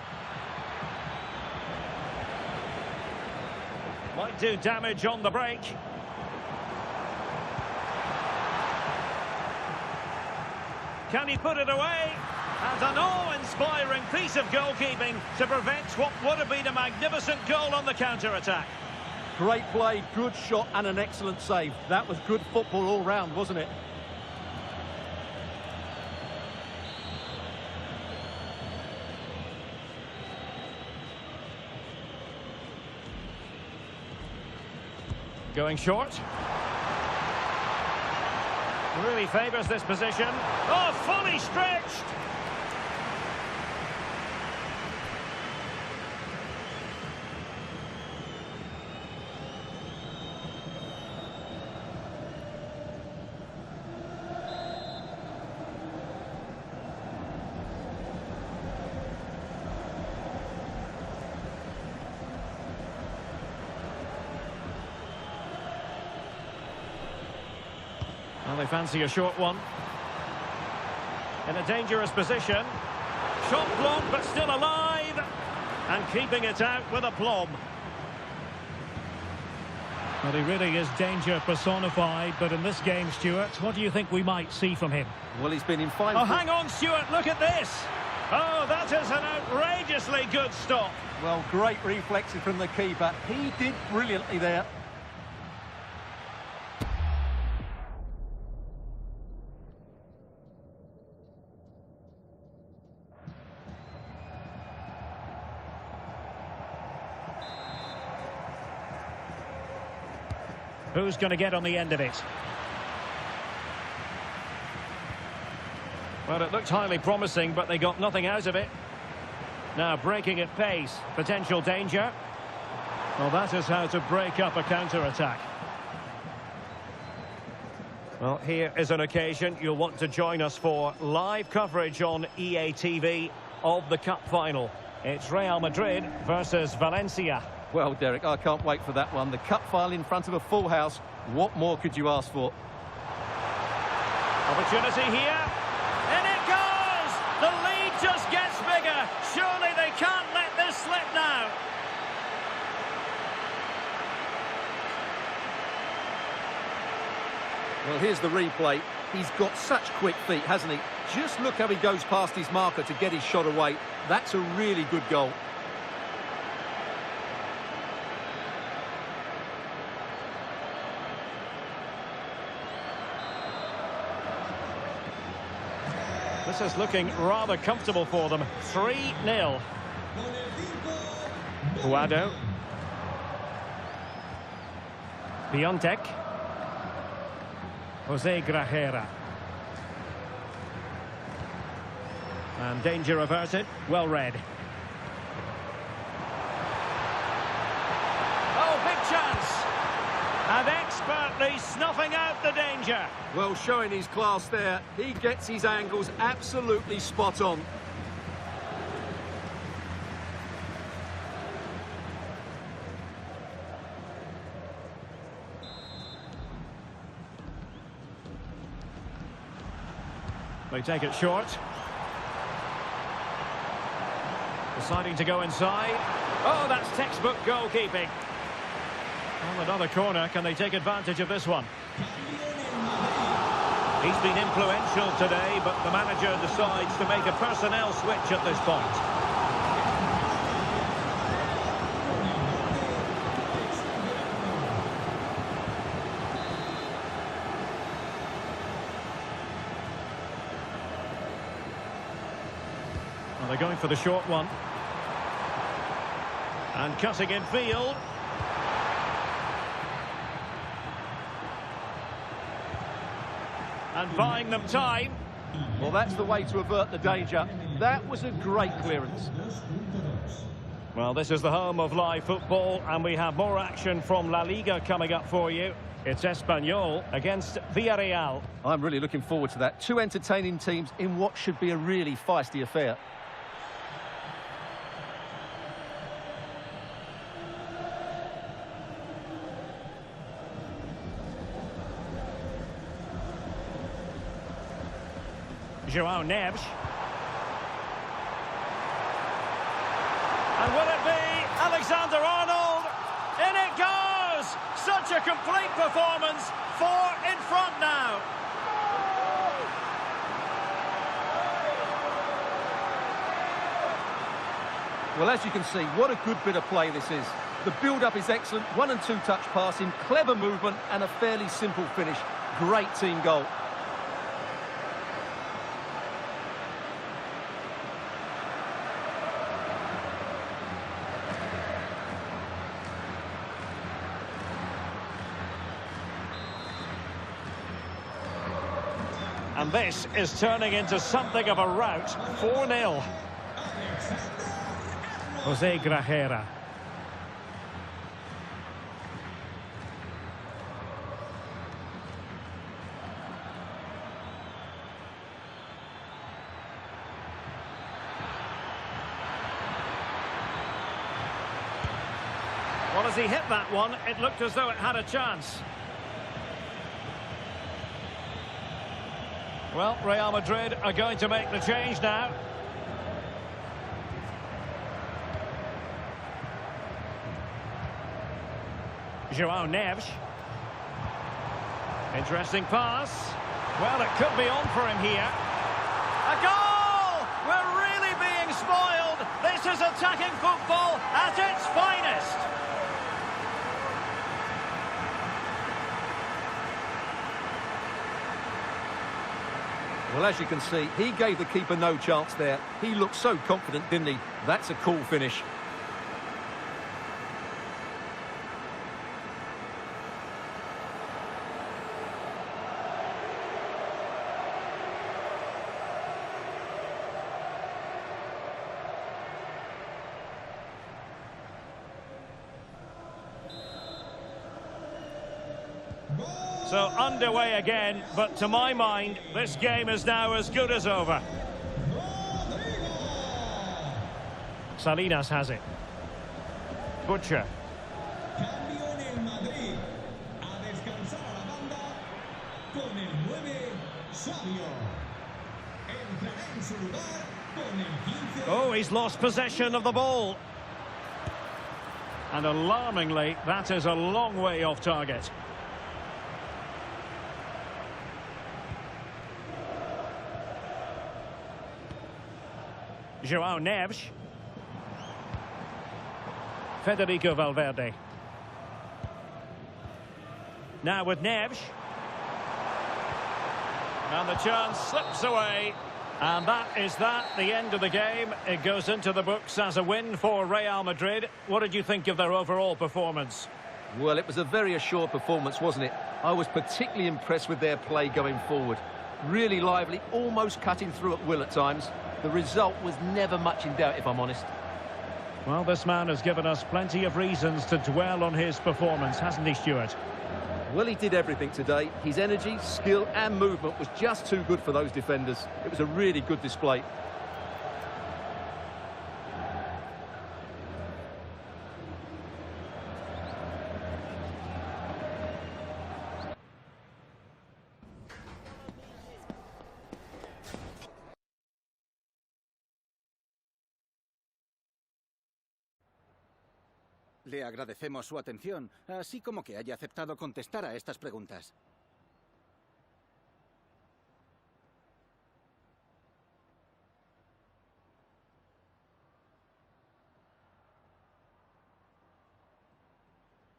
Might do damage on the break. Can he put it away? And an awe-inspiring piece of goalkeeping to prevent what would have been a magnificent goal on the counter-attack. Great play, good shot and an excellent save. That was good football all round, wasn't it? Going short. Really favours this position. Oh, fully stretched! Well, they fancy a short one. In a dangerous position. Shot blocked, but still alive. And keeping it out with aplomb. Well, he really is danger personified, but in this game, Stuart, what do you think we might see from him? Well, he's been in fine... Oh, hang on, Stuart, look at this. Oh, that is an outrageously good stop. Well, great reflexes from the keeper. He did brilliantly there. Who's going to get on the end of it? Well, it looked highly promising, but they got nothing out of it. Now breaking at pace, potential danger. Well, that is how to break up a counter-attack. Well, here is an occasion you'll want to join us for live coverage on EA TV of the Cup final. It's Real Madrid versus Valencia. Well, Derek, I can't wait for that one. The cup final in front of a full house. What more could you ask for? Opportunity here. In it goes! The lead just gets bigger. Surely they can't let this slip now. Well, here's the replay. He's got such quick feet, hasn't he? Just look how he goes past his marker to get his shot away. That's a really good goal. This is looking rather comfortable for them. 3-0. Guado. Piontek. Jose Grajera. And danger averted. Well read. Oh, big chance. And expertly snuffing out the danger. Well, showing his class there. He gets his angles absolutely spot on. They take it short. Deciding to go inside. Oh, that's textbook goalkeeping. On another corner, can they take advantage of this one? He's been influential today, but the manager decides to make a personnel switch at this point. Well, they're going for the short one. And cutting in field. And buying them time. Well, that's the way to avert the danger. That was a great clearance. Well, this is the home of live football, and we have more action from La Liga coming up for you. It's Espanyol against Villarreal. I'm really looking forward to that. Two entertaining teams in what should be a really feisty affair. João Neves. And will it be Alexander-Arnold? In it goes! Such a complete performance. 4 in front now. Well, as you can see, what a good bit of play this is. The build-up is excellent, 1- and 2-touch passing, clever movement and a fairly simple finish. Great team goal. And this is turning into something of a rout. 4-0. Jose Grajera. Well, as he hit that one, it looked as though it had a chance. Well, Real Madrid are going to make the change now. João Neves. Interesting pass. Well, it could be on for him here. A goal! We're really being spoiled. This is attacking football at its finest. Well, as you can see, he gave the keeper no chance there. He looked so confident, didn't he? That's a cool finish. So underway again, but to my mind, this game is now as good as over. Salinas has it. Butcher. Oh, he's lost possession of the ball. And alarmingly, that is a long way off target. João Neves. Federico Valverde. Now with Neves. And the chance slips away. And that is the end of the game. It goes into the books as a win for Real Madrid. What did you think of their overall performance? Well, it was a very assured performance, wasn't it? I was particularly impressed with their play going forward. Really lively, almost cutting through at will at times. The result was never much in doubt, if I'm honest. Well, this man has given us plenty of reasons to dwell on his performance, hasn't he, Stuart? Well, he did everything today. His energy, skill and movement was just too good for those defenders. It was a really good display. Le agradecemos su atención, así como que haya aceptado contestar a estas preguntas.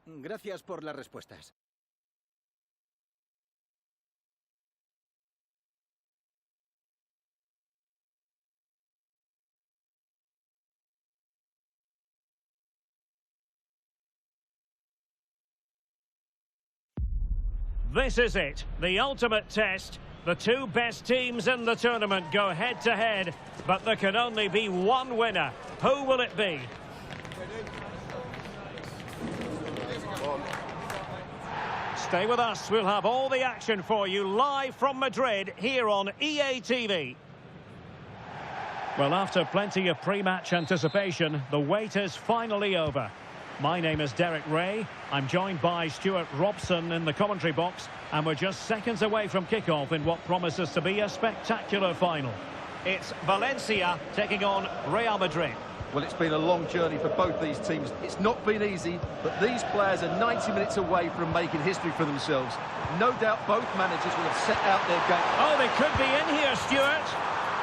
Gracias por las respuestas. This is it, the ultimate test. The two best teams in the tournament go head-to-head, but there can only be one winner. Who will it be? Stay with us, we'll have all the action for you live from Madrid here on EA TV. Well, after plenty of pre-match anticipation, the wait is finally over. My name is Derek Ray. I'm joined by Stuart Robson in the commentary box, and we're just seconds away from kickoff in what promises to be a spectacular final. It's Valencia taking on Real Madrid. Well, it's been a long journey for both these teams. It's not been easy, but these players are 90 minutes away from making history for themselves. No doubt both managers will have set out their game. Oh, they could be in here, Stuart.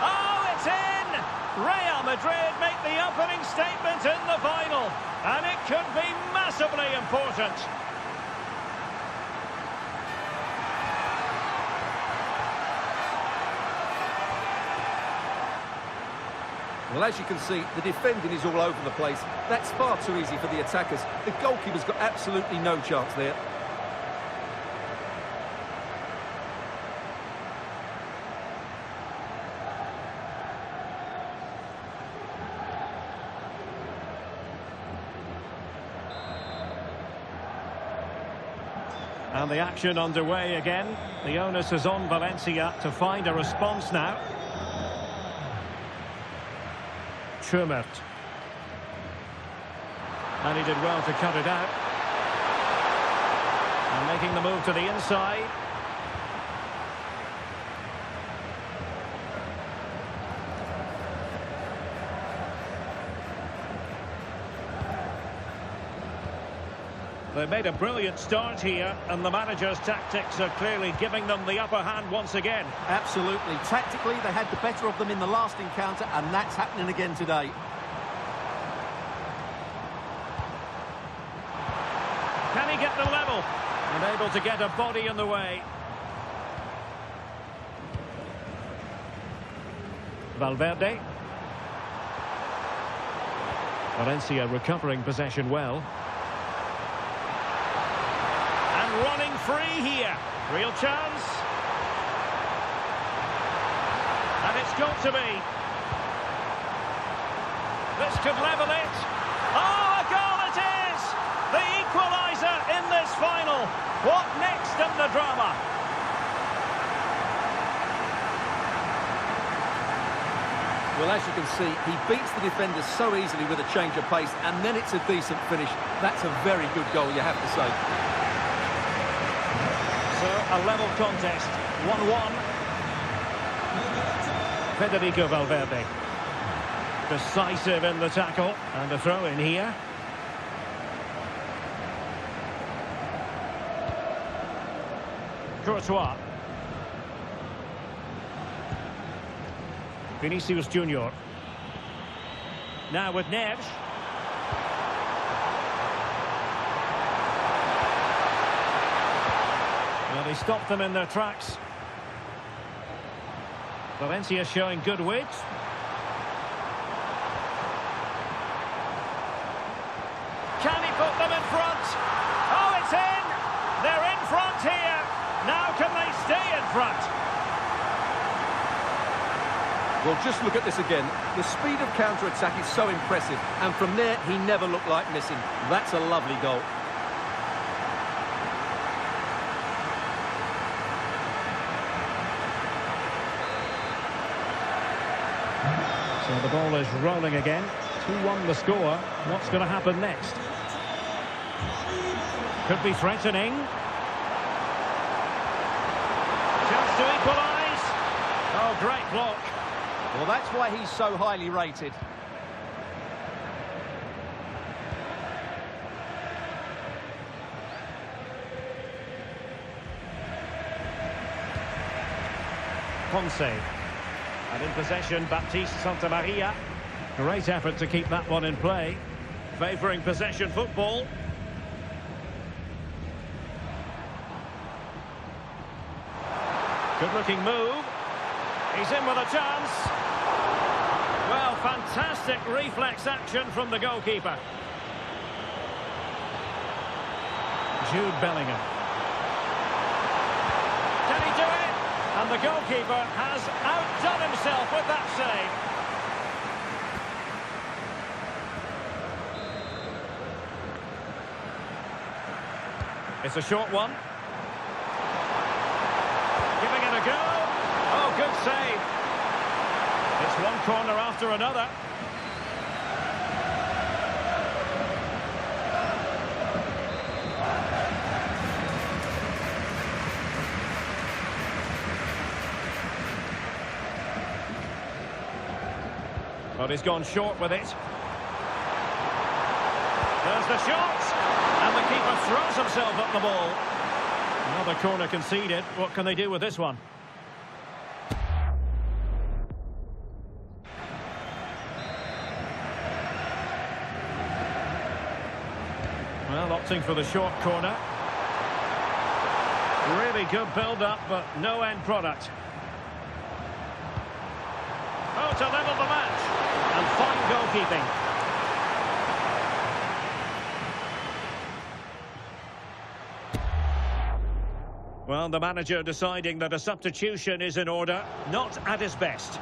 Oh, it's in! Real Madrid make the opening statement in the final, and it could be massively important. Well, as you can see, the defending is all over the place. That's far too easy for the attackers. The goalkeeper's got absolutely no chance there. And the action underway again. The onus is on Valencia to find a response now. Schumert. And he did well to cut it out. And making the move to the inside. They made a brilliant start here, and the manager's tactics are clearly giving them the upper hand once again. Absolutely. Tactically, they had the better of them in the last encounter, and that's happening again today. Can he get the level? And able to get a body in the way. Valverde. Valencia recovering possession well. Running free here. Real chance. And it's got to be. This could level it. Oh, a goal it is! The equaliser in this final. What next in the drama? Well, as you can see, he beats the defenders so easily with a change of pace, and then it's a decent finish. That's a very good goal, you have to say. So, a level contest, 1-1. Federico Valverde. Decisive in the tackle, and a throw in here. Courtois. Vinicius Junior. Now with Neves. Well, he stopped them in their tracks. Valencia showing good wit. Can he put them in front? Oh, it's in! They're in front here. Now can they stay in front? Well, just look at this again. The speed of counter-attack is so impressive. And from there, he never looked like missing. That's a lovely goal. So the ball is rolling again. 2-1 the score. What's going to happen next? Could be threatening. Chance to equalise. Oh, great block. Well, that's why he's so highly rated. Ponce. And in possession, Baptiste Santamaria. Great effort to keep that one in play. Favouring possession football. Good-looking move. He's in with a chance. Well, fantastic reflex action from the goalkeeper. Jude Bellingham. Can he do it? And the goalkeeper has outdone himself with that save. It's a short one. Giving it a go. Oh, good save. It's one corner after another. But he's gone short with it. There's the shot. And the keeper throws himself at the ball. Another corner conceded. What can they do with this one? Well, opting for the short corner. Really good build-up, but no end product. Oh, to level the match. And fine goalkeeping. Well, the manager deciding that a substitution is in order, not at his best.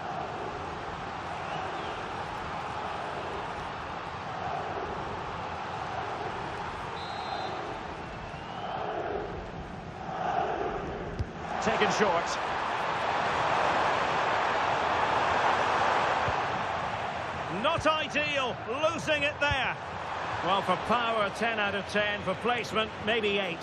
Taken short. Not ideal, losing it there. Well, for power, 10 out of 10. For placement, maybe 8.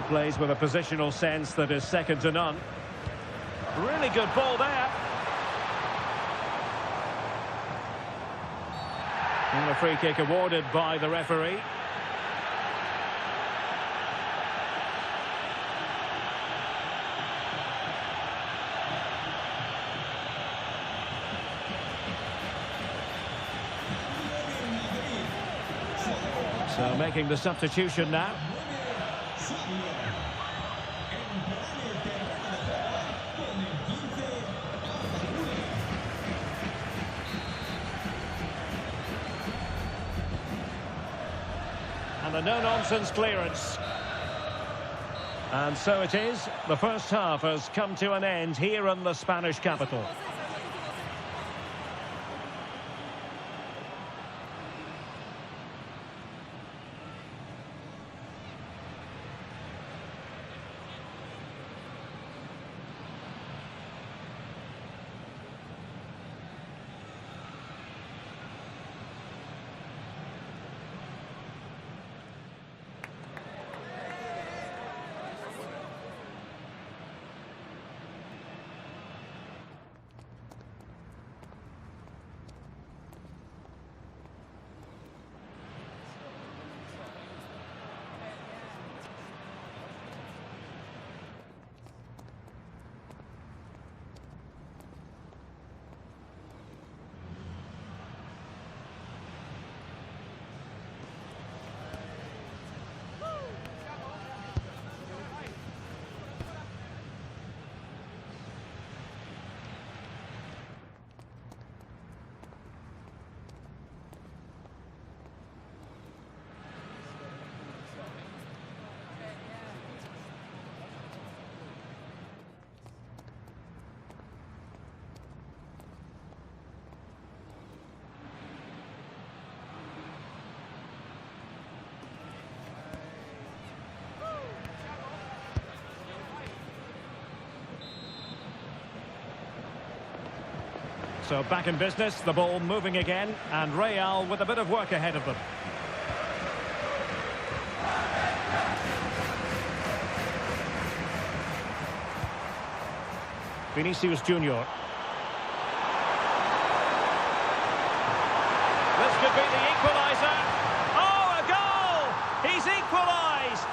Plays with a positional sense that is second to none. Really good ball there. And a free kick awarded by the referee. So making the substitution now. And a no-nonsense clearance. And so it is. The first half has come to an end here in the Spanish capital. So back in business, the ball moving again, and Real with a bit of work ahead of them. Vinicius Junior. This could be the equaliser. Oh, a goal! He's equalised!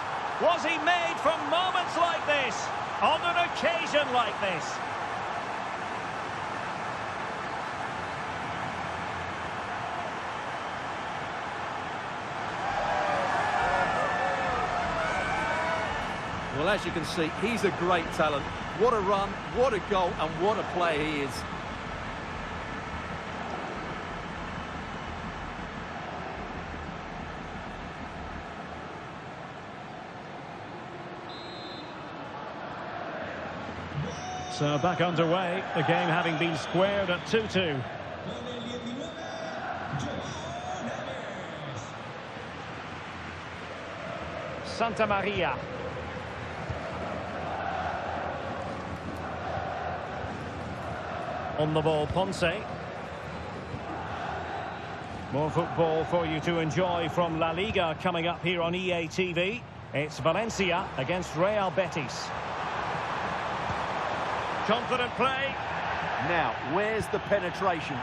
Was he made from moments like this? On an occasion like this? Well, as you can see, he's a great talent. What a run, what a goal, and what a player he is. So back underway, the game having been squared at 2-2. Santa Maria. On the ball, Ponce. More football for you to enjoy from La Liga coming up here on EA TV. It's Valencia against Real Betis. Confident play. Now, where's the penetration?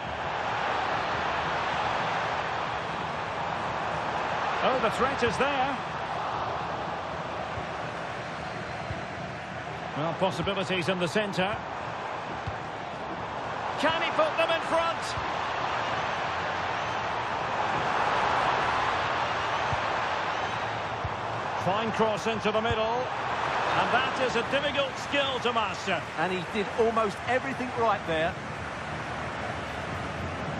Oh, the threat is there. Well, possibilities in the centre. Can he put them in front? Fine cross into the middle. And that is a difficult skill to master. And he did almost everything right there.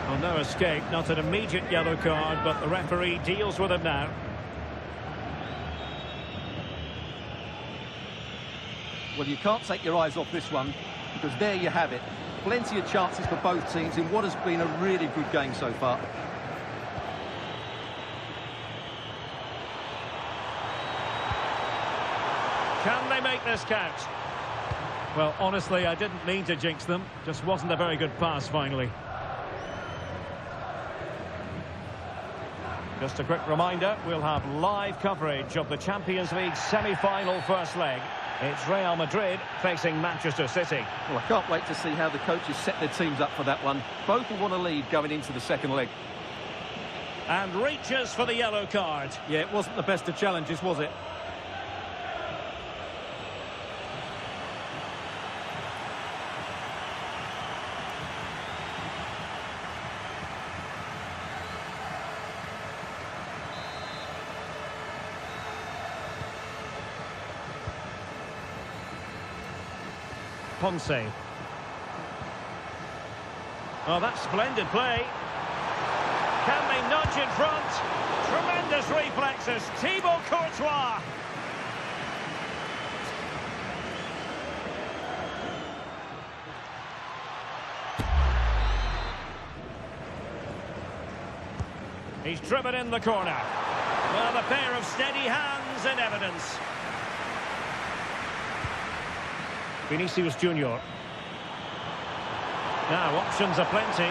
Well, no escape, not an immediate yellow card, but the referee deals with it now. Well, you can't take your eyes off this one, because there you have it. Plenty of chances for both teams in what has been a really good game so far. Can they make this count? Well, honestly, I didn't mean to jinx them. Just wasn't a very good pass, finally. Just a quick reminder, we'll have live coverage of the Champions League semi-final first leg. It's Real Madrid facing Manchester City. Well, I can't wait to see how the coaches set their teams up for that one. Both will want to lead going into the second leg. And reaches for the yellow card. Yeah, it wasn't the best of challenges, was it? Ponce. Oh, that's splendid play. Can they nudge in front? Tremendous reflexes. Thibaut Courtois. He's driven in the corner. Well, a pair of steady hands in evidence. Vinicius Junior. Now, options are plenty.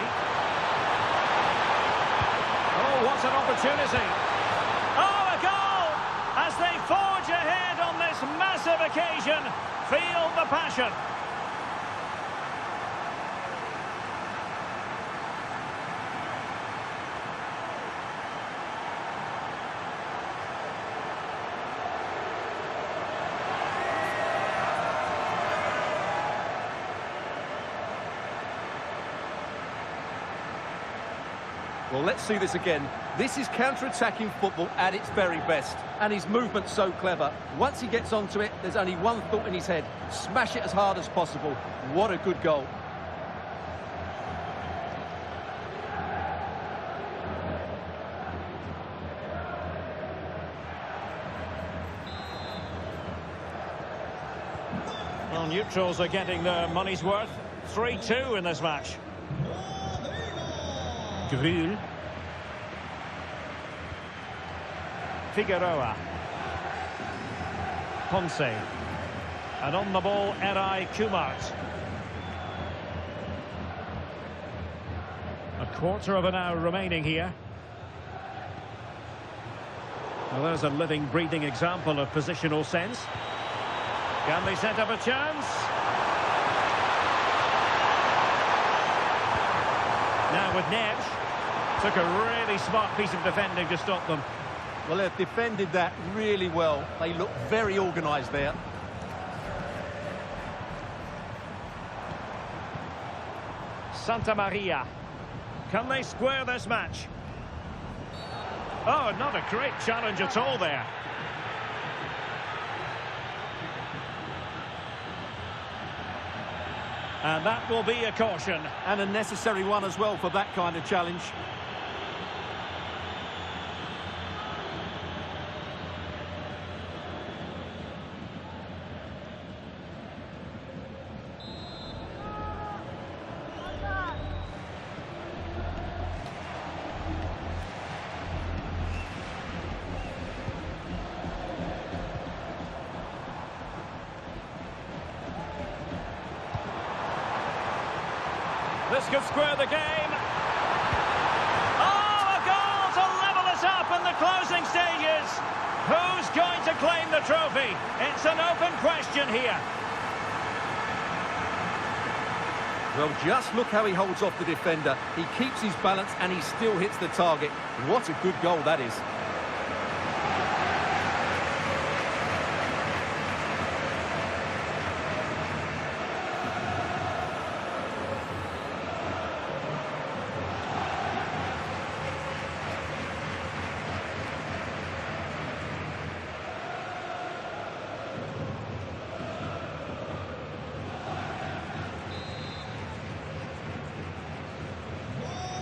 Oh, what an opportunity. Oh, a goal! As they forge ahead on this massive occasion. Feel the passion. Well, let's see this again. This is counter-attacking football at its very best. And his movement's so clever. Once he gets onto it, there's only one thought in his head. Smash it as hard as possible. What a good goal. Well, neutrals are getting their money's worth. 3-2 in this match. Grill. Figueroa. Ponce. And on the ball, Erai Kumart. A quarter of an hour remaining here. Well, there's a living, breathing example of positional sense. Can they set up a chance? Now with Neves. Took a really smart piece of defending to stop them. Well, they've defended that really well. They look very organised there. Santa Maria. Can they square this match? Oh, not a great challenge at all there. And that will be a caution. And a necessary one as well for that kind of challenge. This could square the game. Oh, a goal to level us up in the closing stages. Who's going to claim the trophy? It's an open question here. Well, just look how he holds off the defender. He keeps his balance and he still hits the target. What a good goal that is.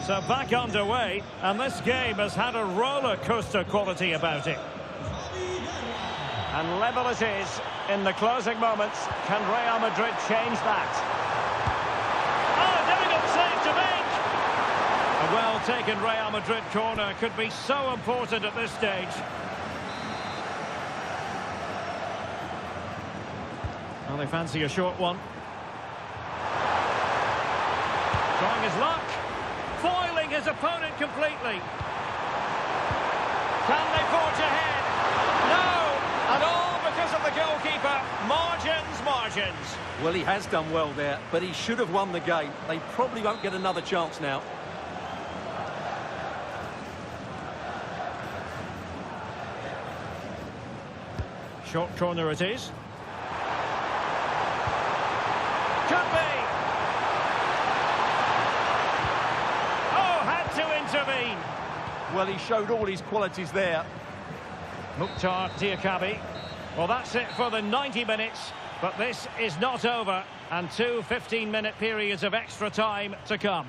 So back underway, and this game has had a roller coaster quality about it. And level it is in the closing moments. Can Real Madrid change that? Oh, difficult save to make! A well-taken Real Madrid corner could be so important at this stage. Well, they fancy a short one. Trying his luck. Foiling his opponent completely. Can they forge ahead? No! And all because of the goalkeeper. Margins. Well, he has done well there, but he should have won the game. They probably won't get another chance now. Short corner it is. Could be! Intervene. Well, he showed all his qualities there. Mukhtar Diakabi. Well, that's it for the 90 minutes, but this is not over, and 2 15-minute periods of extra time to come.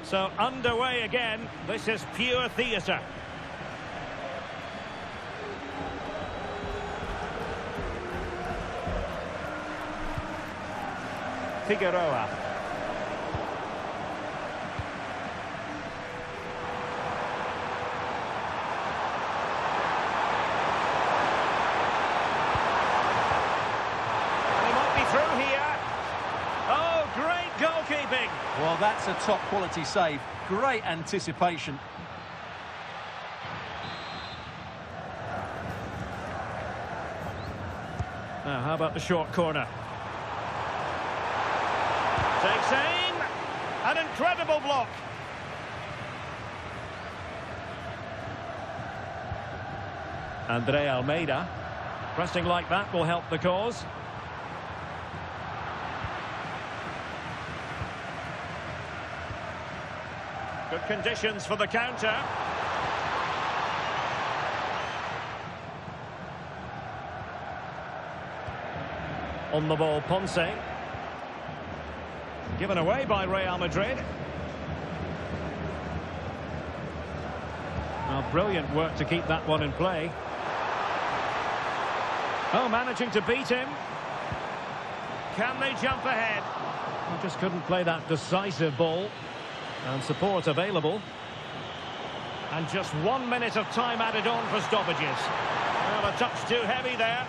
So underway again. This is pure theatre. Figueroa. He might be through here. Oh, great goalkeeping. Well, that's a top quality save. Great anticipation. Now, how about the short corner? Takes aim. An incredible block. Andre Almeida. Pressing like that will help the cause. Good conditions for the counter. On the ball, Ponce. Given away by Real Madrid. Well, brilliant work to keep that one in play. Oh, managing to beat him. Can they jump ahead? Well, just couldn't play that decisive ball. And support available. And just 1 minute of time added on for stoppages. Well, a touch too heavy there.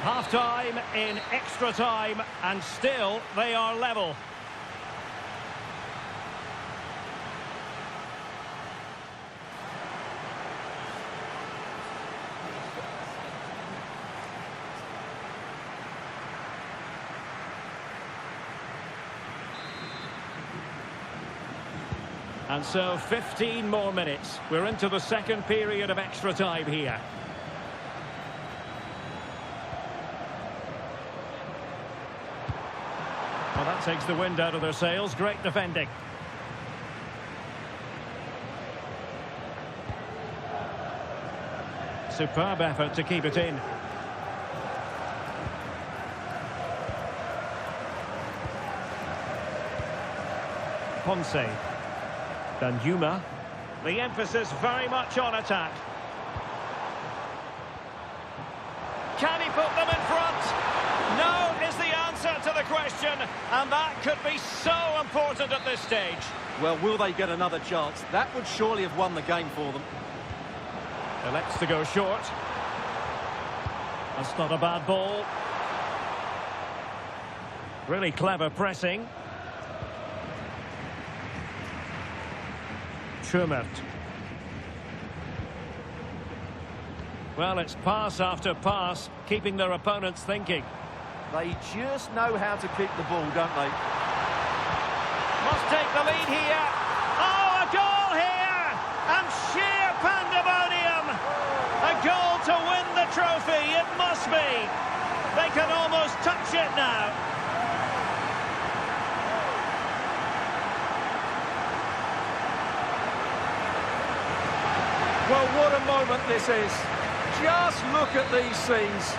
Half-time in extra time, and still they are level. And so 15 more minutes. We're into the second period of extra time here. Well, that takes the wind out of their sails. Great defending. Superb effort to keep it in. Ponce. Danjuma. The emphasis very much on attack. Can he put them in front? No is the answer to the question, and that could be so important at this stage. Well, will they get another chance? That would surely have won the game for them. Elects to go short. That's not a bad ball. Really clever pressing. Schumert. Well, it's pass after pass, keeping their opponents thinking. They just know how to keep the ball, don't they? Must take the lead here. Oh, a goal here! And sheer pandemonium! A goal to win the trophy, it must be. They can almost touch it now. Well, what a moment this is. Just look at these scenes.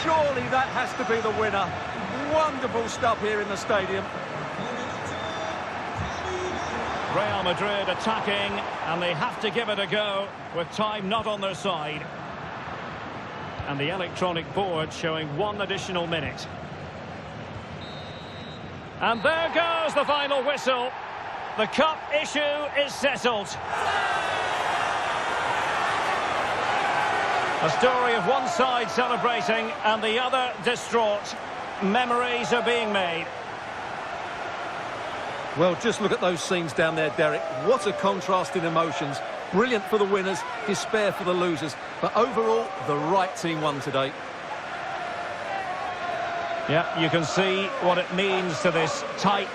Surely that has to be the winner. Wonderful stuff here in the stadium. Real Madrid attacking, and they have to give it a go with time not on their side. And the electronic board showing 1 additional minute. And there goes the final whistle. The cup issue is settled. A story of one side celebrating and the other distraught. Memories are being made. Well, just look at those scenes down there, Derek. What a contrast in emotions. Brilliant for the winners, despair for the losers. But overall, the right team won today. Yeah, you can see what it means to this tight...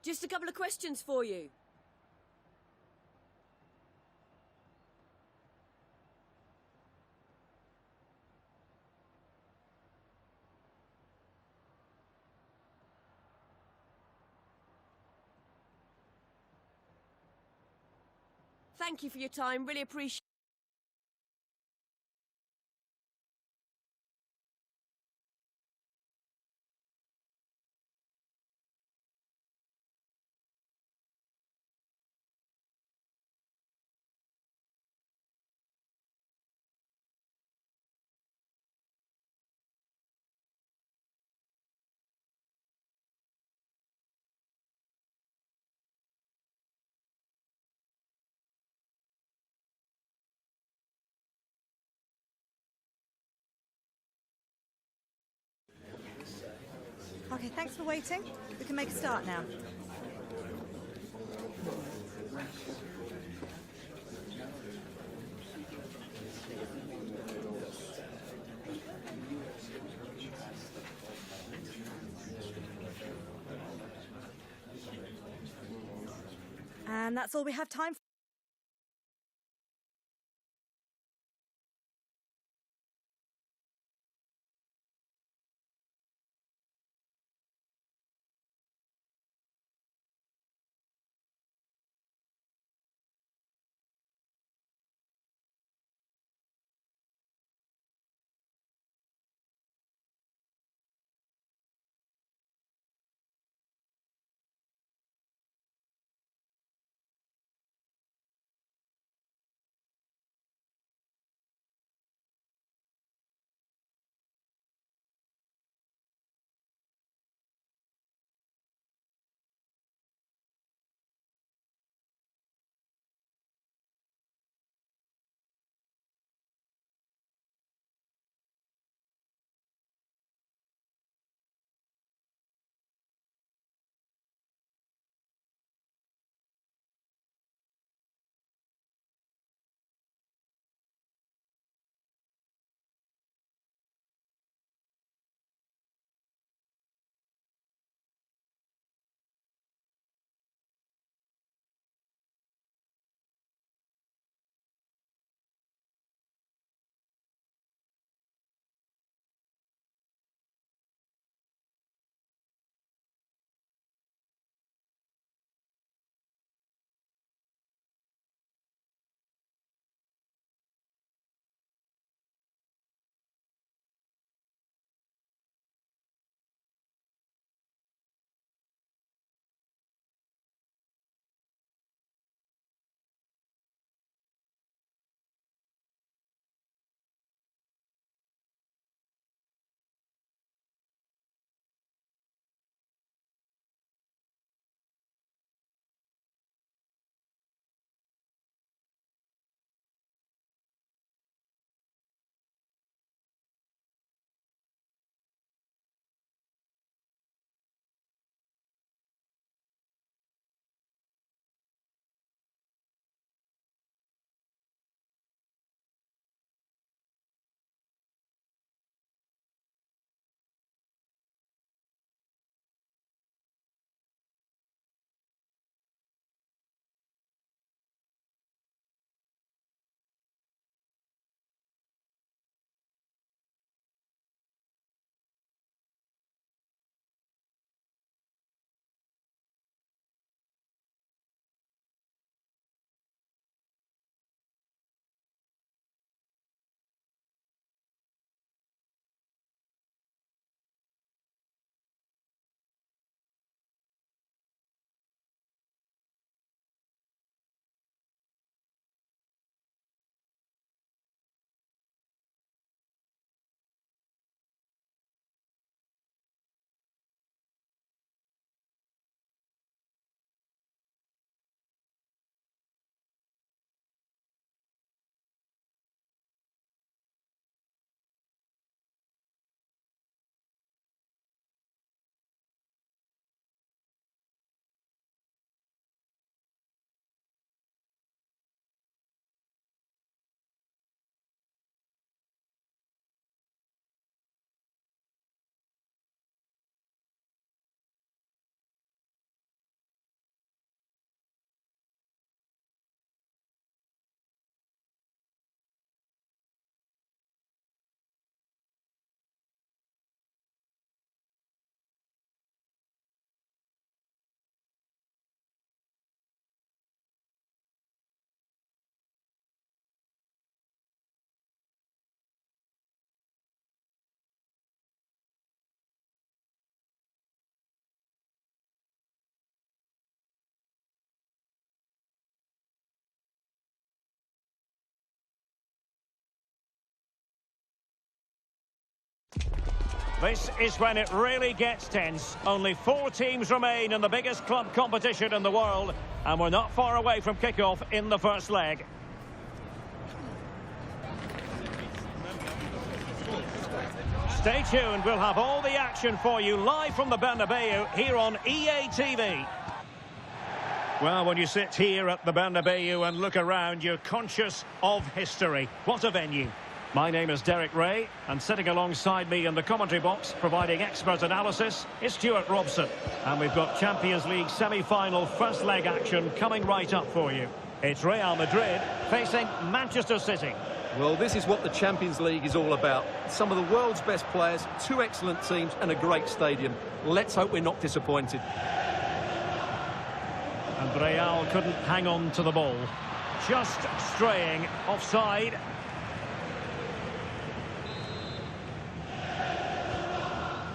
Just a couple of questions for you. Thank you for your time. Really appreciate it. Okay, thanks for waiting. We can make a start now. And that's all we have time for. This is when it really gets tense. Only 4 teams remain in the biggest club competition in the world, and we're not far away from kickoff in the first leg. Stay tuned, we'll have all the action for you live from the Bernabeu here on EA TV. Well, when you sit here at the Bernabeu and look around, you're conscious of history. What a venue. My name is Derek Ray, and sitting alongside me in the commentary box, providing expert analysis, is Stuart Robson. And we've got Champions League semi-final first leg action coming right up for you. It's Real Madrid facing Manchester City. Well, this is what the Champions League is all about. Some of the world's best players, 2 excellent teams and a great stadium. Let's hope we're not disappointed. And Real couldn't hang on to the ball. Just straying offside.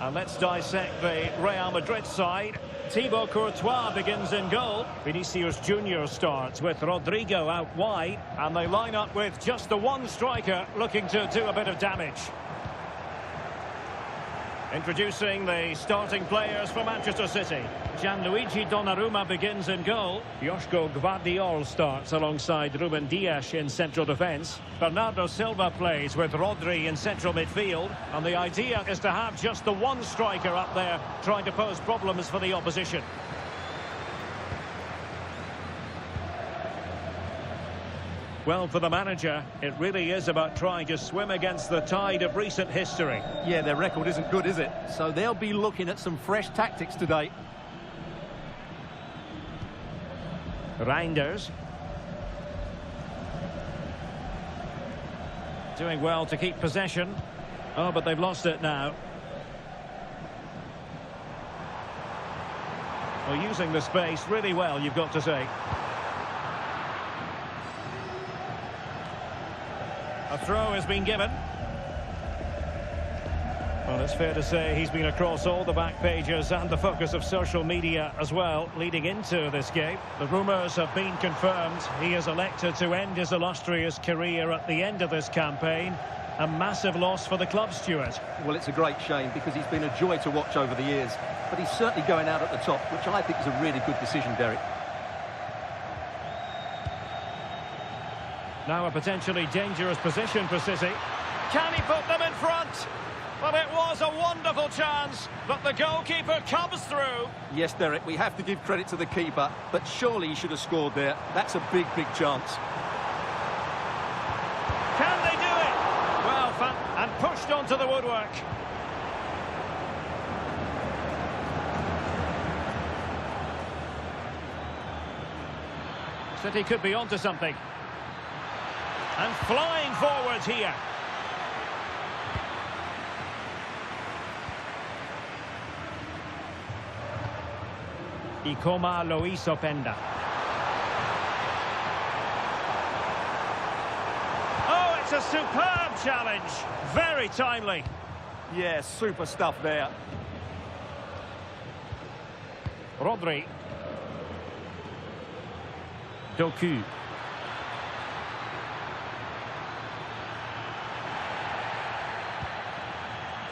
And let's dissect the Real Madrid side. Thibaut Courtois begins in goal. Vinicius Junior starts with Rodrigo out wide. And they line up with just the one striker looking to do a bit of damage. Introducing the starting players for Manchester City. Gianluigi Donnarumma begins in goal. Joško Gvardiol starts alongside Ruben Dias in central defence. Bernardo Silva plays with Rodri in central midfield. And the idea is to have just the one striker up there trying to pose problems for the opposition. Well, for the manager, it really is about trying to swim against the tide of recent history. Yeah, their record isn't good, is it? So they'll be looking at some fresh tactics today. Reinders. Doing well to keep possession. Oh, but they've lost it now. Well, using the space really well, you've got to say. A throw has been given. Well, it's fair to say he's been across all the back pages and the focus of social media as well, leading into this game. The rumours have been confirmed. He has elected to end his illustrious career at the end of this campaign. A massive loss for the club, Stuart. Well, it's a great shame because he's been a joy to watch over the years. But he's certainly going out at the top, which I think is a really good decision, Derek. Now a potentially dangerous position for City. Can he put them in front? Well, it was a wonderful chance, but the goalkeeper comes through. Yes, Derek, we have to give credit to the keeper, but surely he should have scored there. That's a big, big chance. Can they do it? Well, and pushed onto the woodwork. City could be onto something. And flying forwards here. Ikoma Lois Openda. Oh, it's a superb challenge. Very timely. Yeah, super stuff there. Rodri. Doku.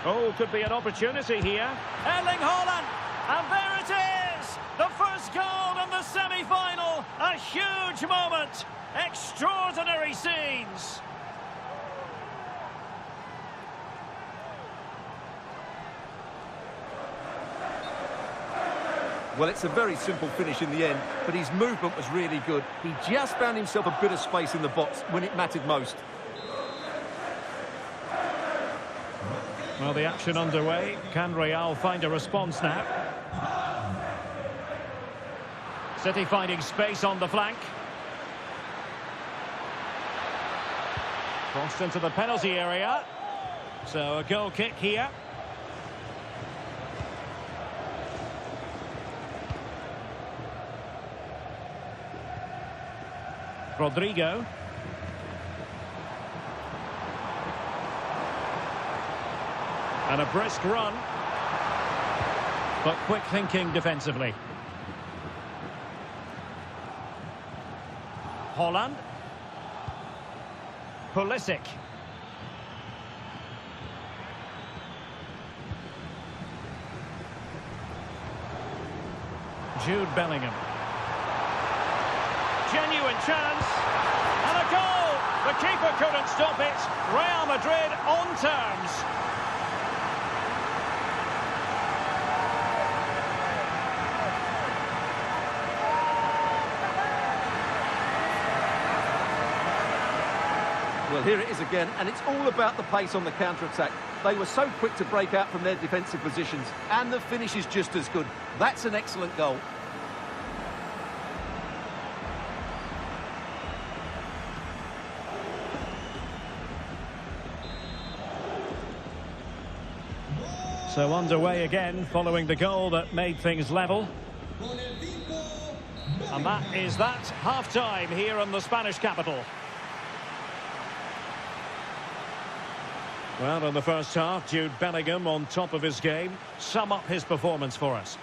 Oh, could be an opportunity here. Erling Haaland, and there it is! The first goal in the semi-final. A huge moment. Extraordinary scenes. Well, it's a very simple finish in the end, but his movement was really good. He just found himself a bit of space in the box when it mattered most. Well, the action underway. Can Real find a response now? City finding space on the flank. Crossed into the penalty area. So a goal kick here. Rodrigo. And a brisk run. But quick thinking defensively. Haaland. Pulisic. Jude Bellingham. Genuine chance. And a goal! The keeper couldn't stop it. Real Madrid on terms. Well, here it is again, and it's all about the pace on the counter-attack. They were so quick to break out from their defensive positions, and the finish is just as good. That's an excellent goal. So underway again, following the goal that made things level. And that is that, half-time here in the Spanish capital. Well, in the first half, Jude Bellingham on top of his game. Sum up his performance for us.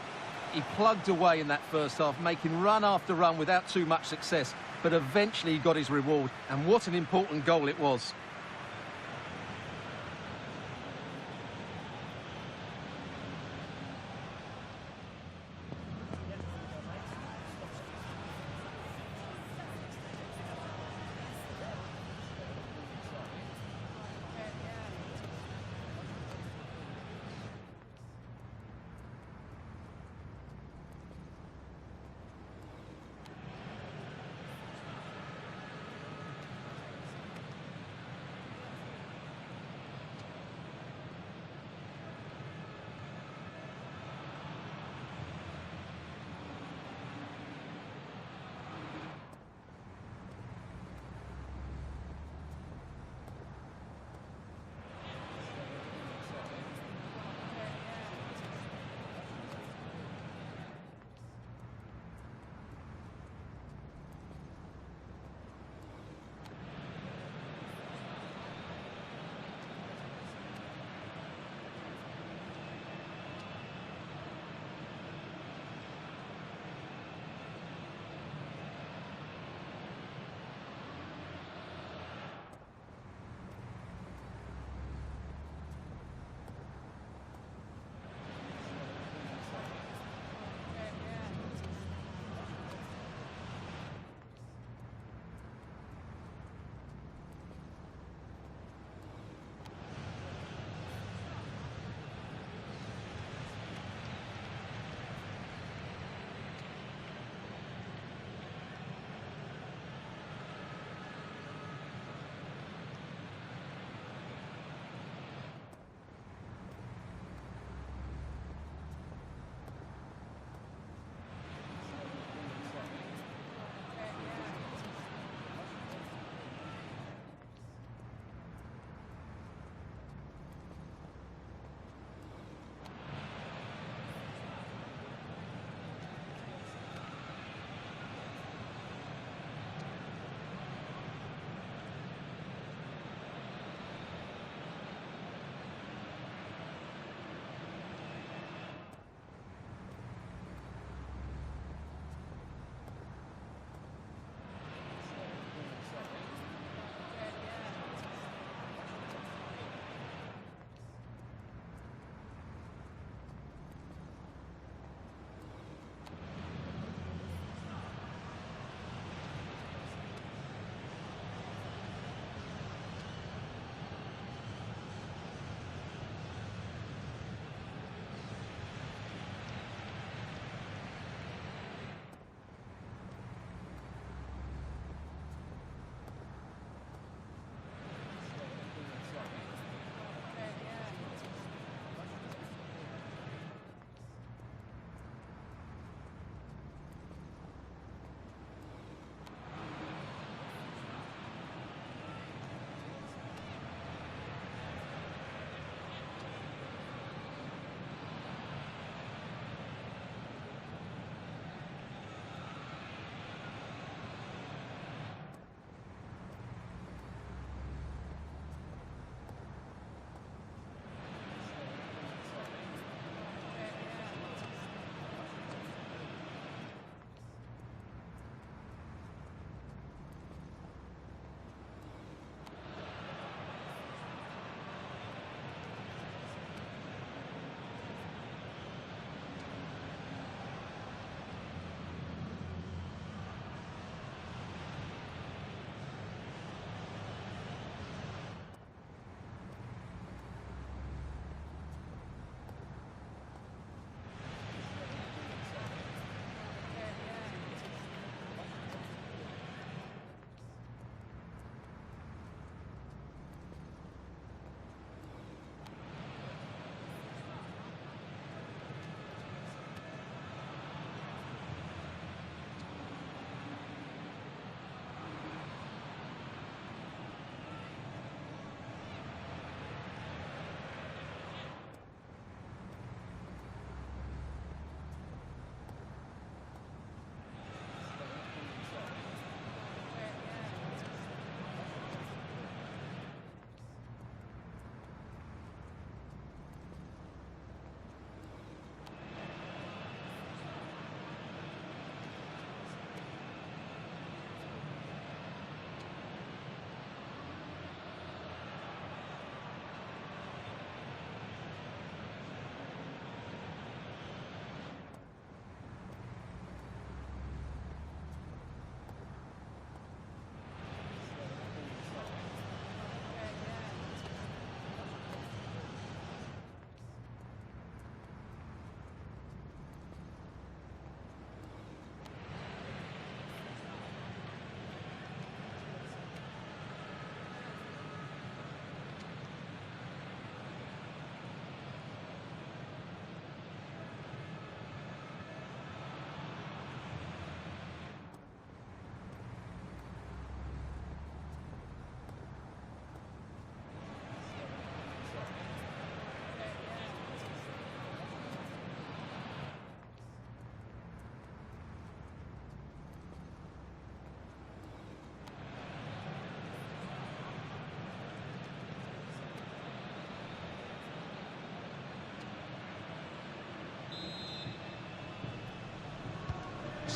He plugged away in that first half, making run after run without too much success. But eventually he got his reward, and what an important goal it was.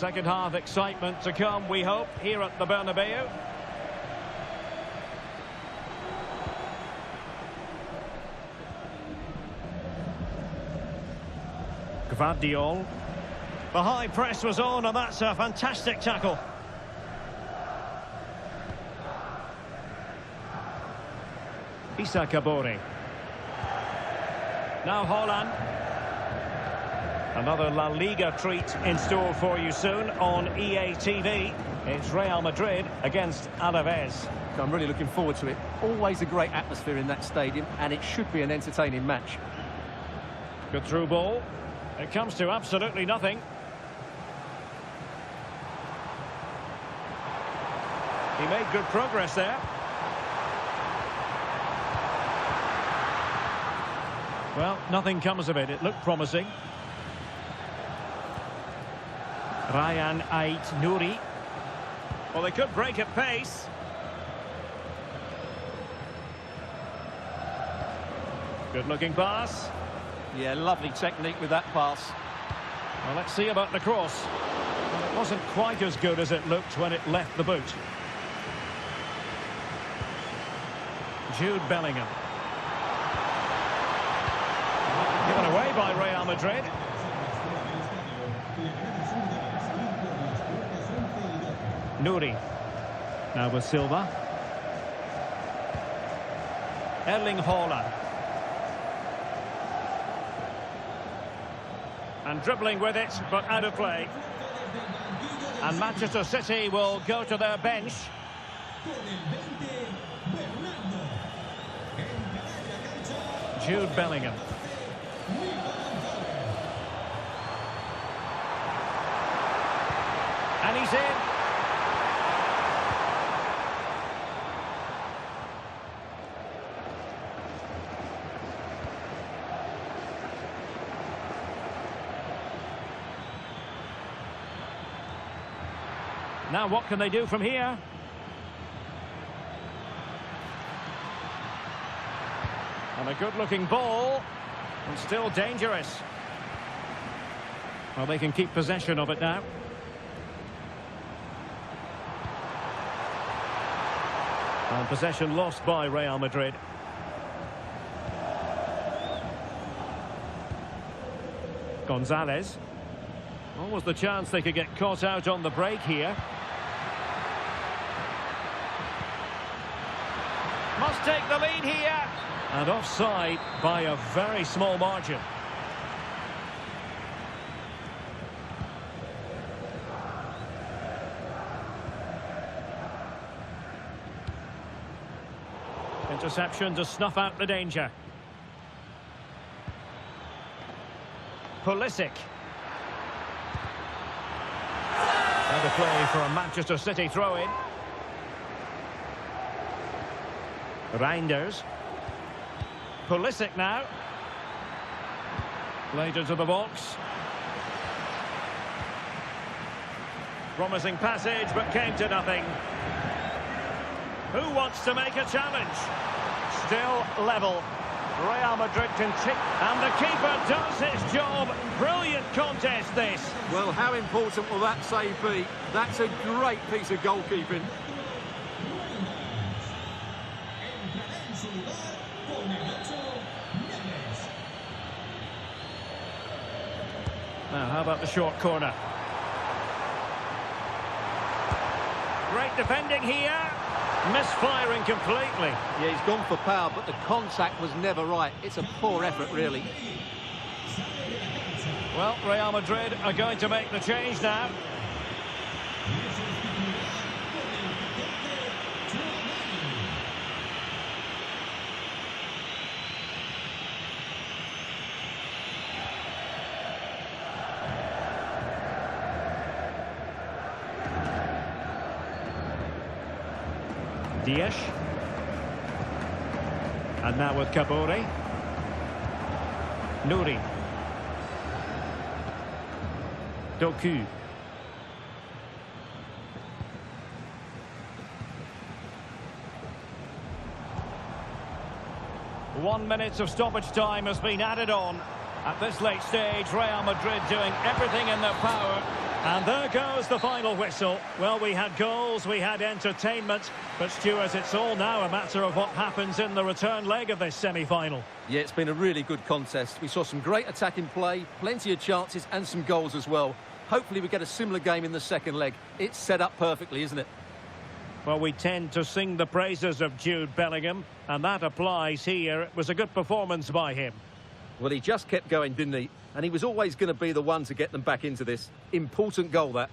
Second half excitement to come, we hope, here at the Bernabeu. Gvardiol. The high press was on, and that's a fantastic tackle. Issa Kabore. Now Holland. Another La Liga treat in store for you soon on EA TV. It's Real Madrid against Alaves. I'm really looking forward to it. Always a great atmosphere in that stadium, and it should be an entertaining match. Good through ball. It comes to absolutely nothing. He made good progress there. Well, nothing comes of it. It looked promising. Ryan Ait Nouri. Well, they could break at pace. Good-looking pass. Yeah, lovely technique with that pass. Well, let's see about the cross. Well, it wasn't quite as good as it looked when it left the boot. Jude Bellingham. Given away by Real Madrid. Nouri. Now with Silva. Erling Haaland. And dribbling with it, but out of play. And Manchester City will go to their bench. Jude Bellingham. And he's in. Now what can they do from here? And a good-looking ball, and still dangerous. Well, they can keep possession of it now. And possession lost by Real Madrid. Gonzalez. Almost the chance they could get caught out on the break here. Must take the lead here. And offside by a very small margin. Interception to snuff out the danger. Pulisic. And a play for a Manchester City throw-in. Reinders. Pulisic now. Played into the box. Promising passage, but came to nothing. Who wants to make a challenge? Still level. Real Madrid continue. And the keeper does his job. Brilliant contest, this. Well, how important will that save be? That's a great piece of goalkeeping. Now, how about the short corner? Great defending here. Misfiring completely. Yeah, he's gone for power, but the contact was never right. It's a poor effort, really. Well, Real Madrid are going to make the change now. Dias. And now with Kabore. Nouri. Doku. One minute of stoppage time has been added on. At this late stage, Real Madrid doing everything in their power And there goes the final whistle. Well, we had goals, we had entertainment, but Stuart, it's all now a matter of what happens in the return leg of this semi-final. Yeah, it's been a really good contest. We saw some great attacking play, plenty of chances and some goals as well. Hopefully we get a similar game in the second leg. It's set up perfectly, isn't it? Well, we tend to sing the praises of Jude Bellingham, and that applies here. It was a good performance by him. Well, he just kept going, didn't he? And he was always going to be the one to get them back into this. Important goal, that.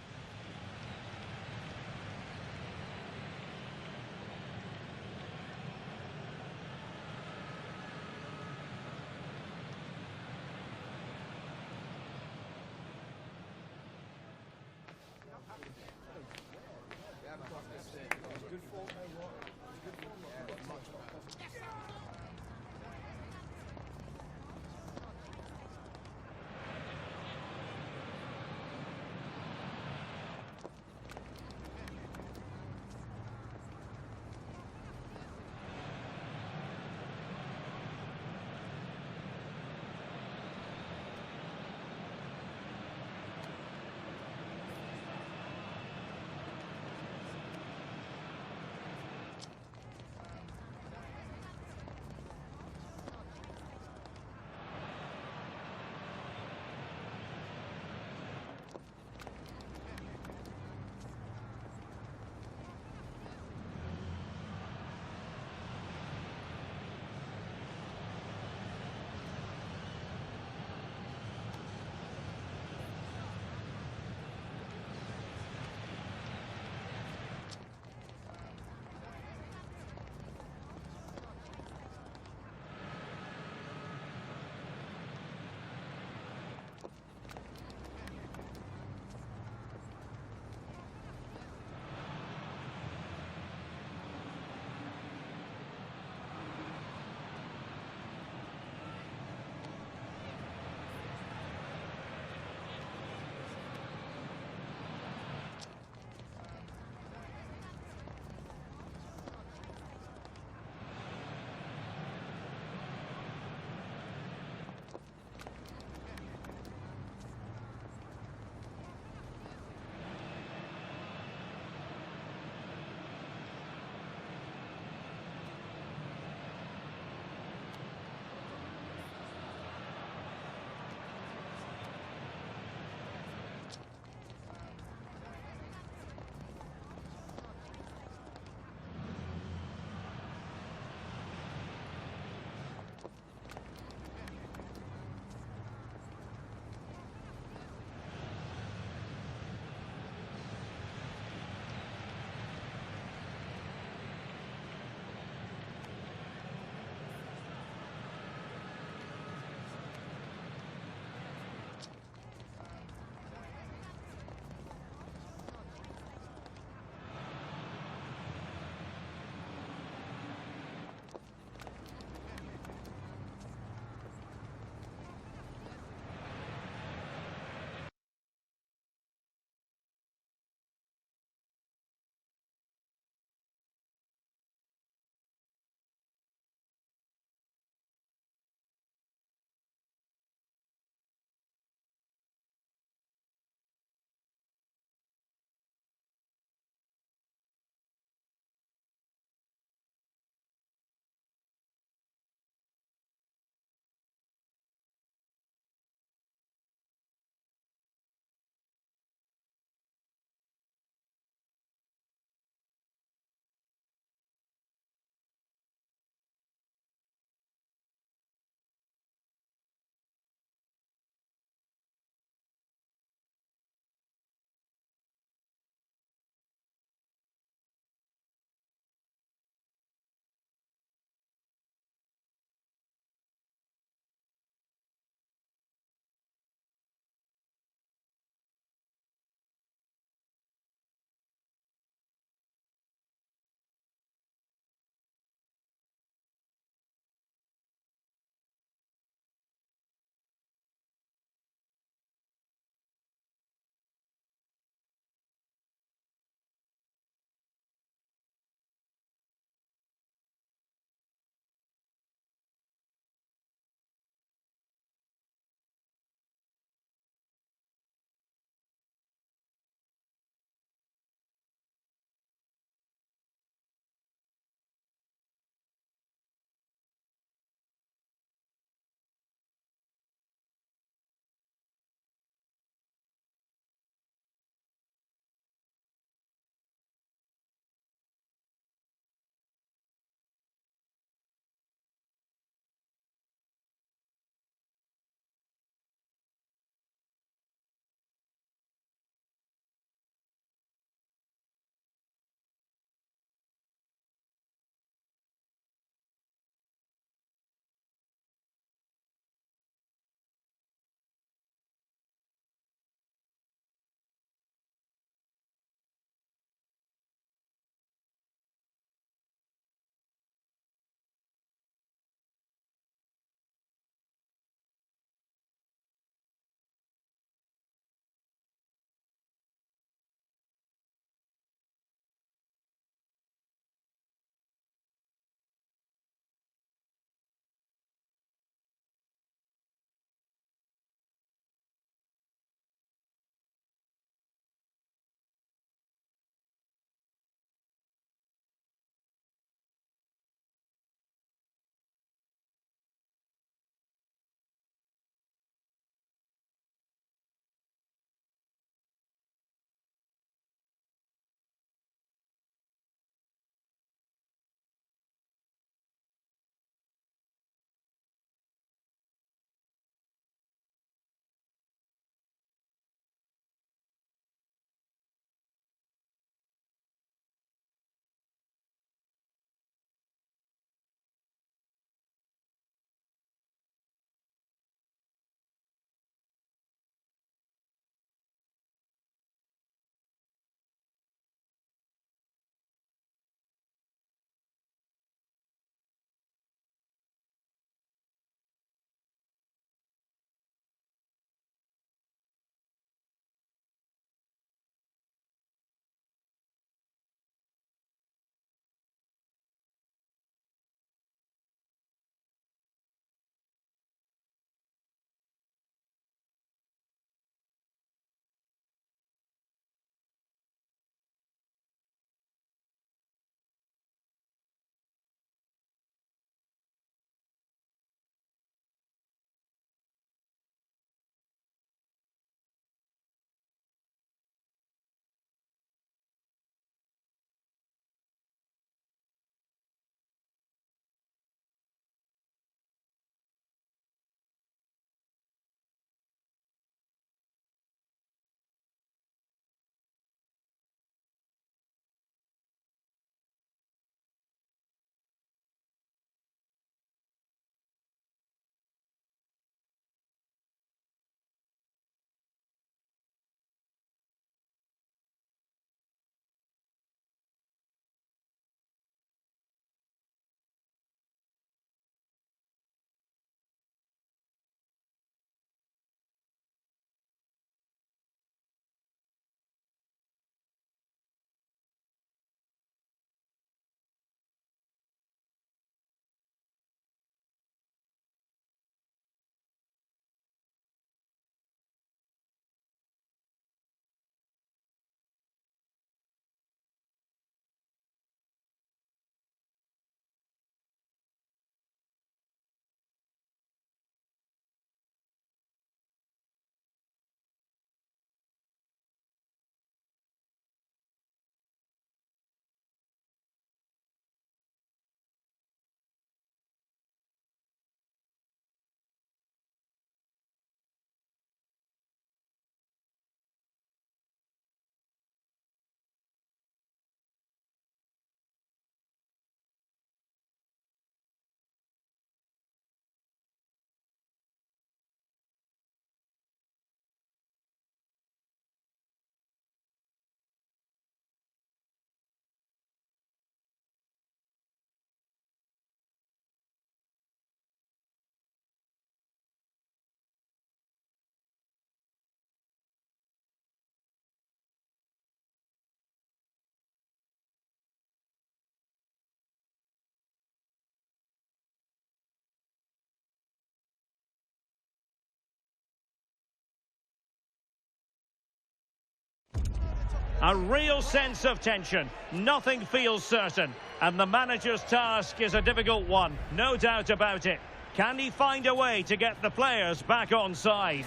A real sense of tension. Nothing feels certain. And the manager's task is a difficult one, no doubt about it. Can he find a way to get the players back on side?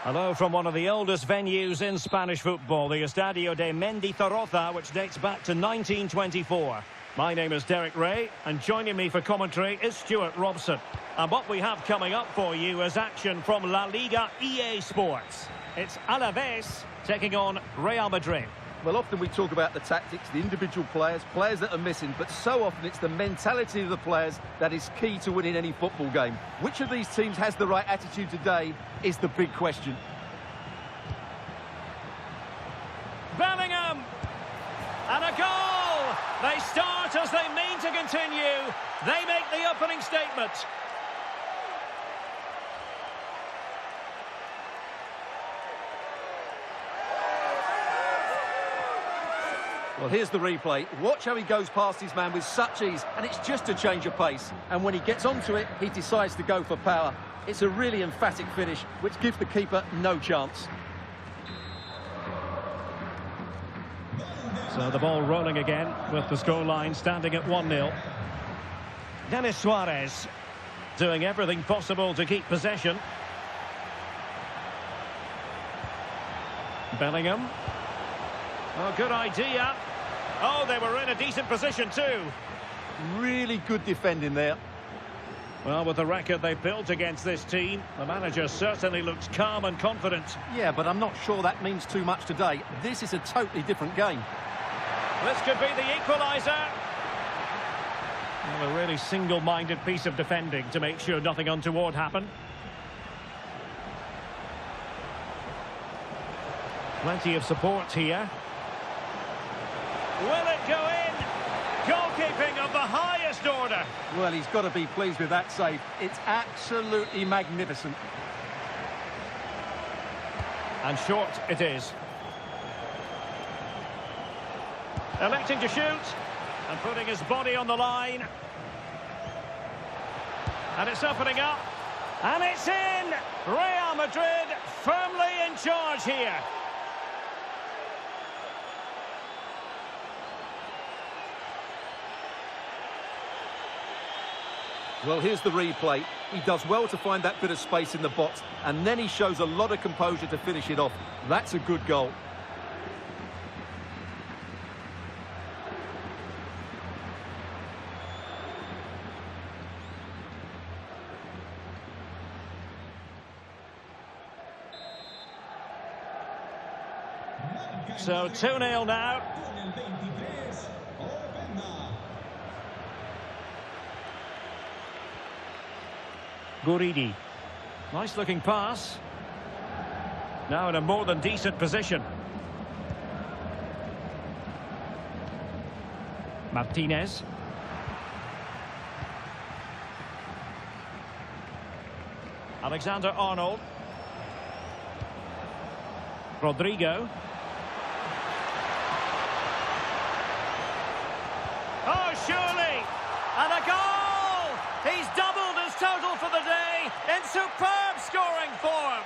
Hello from one of the oldest venues in Spanish football, the Estadio de Mendizorroza, which dates back to 1924. My name is Derek Ray, and joining me for commentary is Stuart Robson. And what we have coming up for you is action from La Liga EA Sports. It's Alaves taking on Real Madrid. Well, often we talk about the tactics, the individual players that are missing, but so often it's the mentality of the players that is key to winning any football game. Which of these teams has the right attitude today is the big question. Bellingham! And a goal! They start as they mean to continue. They make the opening statement. Well, here's the replay. Watch how he goes past his man with such ease, and it's just a change of pace. And when he gets onto it, he decides to go for power. It's a really emphatic finish, which gives the keeper no chance. So the ball rolling again with the scoreline standing at 1-0. Denis Suarez doing everything possible to keep possession. Bellingham. Oh, good idea. Oh, they were in a decent position too. Really good defending there. Well, with the record they've built against this team, the manager certainly looks calm and confident. Yeah, but I'm not sure that means too much today. This is a totally different game. This could be the equaliser. Well, a really single-minded piece of defending to make sure nothing untoward happened. Plenty of support here. Will it go in? Goalkeeping of the highest order. Well, he's got to be pleased with that save. It's absolutely magnificent. And short it is. Electing to shoot. And putting his body on the line. And it's opening up. And it's in! Real Madrid firmly in charge here. Well, here's the replay. He does well to find that bit of space in the box, and then he shows a lot of composure to finish it off. That's a good goal. So 2-0 now. Guridi. Nice looking pass. Now in a more than decent position. Martinez. Alexander-Arnold. Rodrigo. Oh, surely! And a goal! He's doubled his total for the day in superb scoring form.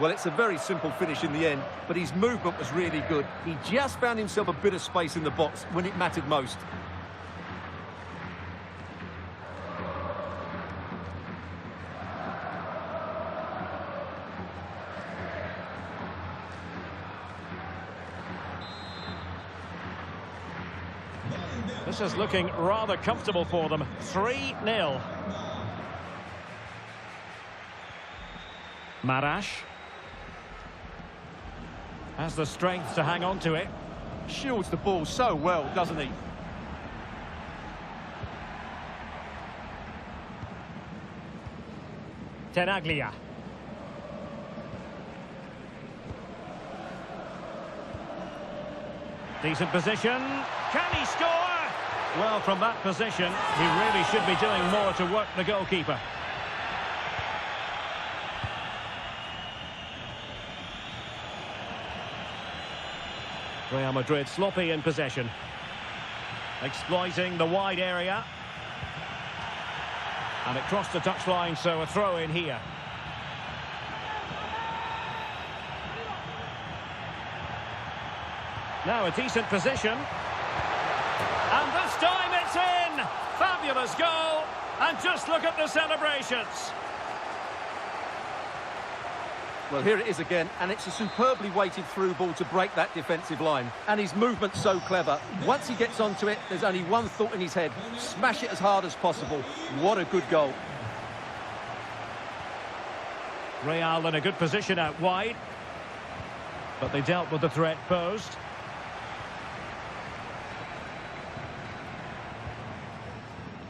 Well, it's a very simple finish in the end, but his movement was really good. He just found himself a bit of space in the box when it mattered most. This is looking rather comfortable for them. 3-0. Marash has the strength to hang on to it. Shields the ball so well, doesn't he? Tenaglia. Decent position. Can he score? Well, from that position, he really should be doing more to work the goalkeeper. Real Madrid sloppy in possession. Exploiting the wide area. And it crossed the touchline, so a throw in here. Now a decent position. And this time it's in! Fabulous goal! And just look at the celebrations. Well, here it is again, and it's a superbly weighted through ball to break that defensive line. And his movement's so clever. Once he gets onto it, there's only one thought in his head. Smash it as hard as possible. What a good goal. Real in a good position out wide. But they dealt with the threat posed.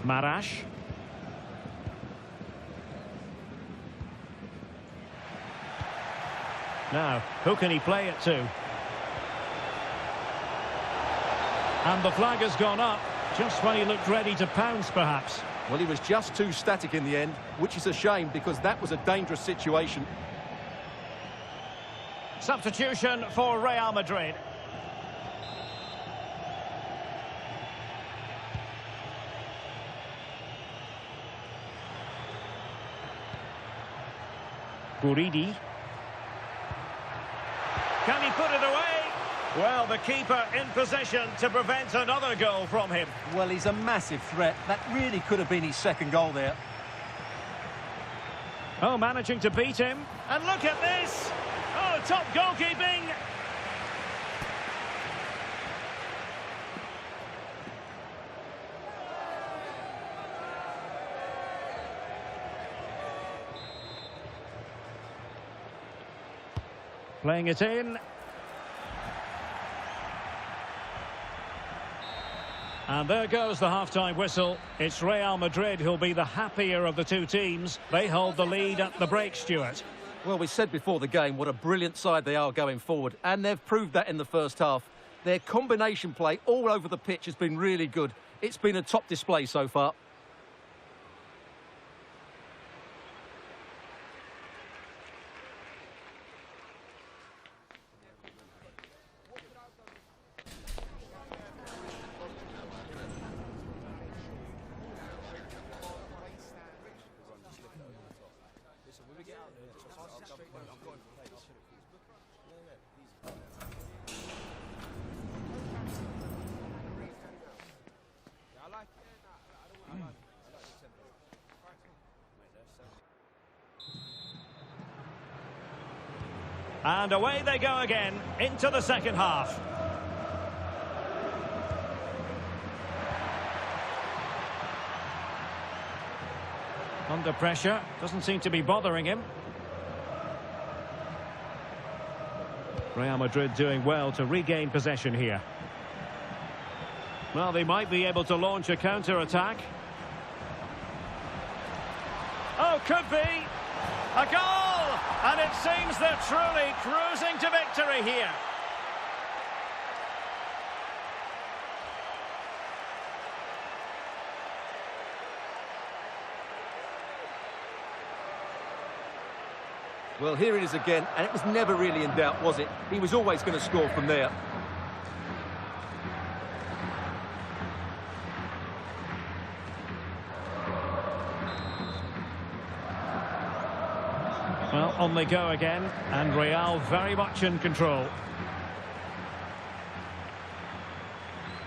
Marash. Now, who can he play it to? And the flag has gone up, just when he looked ready to pounce, perhaps. Well, he was just too static in the end, which is a shame because that was a dangerous situation. Substitution for Real Madrid. Guridi. Can he put it away? Well, the keeper in possession to prevent another goal from him. Well, he's a massive threat. That really could have been his second goal there. Oh, managing to beat him. And look at this! Oh, top goalkeeping! Playing it in. And there goes the half-time whistle. It's Real Madrid who'll be the happier of the two teams. They hold the lead at the break, Stuart. Well, we said before the game what a brilliant side they are going forward, and they've proved that in the first half. Their combination play all over the pitch has been really good. It's been a top display so far. And away they go again into the second half. Under pressure, doesn't seem to be bothering him. Real Madrid doing well to regain possession here. Well, they might be able to launch a counter-attack. Oh, could be! A goal! And it seems they're truly cruising to victory here. Well, here it is again, and it was never really in doubt, was it? He was always going to score from there. Well, on they go again, and Real very much in control.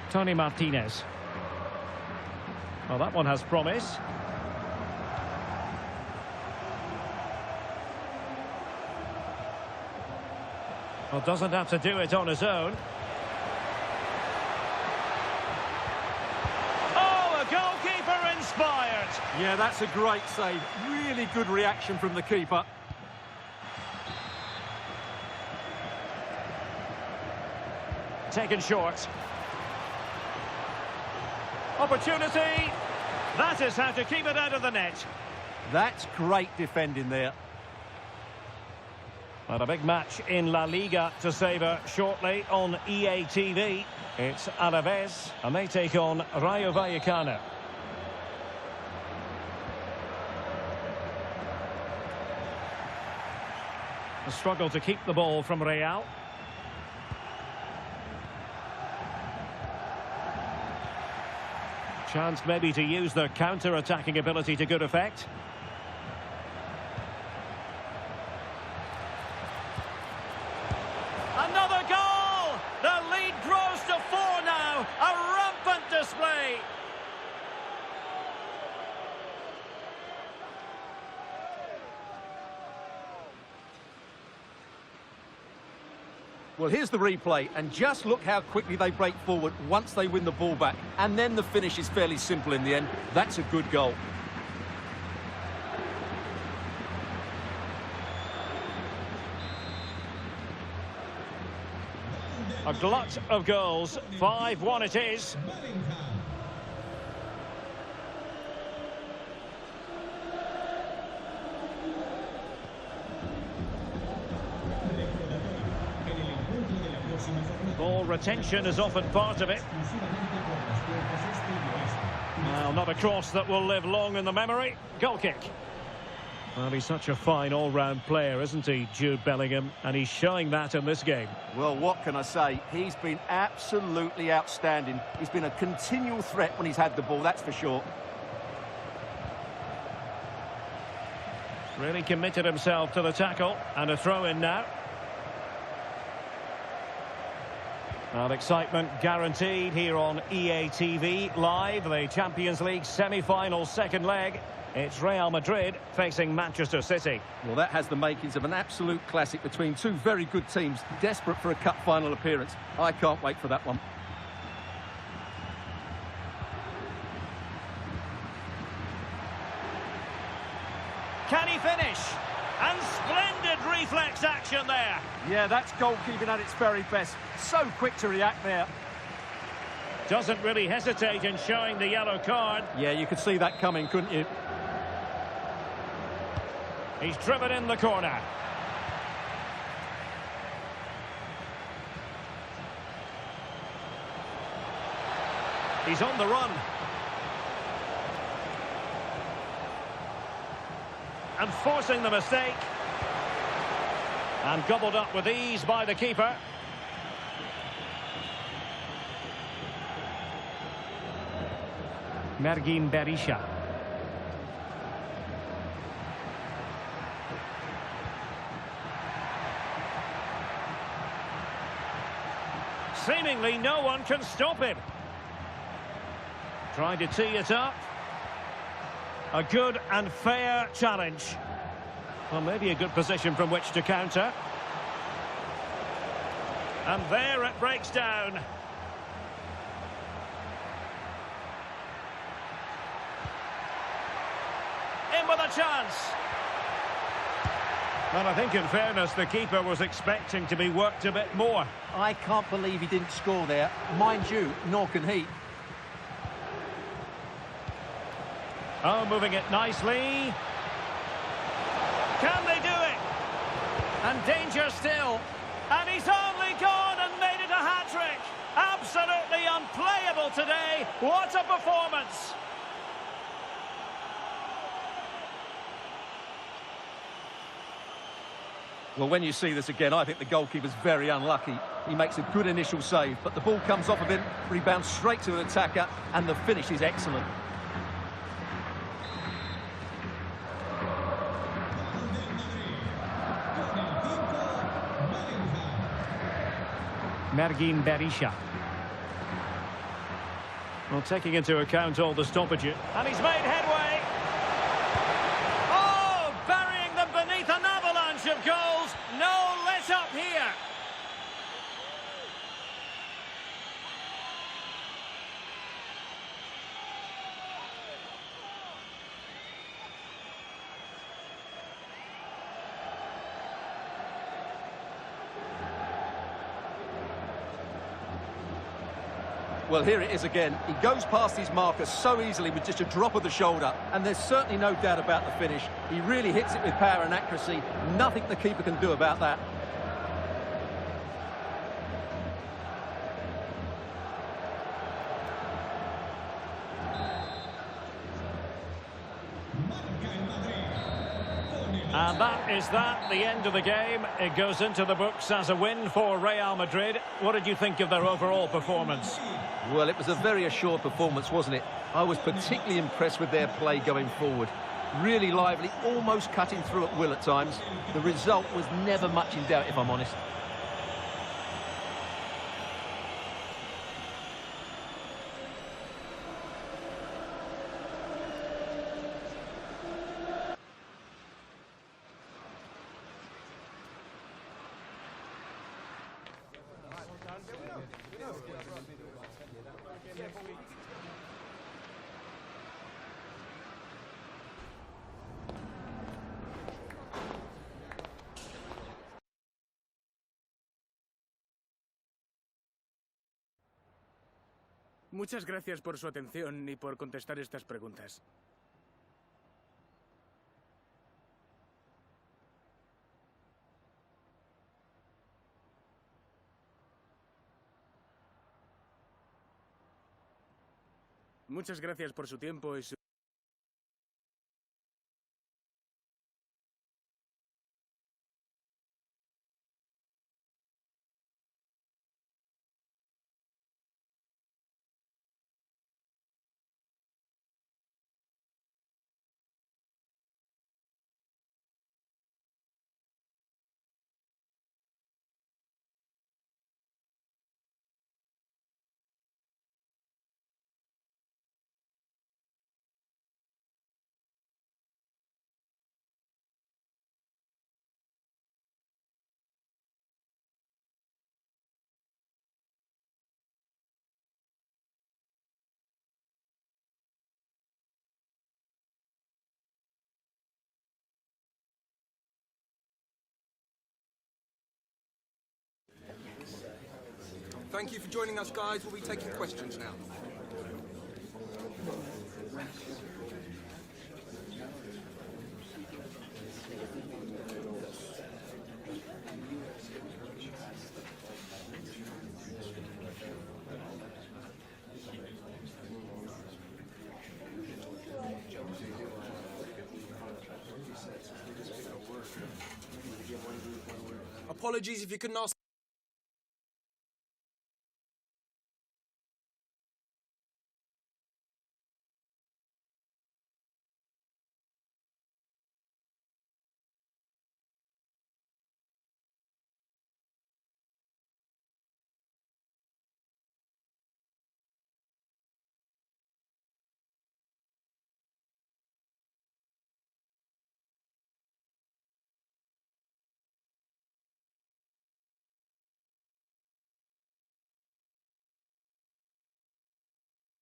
Tony Martinez. Well, that one has promise. Well, doesn't have to do it on his own. Oh, a goalkeeper inspired. Yeah, that's a great save. Really good reaction from the keeper. Taken short. Opportunity. That is how to keep it out of the net. That's great defending there. And a big match in La Liga to savour shortly on EA TV. It's Alaves, and they take on Rayo Vallecano. A struggle to keep the ball from Real. Chance maybe to use their counter-attacking ability to good effect. Another goal! The lead grows to 4 now. A rampant display. Well, here's the replay, and just look how quickly they break forward once they win the ball back. And then the finish is fairly simple in the end. That's a good goal. A glut of goals. 5-1 it is. Ball retention is often part of it. Well, not a cross that will live long in the memory. Goal kick. Well, he's such a fine all-round player, isn't he, Jude Bellingham? And he's showing that in this game. Well, what can I say? He's been absolutely outstanding. He's been a continual threat when he's had the ball, that's for sure. Really committed himself to the tackle. And a throw-in now. Well, excitement guaranteed here on EA-TV Live, the Champions League semi-final second leg. It's Real Madrid facing Manchester City. Well, that has the makings of an absolute classic between two very good teams, desperate for a cup final appearance. I can't wait for that one. Can he finish? And splendid reflex action there. Yeah, that's goalkeeping at its very best. So quick to react there. Doesn't really hesitate in showing the yellow card. Yeah, you could see that coming, couldn't you? He's driven in the corner. He's on the run. And forcing the mistake. And gobbled up with ease by the keeper. Mergin Berisha. Seemingly no one can stop him. Trying to tee it up. A good and fair challenge. Well, maybe a good position from which to counter. And there it breaks down. In with a chance. Well, I think in fairness, the keeper was expecting to be worked a bit more. I can't believe he didn't score there. Mind you, nor can he. Oh, moving it nicely. Can they do it? And danger still. And he's only gone and made it a hat-trick. Absolutely unplayable today. What a performance. Well, when you see this again, I think the goalkeeper's very unlucky. He makes a good initial save, but the ball comes off of him, rebounds straight to the attacker, and the finish is excellent. Mergin Berisha. Well, taking into account all the stoppages. And he's made headway. Oh, burying them beneath an avalanche of goals. No let up here. Well, here it is again. He goes past his marker so easily with just a drop of the shoulder, and there's certainly no doubt about the finish. He really hits it with power and accuracy. Nothing the keeper can do about that. And that is that, the end of the game. It goes into the books as a win for Real Madrid. What did you think of their overall performance? Well, it was a very assured performance, wasn't it? I was particularly impressed with their play going forward. Really lively, almost cutting through at will at times. The result was never much in doubt, if I'm honest. Muchas gracias por su atención y por contestar estas preguntas. Muchas gracias por su tiempo y su... Thank you for joining us, guys. We'll be taking questions now. Apologies if you couldn't ask